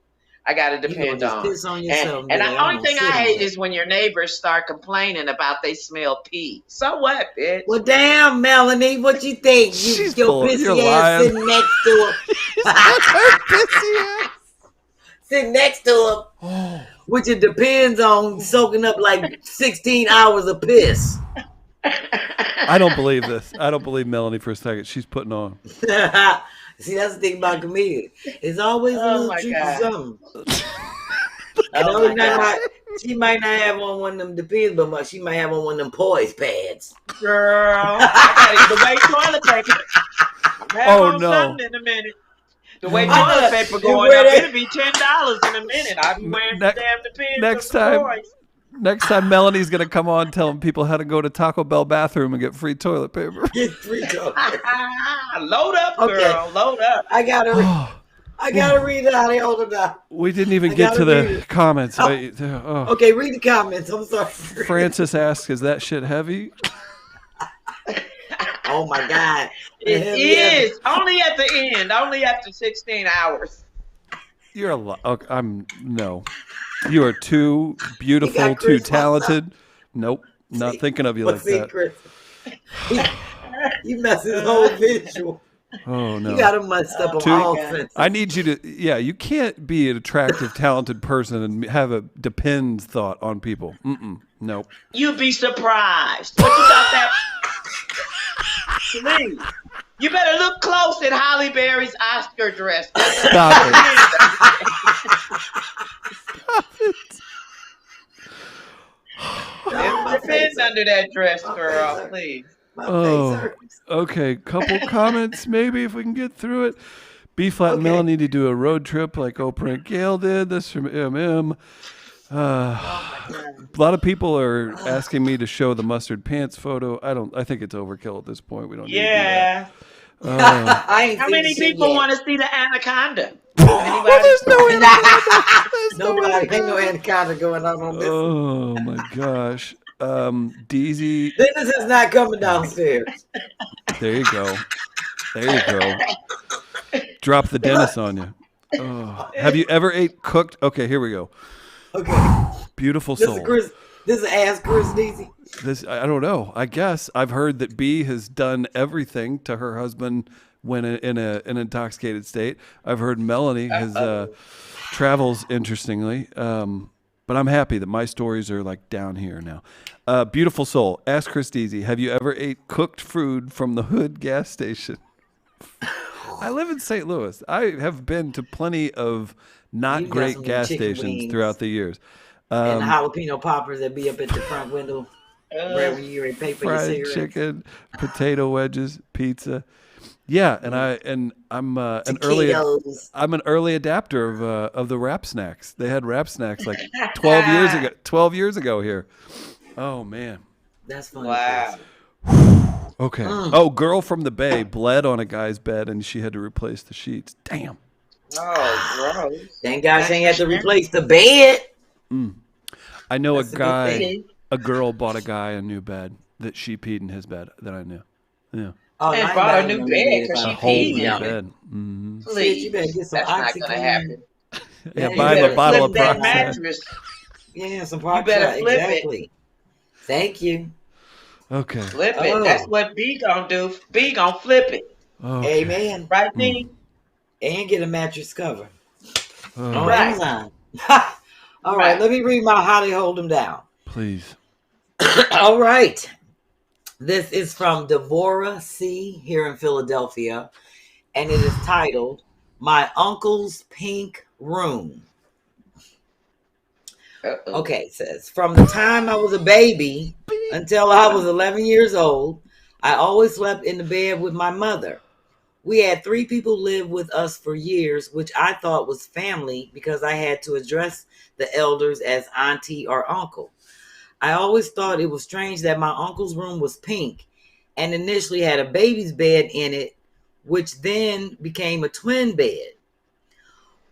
I gotta You gonna depend just on. piss on yourself And be the like, only I'm thing gonna I sit on hate it. is when your neighbors start complaining about they smell pee. So what, bitch? Well, damn, Melanie, what you think? She's Your full- pissy you're ass lying. sitting next to her. Sitting next to her, which it depends on soaking up like 16 hours of piss. I don't believe this. I don't believe Melanie for a second. She's putting on. See, that's the thing about comedians. It's always a Oh little my truth God. to something. Oh my God. She might not have on one of them depends, but she might have on one of them poise pads. Girl, I gotta the way toilet paper. I'm having Oh, on no. something in a minute. The way I toilet know. paper You going wear up, that- it'll be $10 in a minute. I'll be wearing Ne- some damn depends. next and time- toys. Next time Melanie's gonna come on telling people how to go to Taco Bell bathroom and get free toilet paper. Get free toilet. Load up, Okay. girl. Load up. I gotta read it how they hold it down. We didn't even I get gotta to read the it. comments. Oh. Okay, read the comments. I'm sorry. Francis asks, "Is that shit heavy?" Oh my God. It Hell is. Only at the end. Only after 16 hours. You're a lot. Okay, no. You are too beautiful, You got too Chris talented. Nope. Not thinking of you like that. Chris, you mess his whole visual. Oh no! You got him messed up on all senses. I need you to. Yeah, you can't be an attractive, talented person and have a depends thought on people. Nope. You'd be surprised. What you thought that? Please. You better look close at Halle Berry's Oscar dress. Stop it. Stop it. There's my pins under that dress, girl. Please. Oh, okay. Couple comments, maybe, if we can get through it. B-Flat and Melanie need to do a road trip like Oprah and Gail did. This from MM. A lot of people are asking me to show the mustard pants photo. I think it's overkill at this point. We don't need to do that. How many people want to see the anaconda? Well, there's no anaconda. Nobody, ain't no anaconda going on this. Oh my gosh. DZ. Dennis is not coming downstairs. There you go. Drop the Dennis on you. Oh. Have you ever ate cooked? Okay, here we go. Okay. Beautiful soul. This is Ask Chris Deasy. This, I don't know. I guess I've heard that B has done everything to her husband when in an intoxicated state. I've heard Melanie has travels interestingly. But I'm happy that my stories are like down here now. Beautiful soul. Ask Chris Deasy, have you ever ate cooked food from the Hood gas station? I live in St. Louis. I have been to plenty of not great gas stations throughout the years. And the jalapeno poppers that be up at the front window wherever you pay for your cigarettes. Fried chicken, potato wedges, pizza. Yeah, and I'm an early adapter of the wrap snacks. They had wrap snacks like 12 years ago here. Oh man, that's funny. Wow. Okay. Oh, girl from the Bay bled on a guy's bed and she had to replace the sheets. Damn. Oh, gross. Thank God she ain't had to replace the bed. I know a girl bought a guy a new bed that she peed in his bed that I knew. Yeah. Oh, and bought a new bed because she peed in it. Mm-hmm. Please, you better get some that's not going to happen. Yeah, buy him a bottle of that Proxy. mattress. Yeah, some Proxy. You better flip it. Thank you. Okay. Flip it. That's what B gonna do. B gonna flip it. Okay. Amen. Right, B? And get a mattress cover. Oh. Amazon. All right, let me read my How They Hold Them Down. Please. All right. This is from Devorah C. here in Philadelphia, and it is titled, My Uncle's Pink Room. Okay, it says, from the time I was a baby until I was 11 years old, I always slept in the bed with my mother. We had 3 people live with us for years, which I thought was family because I had to address the elders as auntie or uncle. I always thought it was strange that my uncle's room was pink and initially had a baby's bed in it, which then became a twin bed.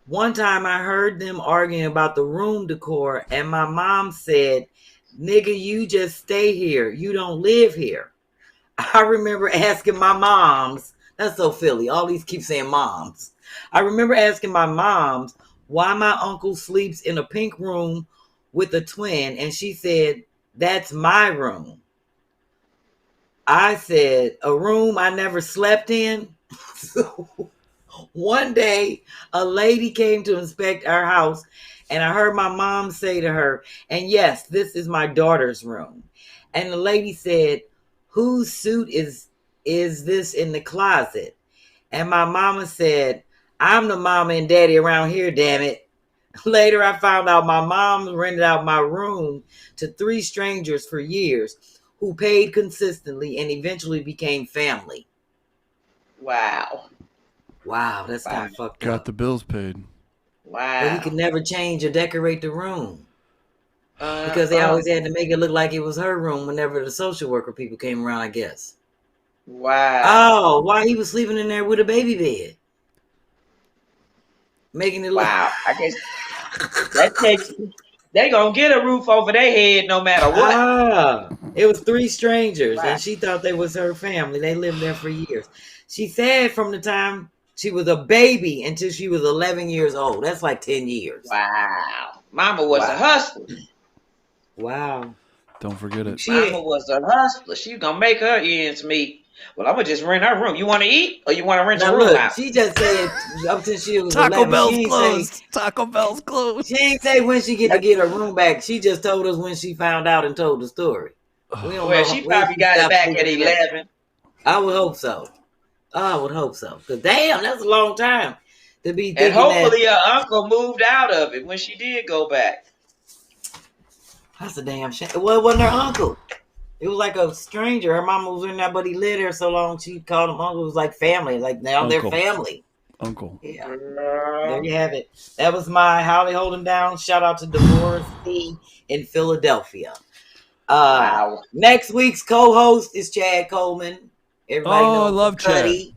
One time I heard them arguing about the room decor and my mom said, "Nigga, you just stay here. You don't live here." I remember asking my moms, that's so Philly, all these keep saying moms. I remember asking my moms why my uncle sleeps in a pink room with a twin, and she said, "That's my room." I said, "A room I never slept in?" So one day, a lady came to inspect our house, and I heard my mom say to her, "And yes, this is my daughter's room." And the lady said, "Whose suit is this in the closet?" And my mama said, "I'm the mama and daddy around here, damn it." Later, I found out my mom rented out my room to 3 strangers for years who paid consistently and eventually became family. Wow. Wow, that's kind of fucked up. Got the bills paid. Wow. But he could never change or decorate the room. Because they always had to make it look like it was her room whenever the social worker people came around, I guess. Wow. Oh, why he was sleeping in there with a baby bed. Making it look... Wow. I guess that takes... They gonna get a roof over their head no matter what. It was 3 strangers, and she thought they was her family. They lived there for years. She said from the time she was a baby until she was 11 years old. That's like 10 years. Wow. Mama was a hustler. Wow. Don't forget it. Mama was a hustler. She gonna make her ends meet. Well, I'm gonna just rent her room. You want to eat or you want to rent your room out? She just said up till she was Taco 11. Bell's She ain't closed. say, Taco Bell's closed. She ain't say when she get to get her room back. She just told us when she found out and told the story. We don't know She probably got it back at 11. I would hope so. Cause damn, that's a long time to be thinking. And hopefully her uncle moved out of it when she did go back. That's a damn shame. Well, it wasn't her uncle. It was like a stranger. Her mama was in there, but he lived there so long she called him uncle. It was like family. Like now they're family. Uncle. Yeah. There you have it. That was my How They Hold Him Down. Shout out to Dorothy in Philadelphia. Wow. Next week's co-host is Chad Coleman. Everybody knows I love Cuddy Chad.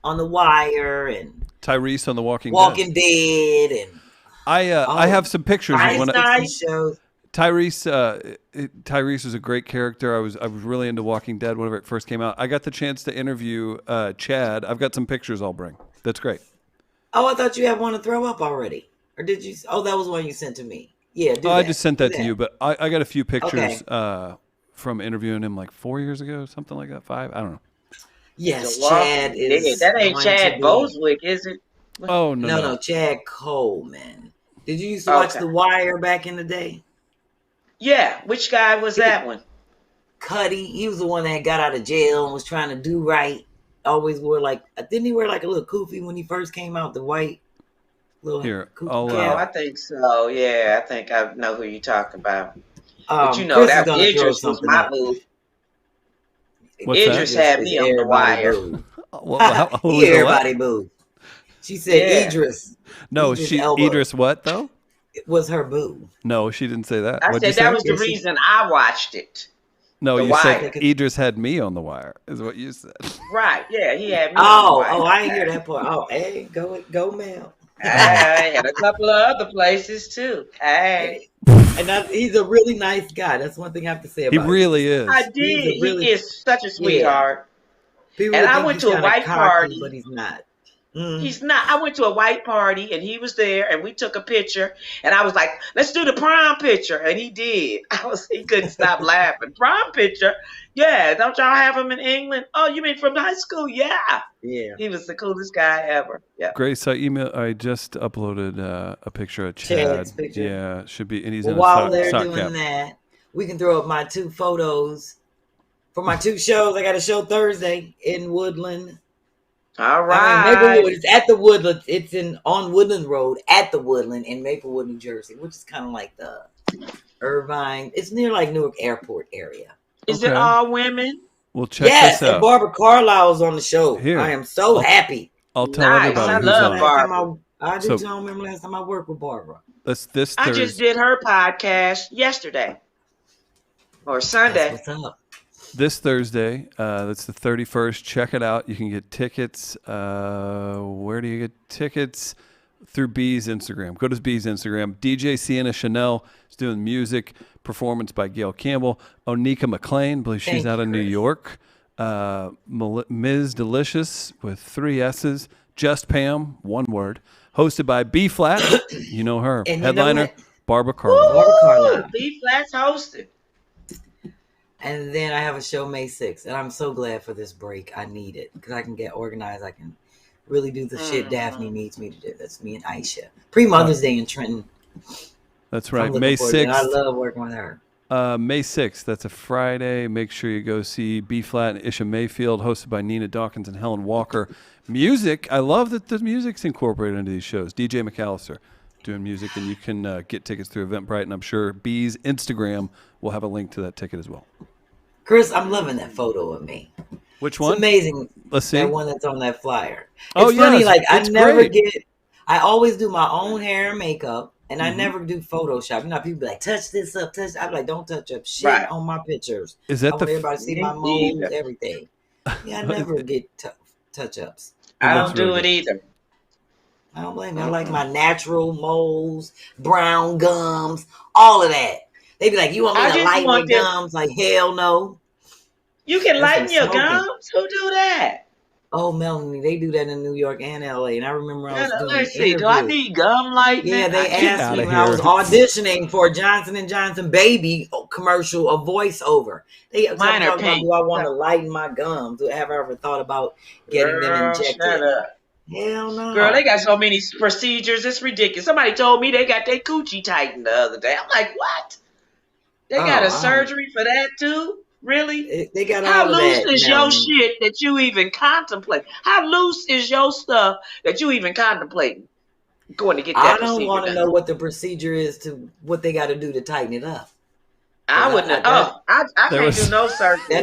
On The Wire and Tyrese on The Walking Dead. And I have some pictures of when shows. Tyrese was a great character. I was really into Walking Dead whenever it first came out. I got the chance to interview Chad. I've got some pictures I'll bring. That's great. Oh, I thought you had one to throw up already. Or did you? Oh, that was one you sent to me. Yeah, I just sent that to you, but I got a few pictures from interviewing him like 4 years ago, something like that, 5. I don't know. Yes, Chad is. That ain't Chad Boswick, is it? Oh, no. No, Chad Coleman. Did you used to watch The Wire back in the day? Yeah, which guy was that one? Cuddy. He was the one that got out of jail and was trying to do right. Always wore didn't he wear like a little kufi when he first came out? The white little I think so. Yeah, I think I know who you're talking about. But you know that Idris was my move. Idris had me on The Wire. Everybody boo. She said Idris. No, Idris what though? It was her boo. No, she didn't say that. I said that was the reason I watched it. No, you said Idris had me on The Wire, is what you said. Right, yeah, he had me on The Wire. Oh, I didn't hear that part. Oh, hey, go Mel. And a couple of other places too. Hey. And he's a really nice guy. That's one thing I have to say about him. He really is. I did. He is such a sweetheart. And I went to a white party. But he's not. He's not. I went to a white party and he was there and we took a picture and I was like, let's do the prom picture. And he did. He couldn't stop laughing. Prom picture? Yeah. Don't y'all have him in England? Oh, you mean from high school? Yeah. Yeah. He was the coolest guy ever. Yeah. Grace, I just uploaded a picture of Chad's picture. Yeah, should be. And he's in while a they're sock doing cap. that, we can throw up my 2 photos for my 2 shows. I got a show Thursday in Woodland. All right. Maplewood. It's at the Woodland. It's on Woodland Road at the Woodland in Maplewood, New Jersey, which is kind of like the Irvine. It's near like Newark Airport area. Is it all women? Well, check this out. And Barbara Carlisle's on the show. Here. I am so happy. I'll tell everybody I who's love on. Barbara. I do tell remember last time I worked with Barbara. This I just did her podcast yesterday or Sunday. That's what's up. This Thursday, that's the 31st. Check it out. You can get tickets. Where do you get tickets? Through B's Instagram. Go to B's Instagram. DJ Sienna Chanel is doing music. Performance by Gail Campbell. Onika McLean, I believe she's out of New York. Ms. Delicious with 3 S's. Just Pam, 1 word. Hosted by B-Phlat. You know her. And Headliner, Barbara Carlisle. Barbara Carlisle. B-Flat's hosted. And then I have a show May 6th. And I'm so glad for this break. I need it. Because I can get organized. I can really do the shit Daphne needs me to do. That's me and Aisha. Pre-Mother's Day in Trenton. That's right. May 6th. I love working with her. May 6th. That's a Friday. Make sure you go see B-Phlat and Isha Mayfield, hosted by Nina Dawkins and Helen Walker. Music. I love that the music's incorporated into these shows. DJ McAllister doing music, and you can get tickets through Eventbrite, and I'm sure B's Instagram will have a link to that ticket as well. Chris, I'm loving that photo of me. Which one? It's amazing. Let's see. That one that's on that flyer. Oh, it's funny, yes, I never great. I always do my own hair and makeup, and I never do Photoshop. You know, people be like, touch this up, touch. I'm like, don't touch up shit on my pictures. Is that I want everybody to see my moles, everything. Yeah, I never get touch-ups. I don't do it either. I don't blame you. I like my natural moles, brown gums, all of that. They be like, you want me to lighten your gums? Like, hell no. You can lighten your gums? Who do that? Oh, Melanie, they do that in New York and LA. And I remember I was doing an Let's see. Do I interview. need gum lighting? Yeah, they Get asked me outta when I was here. auditioning for a Johnson & Johnson baby commercial, a voiceover. They kept Mine are talking about, pink. do I want to lighten my gums? Have I ever thought about getting them Girl, injected? shut up. Hell no. Girl, they got so many procedures. It's ridiculous. Somebody told me they got their coochie tightened the other day. I'm like, what? They got a surgery for that too? Really? They got How all of loose that. is your shit that you even contemplate? How loose is your stuff that you even contemplating going to get that procedure? I don't want to done? know what the procedure is to what they got to do to tighten it up. I wouldn't. I can't do no surgery.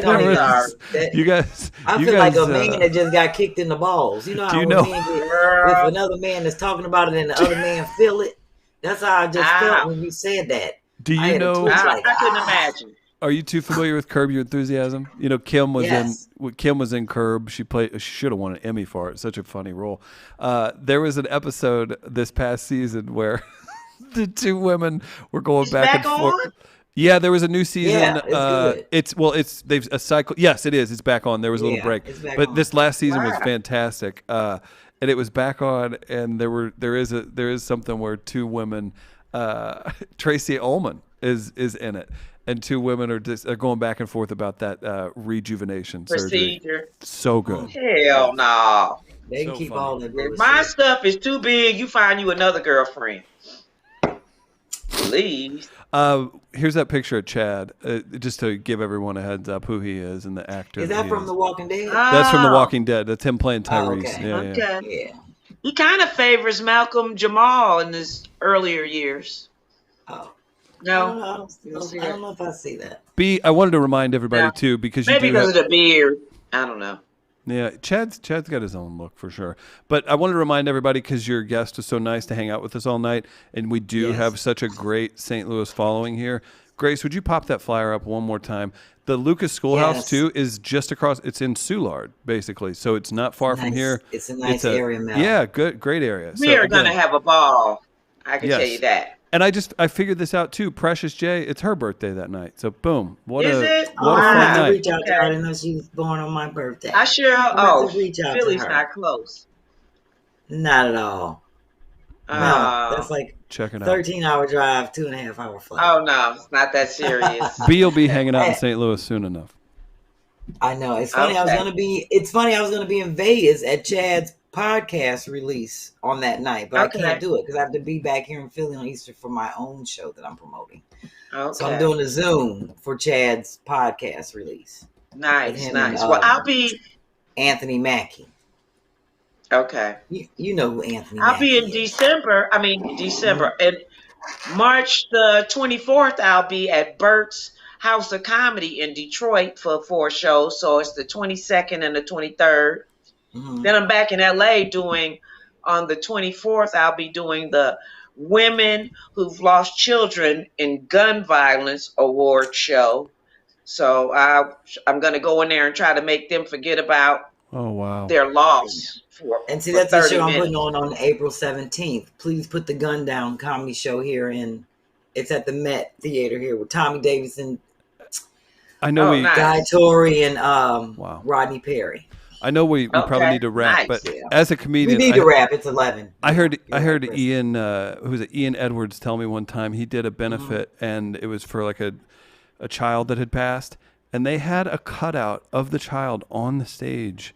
You guys. I you feel guys, like a man that just got kicked in the balls. You know how you when know- men get with another man that's talking about it and the other man feel it? That's how I just felt when you said that. Do you know? I couldn't imagine. Are you too familiar with Curb Your Enthusiasm? You know, Kym was in Curb. She should have won an Emmy for it. Such a funny role. There was an episode this past season where the two women were going back and forth. Yeah, there was a new season. Yeah, it's good. They've a cycle. Yes, it is. It's back on. There was a little break, but on. this last season was fantastic. And it was back on, and there is something where two women, Tracy Ullman is in it. And two women are going back and forth about that rejuvenation procedure. Surgery. So good. Hell no. They can keep all that bullshit. If my stuff is too big, you find you another girlfriend. Please. Here's that picture of Chad, just to give everyone a heads up who he is and the actor. Is that from The Walking Dead? That's from The Walking Dead. That's him playing Tyrese. Yeah. He kind of favors Malcolm Jamal in his earlier years. Oh. No, I don't know if I see that. I wanted to remind everybody too, because maybe because of the beard. I don't know. Yeah, Chad's got his own look for sure. But I wanted to remind everybody, because your guest was so nice to hang out with us all night, and we do have such a great St. Louis following here. Grace, would you pop that flyer up one more time? The Lucas Schoolhouse too is just across. It's in Soulard, basically, so it's not far from here. It's a nice area, Mel. Yeah, great area. We are going to have a ball. I can tell you that. And I figured this out too. Precious J, it's her birthday that night. So boom. What is a it? What a fun night. Reach out to her. I didn't know she was born on my birthday. I sure reach out Philly's to her. not close. Not at all. No, that's like check it out. 13-hour drive, 2.5-hour flight. Oh no, it's not that serious. B will be hanging out in St. Louis soon enough. I know. It's funny. I was gonna be in Vegas at Chad's podcast release on that night, but I can't do it because I have to be back here in Philly on Easter for my own show that I'm promoting. Okay. So I'm doing a Zoom for Chad's podcast release. Nice. Well, I'll be Anthony Mackie. Okay. You know who Anthony I'll Mackie be in is. December. And March the 24th, I'll be at Bert's House of Comedy in Detroit for 4 shows. So it's the 22nd and the 23rd. Mm-hmm. Then I'm back in LA on the 24th, I'll be doing the Women Who've Lost Children in Gun Violence Award show. So I'm going to go in there and try to make them forget about their loss. That's the show I'm putting on April 17th. Please Put the Gun Down comedy show here it's at the Met Theater here with Tommy Davidson. I know Guy Torrey and Rodney Perry. I know we probably need to wrap, but as a comedian, we need to wrap. It's 11. I heard Ian, Ian Edwards, tell me one time he did a benefit, and it was for like a child that had passed, and they had a cutout of the child on the stage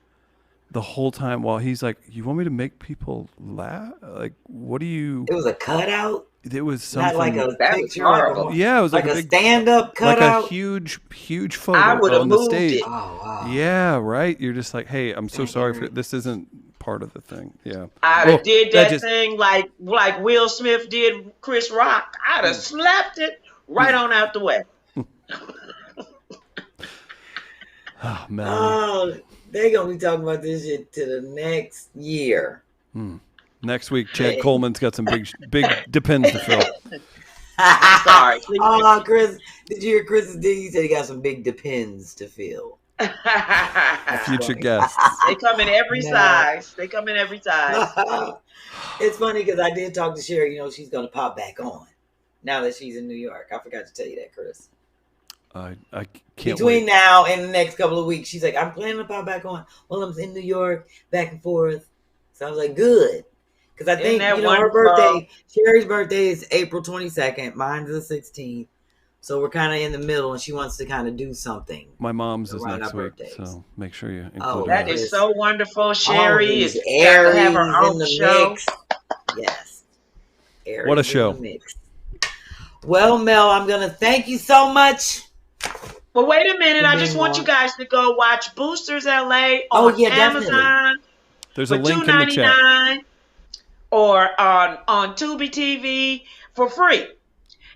the whole time while he's like, "You want me to make people laugh? Like, what do you?" It was a cutout. It was something. Not like a picture. It was like a big stand-up cutout. Like a huge photo I would have on the moved stage. it. Oh, wow. Yeah, right. You're just like, hey, I'm so sorry for this. Isn't part of the thing. Yeah. I'd have did that thing like Will Smith did Chris Rock. I'd have slapped it right on out the way. Oh, man. They're going to be talking about this shit to the next year. Next week, Chad Coleman's got some big depends to fill. Sorry. Chris, did you hear Chris's D? He said he got some big depends to fill. Future guests. They come in every size. It's funny because I did talk to Sherri. She's going to pop back on now that she's in New York. I forgot to tell you that, Chris. I can't Between wait. now and the next couple of weeks, she's like, I'm planning to pop back on. Well, I'm in New York, back and forth. So I was like, good. Because I think, that her wonderful? birthday, Sherri's birthday is April 22nd. Mine's the 16th. So we're kind of in the middle, and she wants to kind of do something. My mom's is around next our week, birthdays. so make sure you include Oh, her. That is so wonderful. Sherri Always is got to have her Aries own in the show. mix. Yes. Aries What a in show. the mix. Well, Mel, I'm going to thank you so much. Well, wait a minute. For I being just want on. you guys to go watch Boosters LA Oh, on yeah, definitely. Amazon There's for a link in the chat. $2.99 or on Tubi TV for free.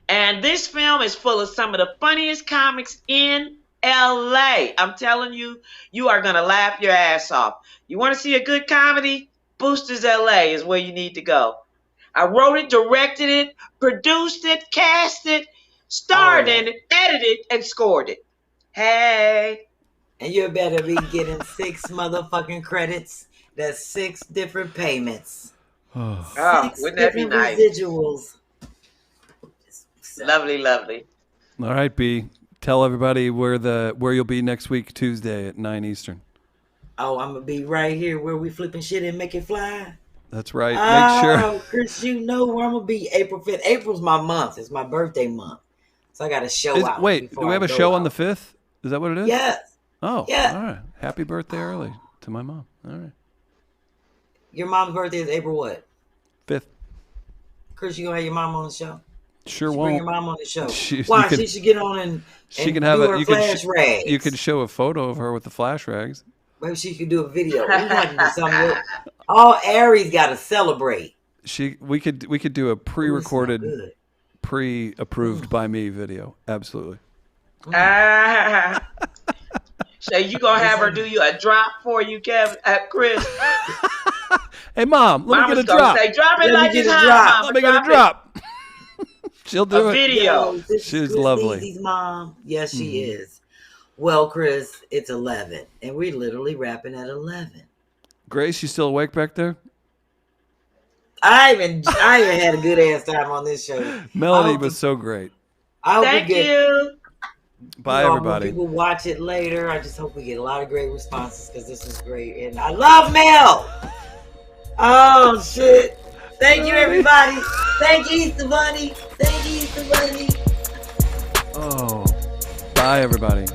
And this film is full of some of the funniest comics in LA. I'm telling you, you are going to laugh your ass off. You want to see a good comedy? Boosters LA is where you need to go. I wrote it, directed it, produced it, cast it, starred in it, edited, and scored it. Hey. And you better be getting 6 motherfucking credits. That's 6 different payments. Oh. 6 wouldn't that be different nice? residuals. Lovely, lovely. All right, B. Tell everybody where you'll be next week, Tuesday at 9 Eastern. Oh, I'm going to be right here where we flipping shit and make it fly. That's right. Make sure. Oh, Chris, you know where I'm going to be April 5th. April's my month. It's my birthday month. So I got a show out. Wait, do we have a show on the 5th? Is that what it is? Yes. Oh, yeah. All right. Happy birthday early to my mom. All right. Your mom's birthday is April what? 5th. Chris, you going to have your mom on the show? Sure Bring won't. your mom on the show. She should get on and she can have do a her flash rags. You could show a photo of her with the flash rags. Maybe she could do a video. We want to do something with all Aries got to celebrate. We could do a pre-recorded, Ooh, pre-approved by me video. Absolutely. So you gonna have her do you a drop for you, Kevin, Chris? Hey, Mom, let me get a gonna drop. Say, drop it Let me like get it's a hot, drop. Mama. Let me get a drop. She'll do A it. video. This She's is Chris lovely. Leesy's mom. Yes, she is. Well, Chris, it's 11, and we're literally wrapping at 11. Grace, you still awake back there? I even had a good ass time on this show. Melanie was so great. I hope Thank we get, you. Bye, when everybody. people watch it later. I just hope we get a lot of great responses because this was great, and I love Mel. Oh shit! Thank you, everybody. Thank you, Easter Bunny. Thank you, Easter Bunny. Oh, bye, everybody.